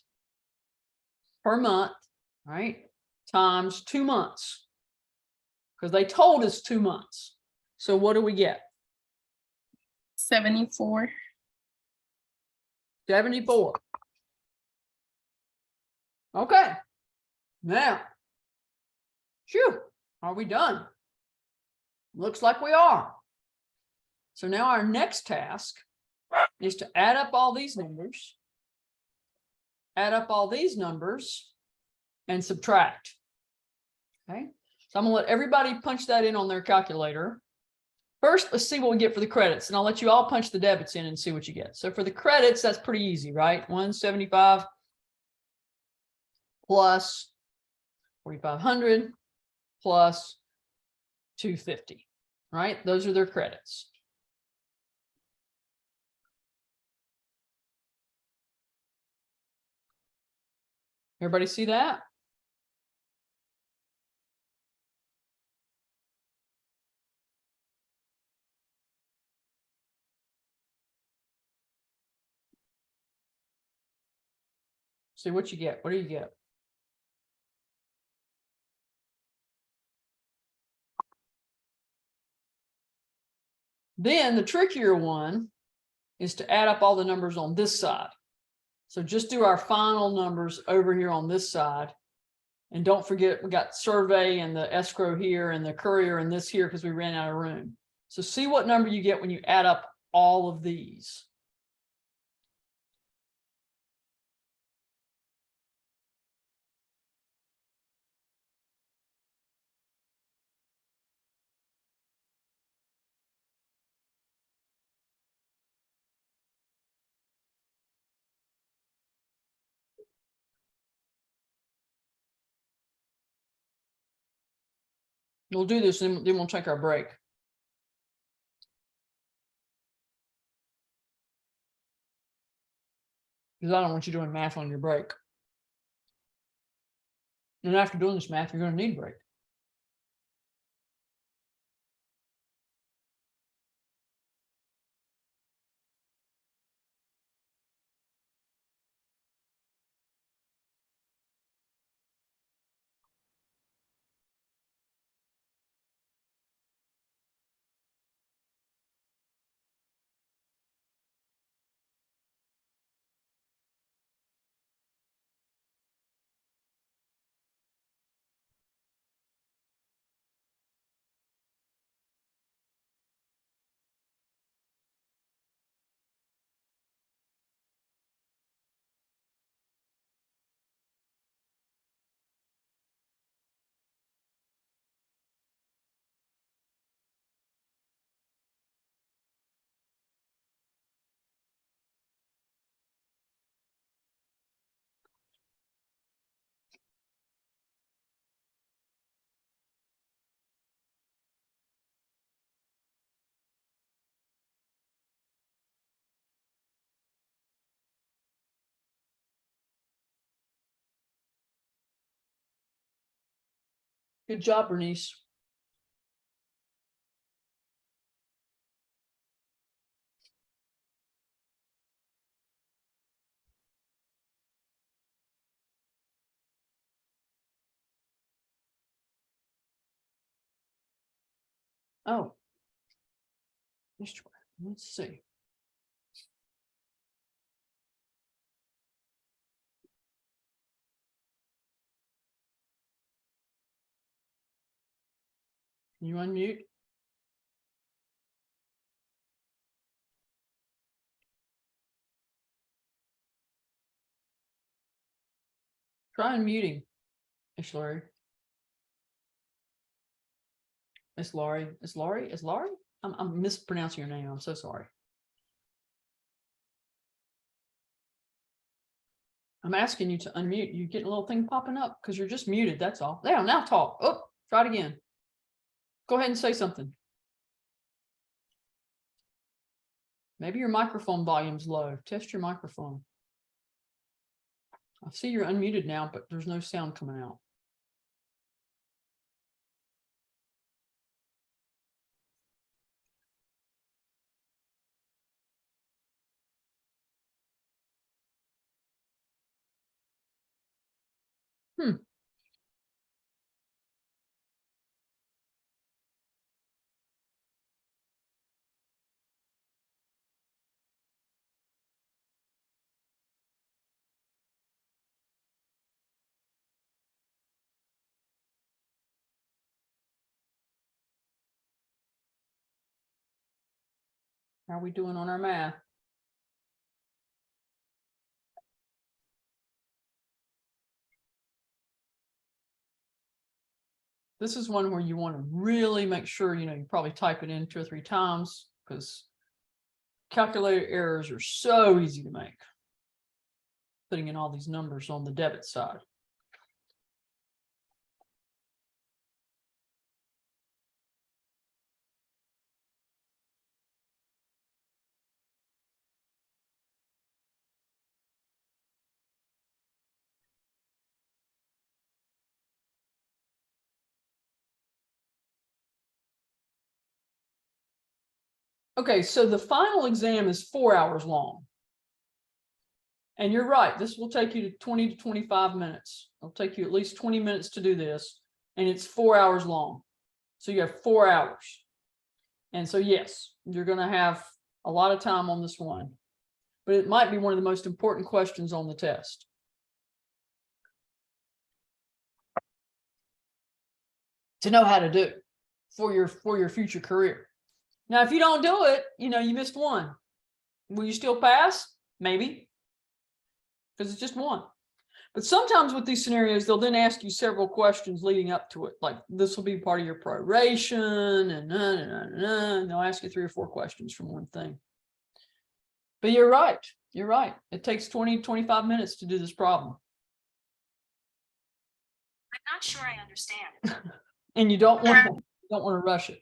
per month, right? Times 2 months. Because they told us 2 months. So what do we get? 74. 74. Okay. Now, phew, are we done? Looks like we are. So now our next task is to add up all these numbers, and subtract. Okay, so I'm gonna let everybody punch that in on their calculator. First, let's see what we get for the credits, and I'll let you all punch the debits in and see what you get. So for the credits, that's pretty easy, right? 175 plus 4,500 plus 250, right? Those are their credits. Everybody see that? See what you get. What do you get? Then the trickier one is to add up all the numbers on this side. So just do our final numbers over here on this side. And don't forget, we got survey and the escrow here and the courier and this here because we ran out of room. So see what number you get when you add up all of these. We'll do this, and then we'll take our break. Because I don't want you doing math on your break. And after doing this math, you're going to need a break. Good job, Bernice. Oh. Let's see. Can you unmute? Try unmuting, Miss Laurie. Miss Laurie. Is Laurie? Is Laurie? I'm mispronouncing your name. I'm so sorry. I'm asking you to unmute. You get a little thing popping up because you're just muted. That's all. There, now talk. Oh, try it again. Go ahead and say something. Maybe your microphone volume's low. Test your microphone. I see you're unmuted now, but there's no sound coming out. How are we doing on our math? This is one where you want to really make sure, you probably type it in 2 or 3 times because calculator errors are so easy to make. Putting in all these numbers on the debit side. Okay, so the final exam is 4 hours long. And you're right, this will take you to 20 to 25 minutes. It'll take you at least 20 minutes to do this, and it's 4 hours long. So you have 4 hours. And so, yes, you're going to have a lot of time on this one, but it might be one of the most important questions on the test. To know how to do for your future career. Now, if you don't do it, you missed one. Will you still pass? Maybe. Because it's just one. But sometimes with these scenarios, they'll then ask you several questions leading up to it. Like this will be part of your proration and and they'll ask you 3 or 4 questions from one thing. But you're right. You're right. It takes 20 to 25 minutes to do this problem. I'm not sure I understand. And you don't want to rush it.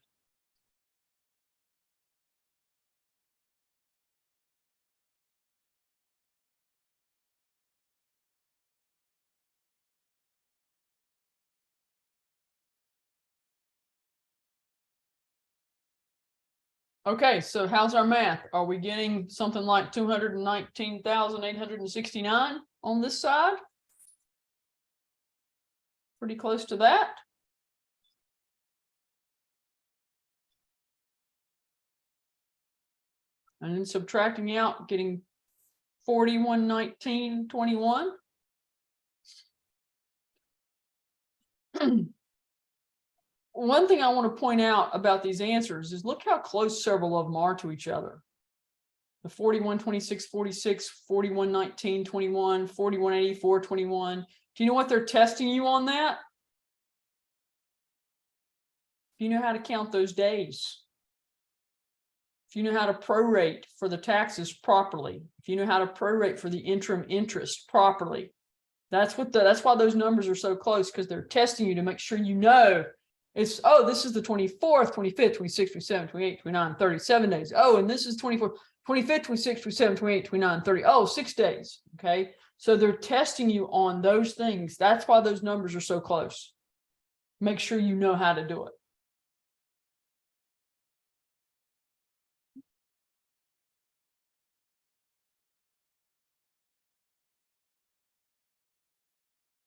Okay, so how's our math? Are we getting something like 219,869 on this side? Pretty close to that. And then subtracting out, getting 4119.21. One thing I want to point out about these answers is look how close several of them are to each other. The 4126.46, 4119.21, 4184.21. Do you know what they're testing you on that? Do you know how to count those days? If you know how to prorate for the taxes properly, if you know how to prorate for the interim interest properly, that's why those numbers are so close, because they're testing you to make sure you know it's, oh, this is the 24th, 25th, 26th, 27th, 28th, 29th, 37 days. Oh, and this is 24th, 25th, 26th, 27th, 28th, 29th, 30. Oh, 6 days. Okay. So they're testing you on those things. That's why those numbers are so close. Make sure you know how to do it.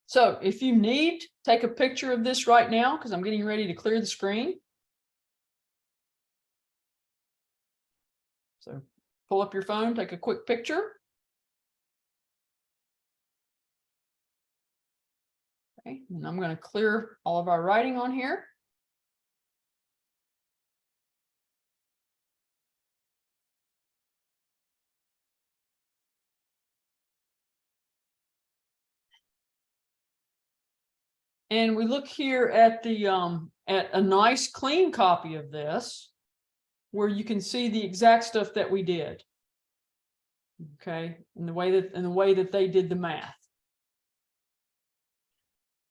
So if you need, take a picture of this right now because I'm getting ready to clear the screen. So pull up your phone, take a quick picture. Okay, and I'm going to clear all of our writing on here. And we look here at the at a nice clean copy of this, where you can see the exact stuff that we did. Okay, in the way that they did the math.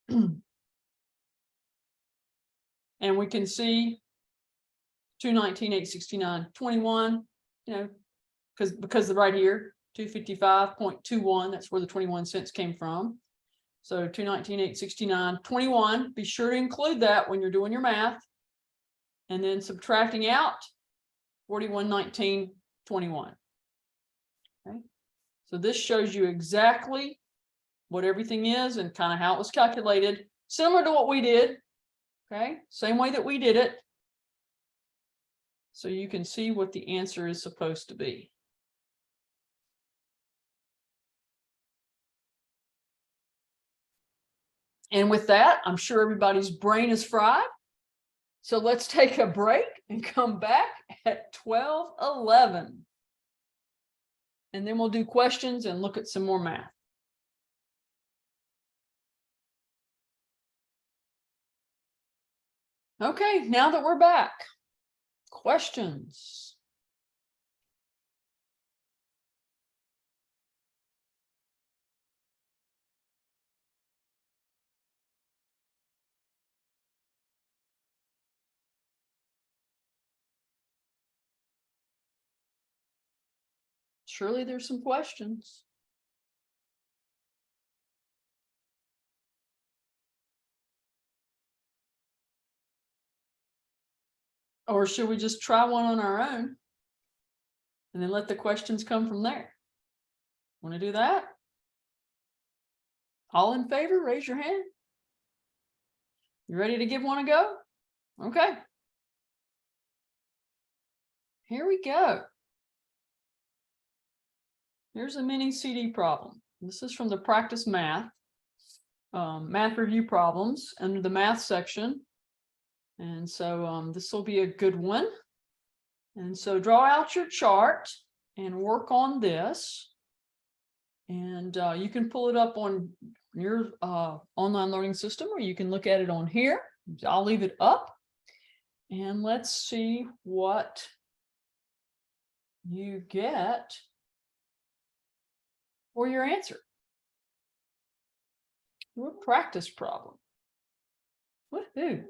And we can see 219,869.21, because right here, 255.21, that's where the 21 cents came from. So 219,869.21, be sure to include that when you're doing your math. And then subtracting out 4119.21. Okay, so this shows you exactly what everything is and kind of how it was calculated, similar to what we did. Okay, same way that we did it. So you can see what the answer is supposed to be. And with that, I'm sure everybody's brain is fried. So let's take a break and come back at 12:11. And then we'll do questions and look at some more math. Okay, now that we're back, questions? Surely there's some questions. Or should we just try one on our own? And then let the questions come from there? Want to do that? All in favor, raise your hand. You ready to give one a go? Okay. Here we go. Here's a mini CD problem. This is from the practice math. Math review problems under the math section. And so this will be a good one. And so draw out your chart and work on this. And you can pull it up on your online learning system, or you can look at it on here. I'll leave it up. And let's see what you get for your answer. Your practice problem. Woohoo!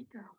Hey, girl.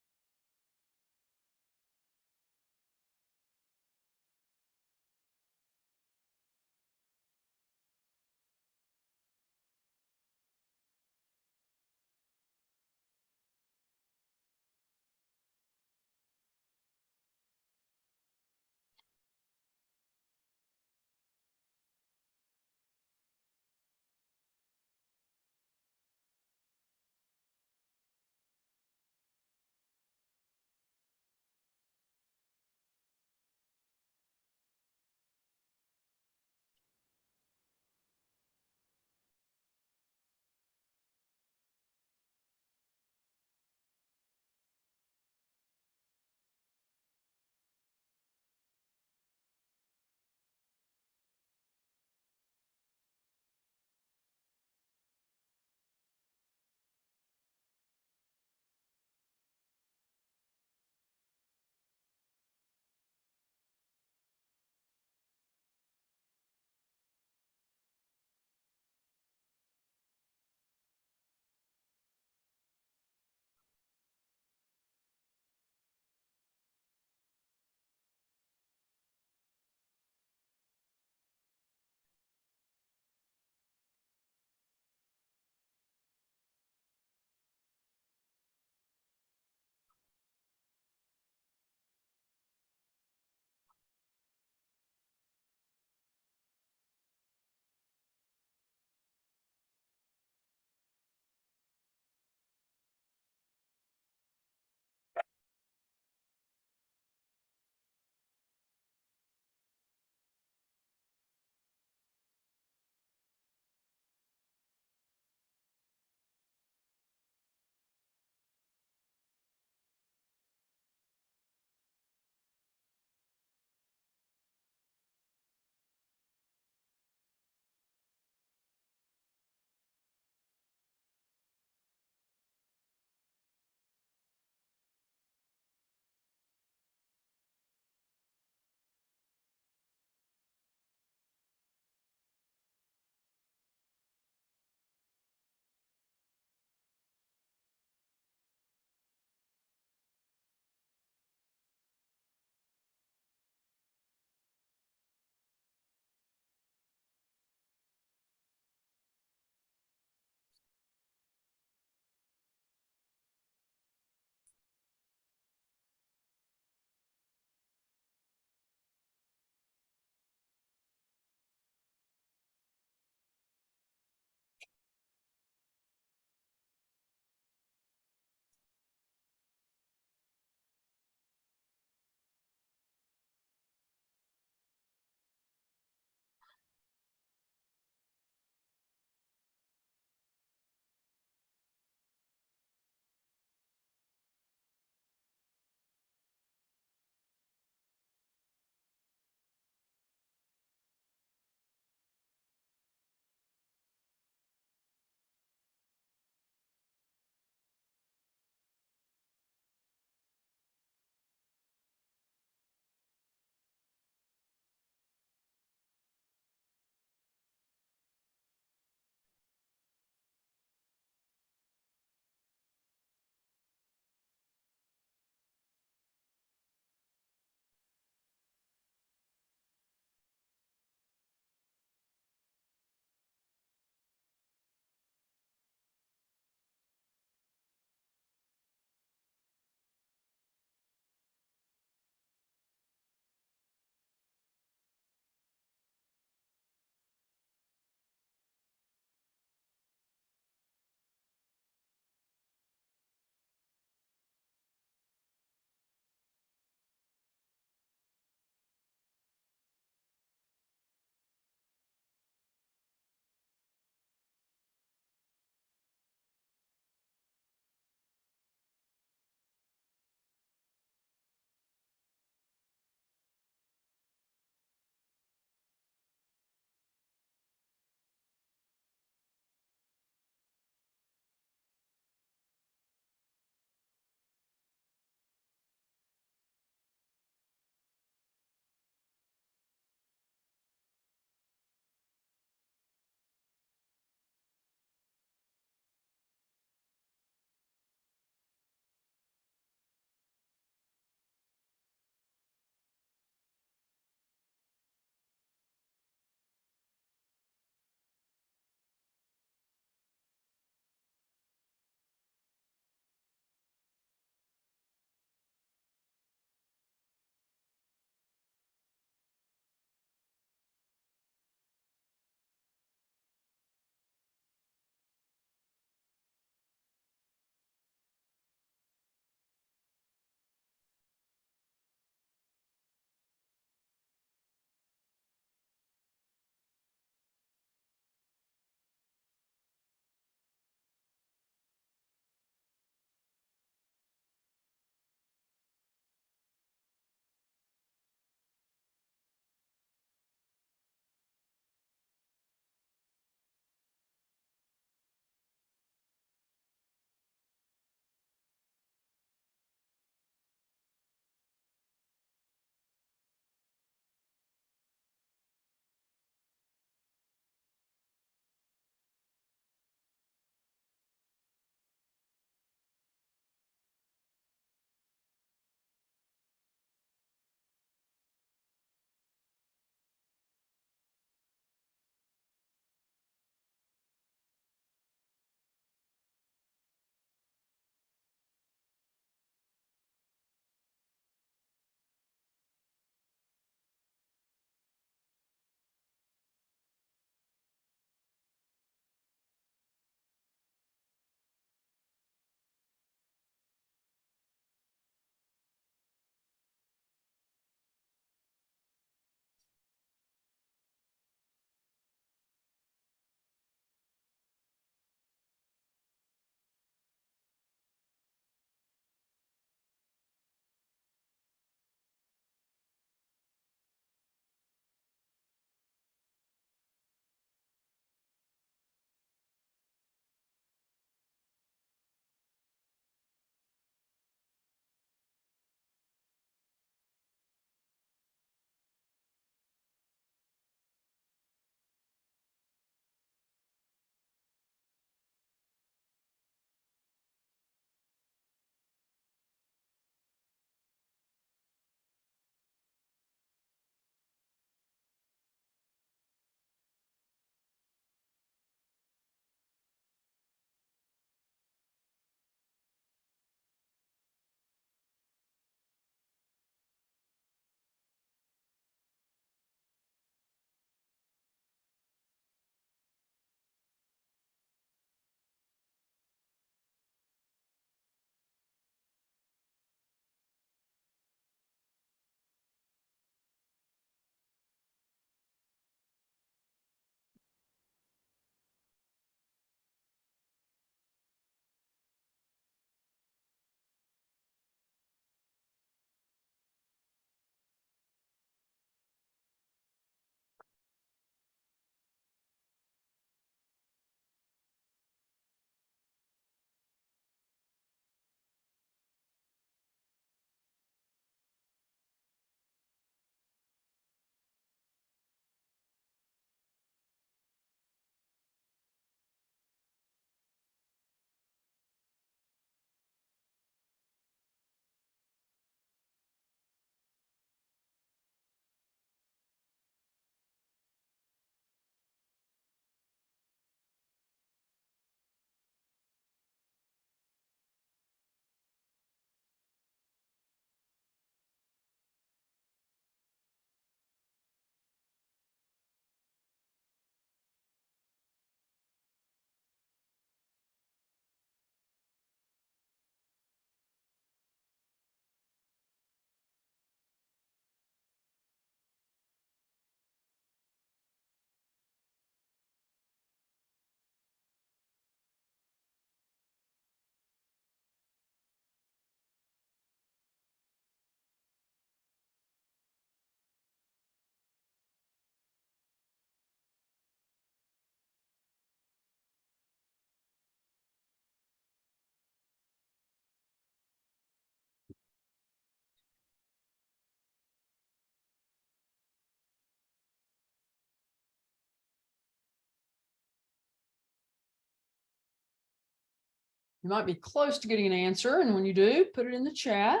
You might be close to getting an answer, and when you do, put it in the chat.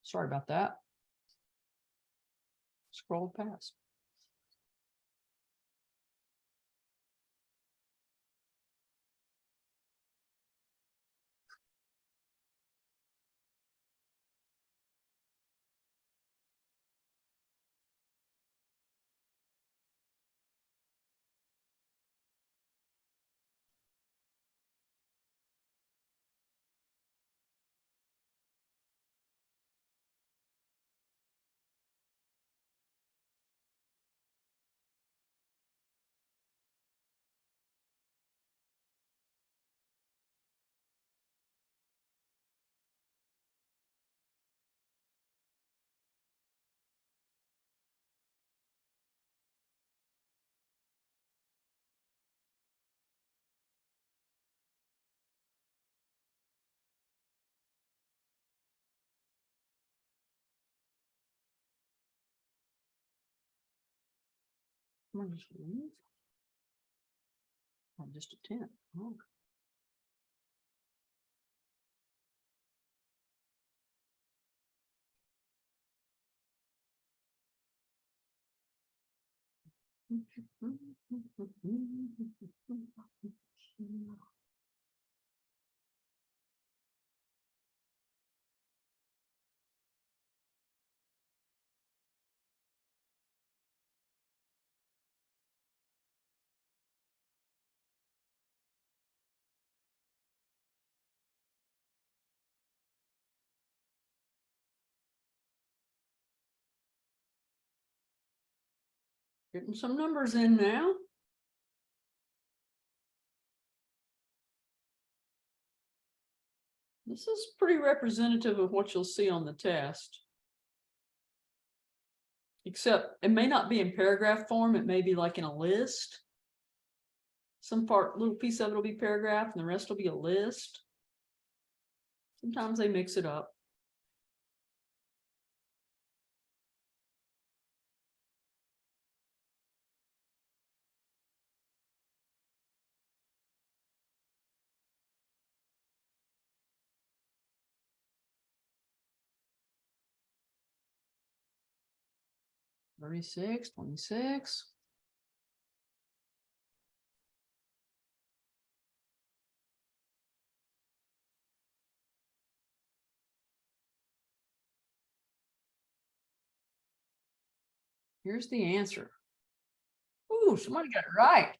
Sorry about that. Scrolled past. Come on, just leave. I'm just a 10. Oh. Getting some numbers in now. This is pretty representative of what you'll see on the test. Except it may not be in paragraph form, it may be like in a list. Some part, little piece of it will be paragraph and the rest will be a list. Sometimes they mix it up. 36, 26. Here's the answer. Ooh, somebody got it right.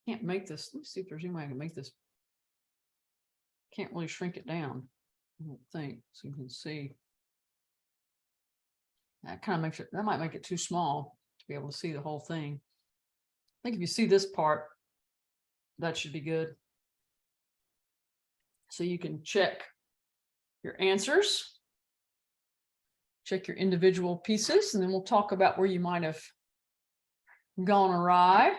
Can't make this. Let's see if there's any way I can make this. Can't really shrink it down, I don't think, so you can see. That kind of makes it, that might make it too small to be able to see the whole thing. I think if you see this part, that should be good. So you can check your answers, check your individual pieces, and then we'll talk about where you might have gone awry.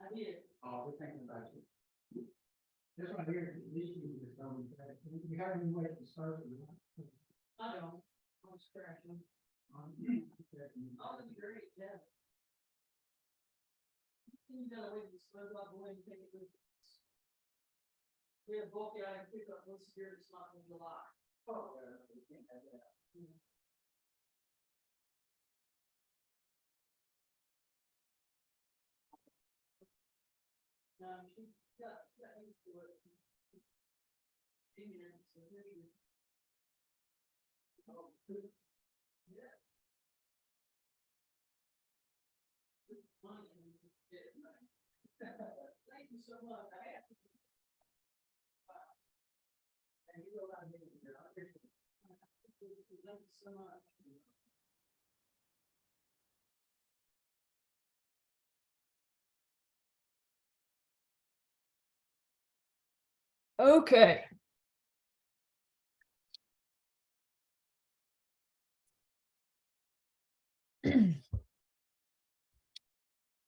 I did. Oh, we're thinking about you. This one here, these two just don't, we have any way to start it? I don't. I'm scratching. Oh, that's great, yeah. You gotta wait to slow up when you take it with us. We have bulk item pickup once a year, it's not in July. Oh, we can't have that. She got used to it. And so here she is. Oh, yeah. Thank you so much. Thank you so much. Okay.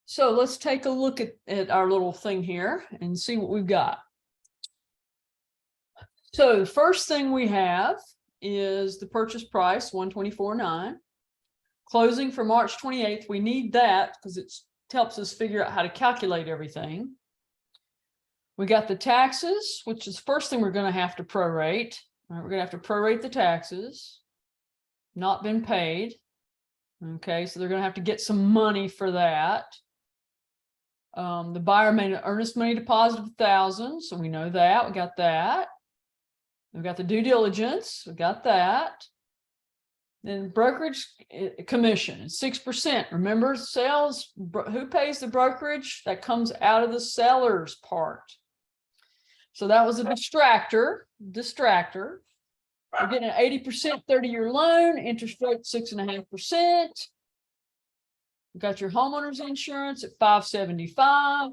So let's take a look at our little thing here and see what we've got. So the first thing we have is the purchase price, 124.9. Closing for March 28th. We need that because it helps us figure out how to calculate everything. We got the taxes, which is the first thing we're going to have to prorate. All right, we're going to have to prorate the taxes. Not been paid. Okay, so they're going to have to get some money for that. The buyer made an earnest money deposit of $1,000, so we know that. We got that. We've got the due diligence. We got that. Then brokerage commission, 6%. Remember, sales, who pays the brokerage? That comes out of the seller's part. So that was a distractor. We're getting an 80% 30-year loan, interest rate 6.5%. You got your homeowner's insurance at $575.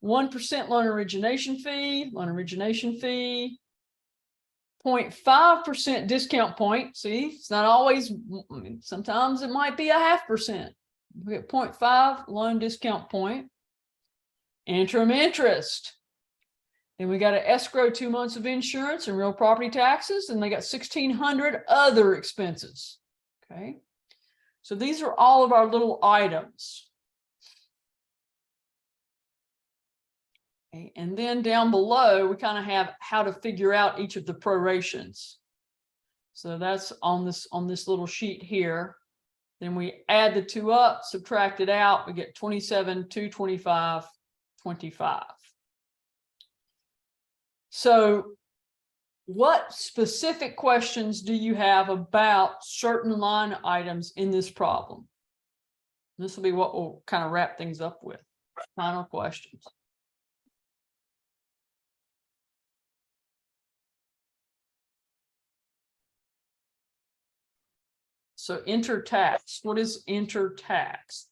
1% loan origination fee, 0.5% discount point. See, it's not always, sometimes it might be a 0.5%. We get 0.5 loan discount point. Interim interest. Then we got to escrow 2 months of insurance and real property taxes, and they got 1,600 other expenses. Okay. So these are all of our little items. Okay. And then down below, we kind of have how to figure out each of the prorations. So that's on this little sheet here. Then we add the two up, subtract it out, we get 27, 225, 25. So what specific questions do you have about certain line items in this problem? This will be what we'll kind of wrap things up with. Final questions. So enter tax. What is enter tax?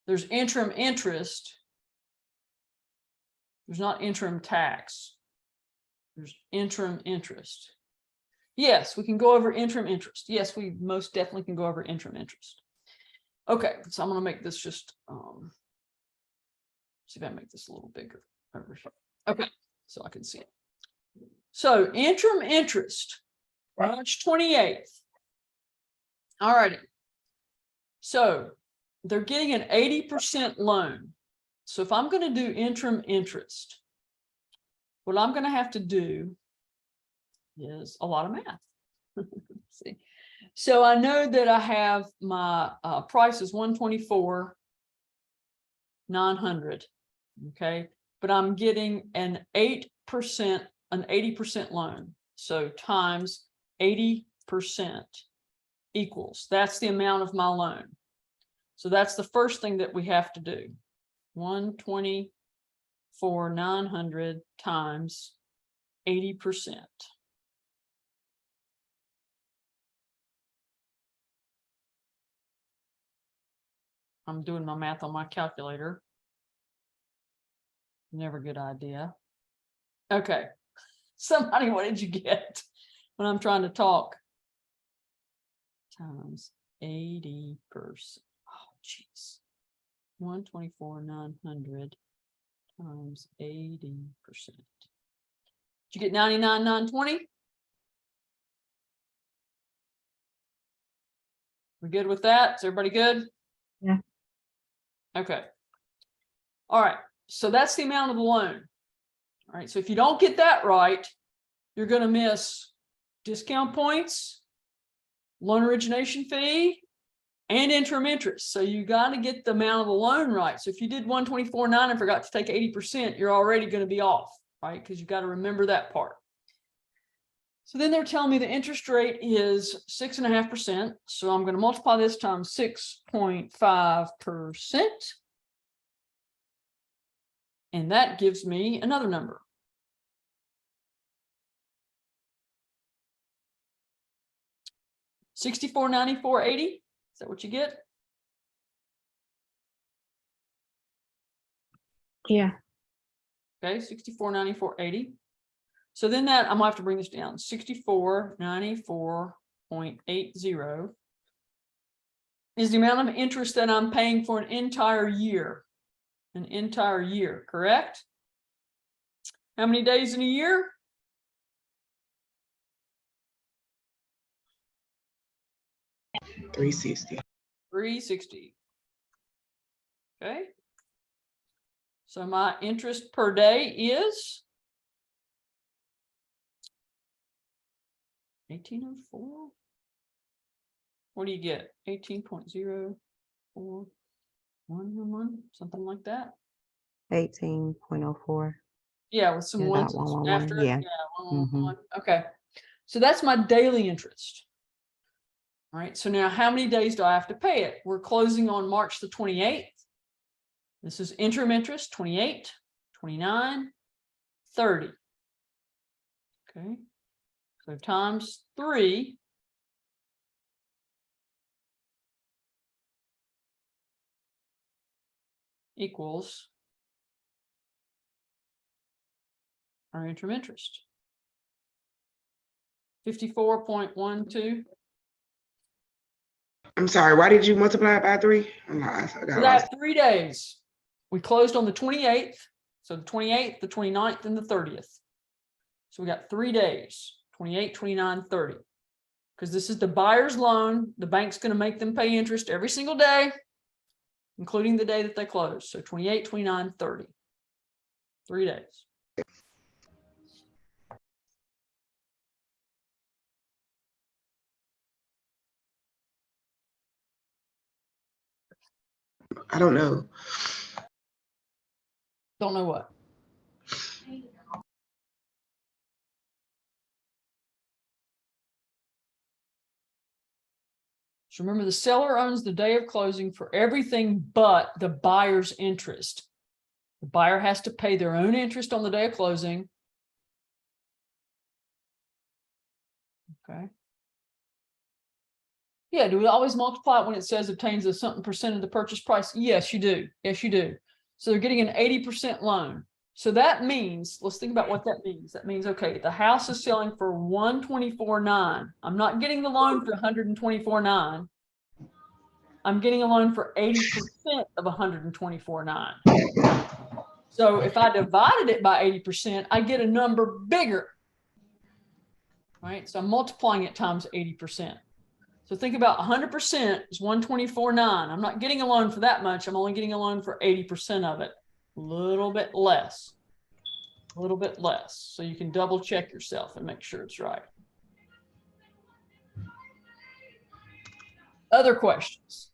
There's interim interest. There's not interim tax. There's interim interest. Yes, we can go over interim interest. Yes, we most definitely can go over interim interest. Okay, so I'm going to make this just, see if I make this a little bigger over here. Okay, so I can see it. So interim interest, March 28th. All righty. So they're getting an 80% loan. So if I'm going to do interim interest, what I'm going to have to do is a lot of math. See, so I know that I have my price is 124,900. Okay, but I'm getting an 8%, an 80% loan. So times 80% equals, that's the amount of my loan. So that's the first thing that we have to do. 124,900 times 80%. I'm doing my math on my calculator. Never a good idea. Okay. Somebody, what did you get when I'm trying to talk? Times 80%. Oh, geez. 124,900 times 80%. Did you get 99,920? We good with that? Is everybody good? Yeah. Okay. All right. So that's the amount of the loan. All right. So if you don't get that right, you're going to miss discount points, loan origination fee, and interim interest. So you got to get the amount of the loan right. So if you did 124.9 and forgot to take 80%, you're already going to be off, right? Because you got to remember that part. So then they're telling me the interest rate is 6.5%. So I'm going to multiply this times 6.5%. And that gives me another number. $64.94.80. Is that what you get? Yeah. Okay, $64.94.80. So then that I'm gonna have to bring this down. 64.94.80 is the amount of interest that I'm paying for an entire year. An entire year, correct? How many days in a year? $360. 360. Okay. So my interest per day is 1804. What do you get? 18.04111, something like that. 18.04. Yeah, with some Yeah, ones that 111, after it. yeah. Yeah, Mhm. 111. Okay. So that's my daily interest. All right. So now how many days do I have to pay it? We're closing on March the 28th. This is interim interest, 28, 29, 30. Okay. So times 3 equals our interim interest. 54.12. I'm sorry, why did you multiply it by 3? I'm lost. I got So lost. that 3 days. We closed on the 28th. So the 28th, the 29th, and the 30th. So we got 3 days, 28, 29, 30. Because this is the buyer's loan. The bank's going to make them pay interest every single day, including the day that they close. So 28, 29, 30. 3 days. I don't know. Don't know what. So remember, the seller owns the day of closing for everything but the buyer's interest. The buyer has to pay their own interest on the day of closing. Okay. Yeah, do we always multiply it when it says obtains a something percent of the purchase price? Yes, you do. Yes, you do. So they're getting an 80% loan. So that means, let's think about what that means. That means, okay, the house is selling for 124.9. I'm not getting the loan for 124.9. I'm getting a loan for 80% of 124.9. So if I divided it by 80%, I get a number bigger. Right? So I'm multiplying it times 80%. So think about 100% is 124.9. I'm not getting a loan for that much. I'm only getting a loan for 80% of it. A little bit less. A little bit less. So you can double check yourself and make sure it's right. Other questions?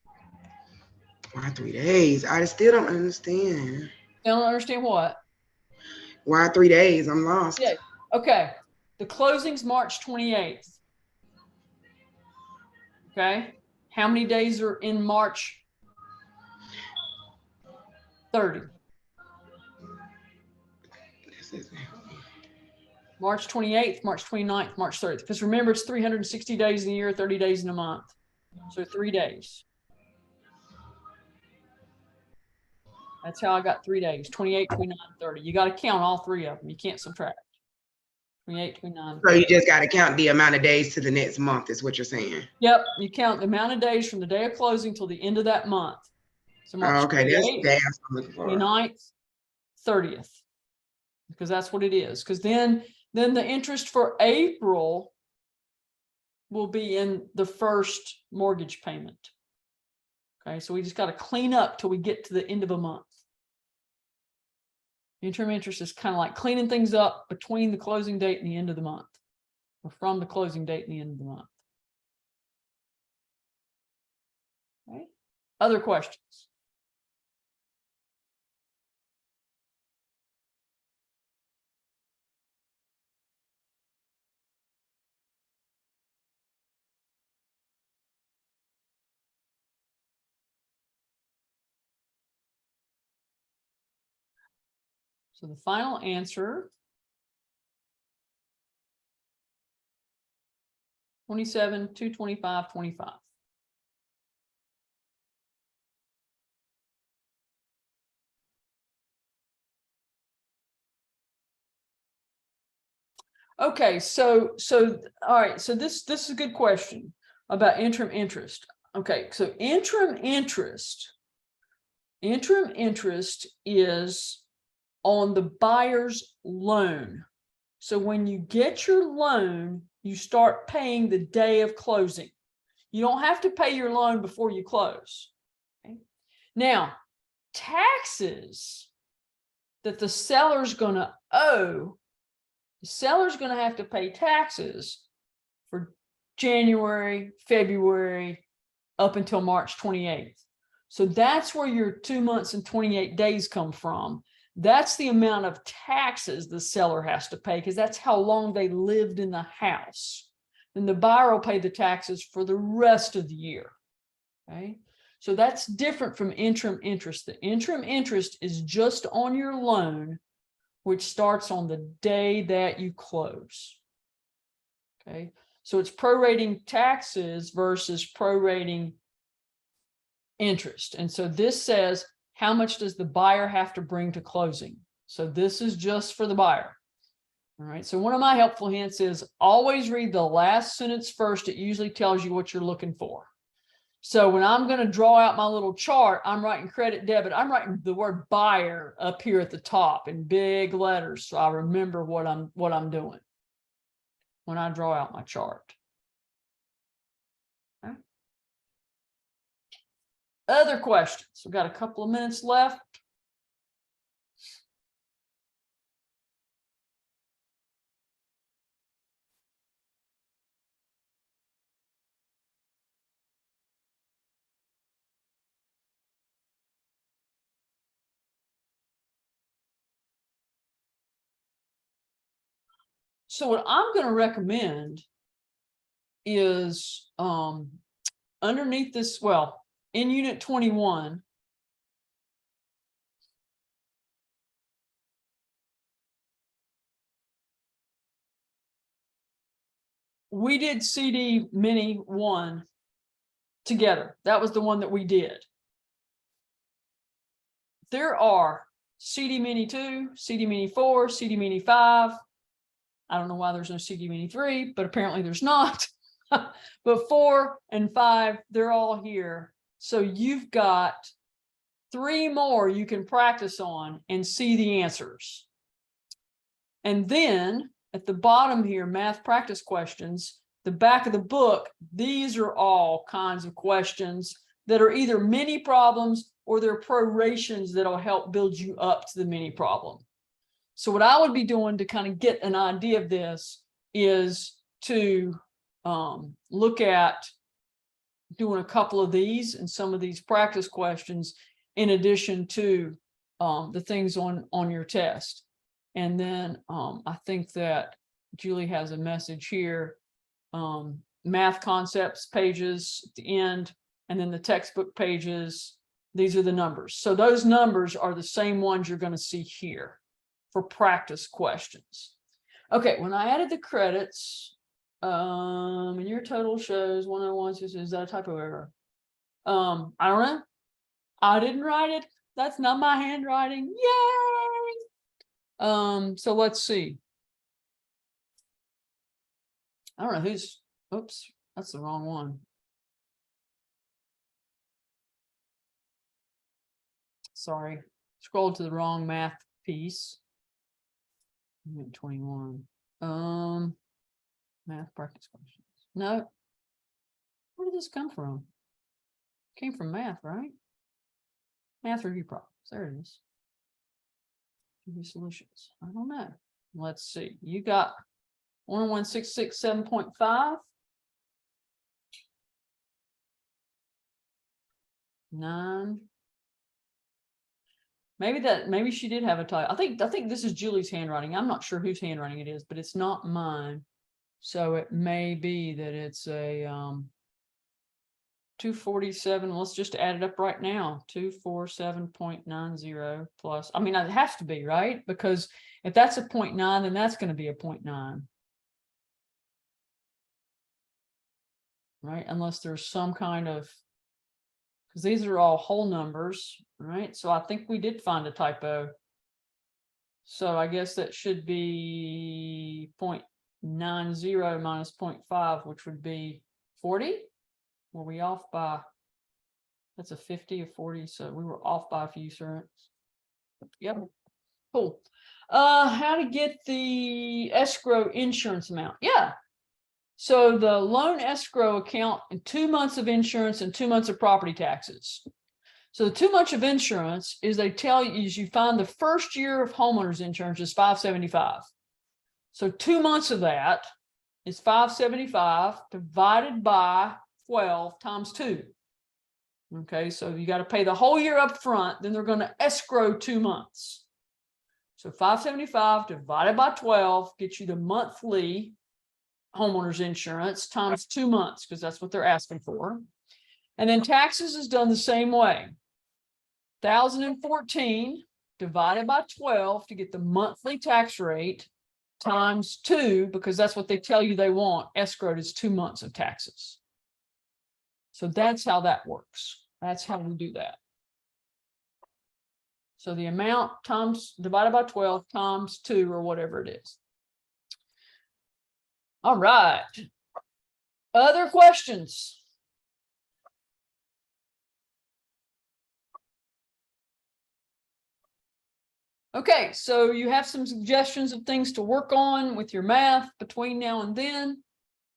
Why 3 days? I still don't understand. You don't understand what? Why 3 days? I'm lost. Yeah. Okay. The closing's March 28th. Okay. How many days are in March? 30. March 28th, March 29th, March 30th. Because remember, it's 360 days in a year, 30 days in a month. So 3 days. That's how I got 3 days, 28, 29, 30. You got to count all 3 of them. You can't subtract. 28, 29, 30. So you just got to count the amount of days to the next month is what you're saying. Yep. You count the amount of days from the day of closing till the end of that month. So March Okay, 28th, that's what I'm looking for. 29th, 30th. Because that's what it is. Because then the interest for April will be in the first mortgage payment. Okay, so we just got to clean up till we get to the end of a month. Interim interest is kind of like cleaning things up between the closing date and the end of the month, or from the closing date and the end of the month. Okay. Other questions? So the final answer. 27, 225, 25. Okay, so all right, so this is a good question about interim interest. Okay, so interim interest is on the buyer's loan. So when you get your loan, you start paying the day of closing. You don't have to pay your loan before you close. Okay? Now, taxes that the seller's going to owe, the seller's going to have to pay taxes for January, February, up until March 28th. So that's where your 2 months and 28 days come from. That's the amount of taxes the seller has to pay because that's how long they lived in the house. And the buyer will pay the taxes for the rest of the year. Okay. So that's different from interim interest. The interim interest is just on your loan, which starts on the day that you close. Okay. So it's prorating taxes versus prorating interest. And so this says, how much does the buyer have to bring to closing? So this is just for the buyer. All right. So one of my helpful hints is always read the last sentence first. It usually tells you what you're looking for. So when I'm going to draw out my little chart, I'm writing credit, debit. I'm writing the word buyer up here at the top in big letters. So I remember what I'm doing when I draw out my chart. Okay. Other questions? We've got a couple of minutes left. So what I'm going to recommend is underneath this, well, in Unit 21, we did CD Mini 1 together. That was the one that we did. There are CD Mini 2, CD Mini 4, CD Mini 5. I don't know why there's no CD Mini 3, but apparently there's not. But 4 and 5, they're all here. So you've got 3 more you can practice on and see the answers. And then at the bottom here, math practice questions, the back of the book, these are all kinds of questions that are either mini problems or they're prorations that'll help build you up to the mini problem. So what I would be doing to kind of get an idea of this is to look at doing a couple of these and some of these practice questions in addition to the things on your test. And then I think that Julie has a message here, math concepts pages at the end, and then the textbook pages. These are the numbers. So those numbers are the same ones you're going to see here for practice questions. Okay, when I added the credits, and your total shows 101, is that a typo error? I don't know. I didn't write it. That's not my handwriting. Yay! So let's see. I don't know who's, oops, that's the wrong one. Sorry, scrolled to the wrong math piece. 21. Math practice questions. No. Where did this come from? Came from math, right? Math review problems. There it is. Review solutions. I don't know. Let's see. You got 101.667.5. 9. Maybe she did have a typo. I think this is Julie's handwriting. I'm not sure whose handwriting it is, but it's not mine. So it may be that it's a 247, let's just add it up right now, 247.90 plus, I mean, it has to be, right? Because if that's a 0.9, then that's gonna be a 0.9. Right, unless there's some kind of, because these are all whole numbers, right? So I think we did find a typo. So I guess that should be 0.90 minus 0.5, which would be 40. Were we off by, that's a 50 or 40, so we were off by a few cents. Yep, cool. How to get the escrow insurance amount? Yeah. So the loan escrow account and 2 months of insurance and 2 months of property taxes. So the 2 months of insurance is they tell you is you find the first year of homeowners insurance is $575. So 2 months of that is $575 divided by 12 times 2. Okay, so you got to pay the whole year up front, then they're going to escrow 2 months. So 575 divided by 12 gets you the monthly homeowners insurance times 2 months, because that's what they're asking for. And then taxes is done the same way. 1,014 divided by 12 to get the monthly tax rate times 2, because that's what they tell you they want. Escrowed is 2 months of taxes. So that's how that works. That's how we do that. So the amount times divided by 12 times 2 or whatever it is. All right. Other questions? Okay, so you have some suggestions of things to work on with your math between now and then.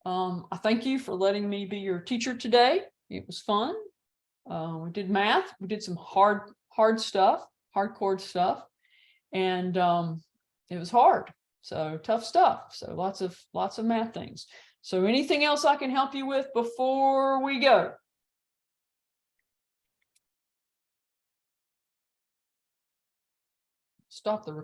I thank you for letting me be your teacher today. It was fun. We did math. We did some hard stuff, hardcore stuff, and it was hard. So tough stuff. So lots of math things. So anything else I can help you with before we go? Stop the recording.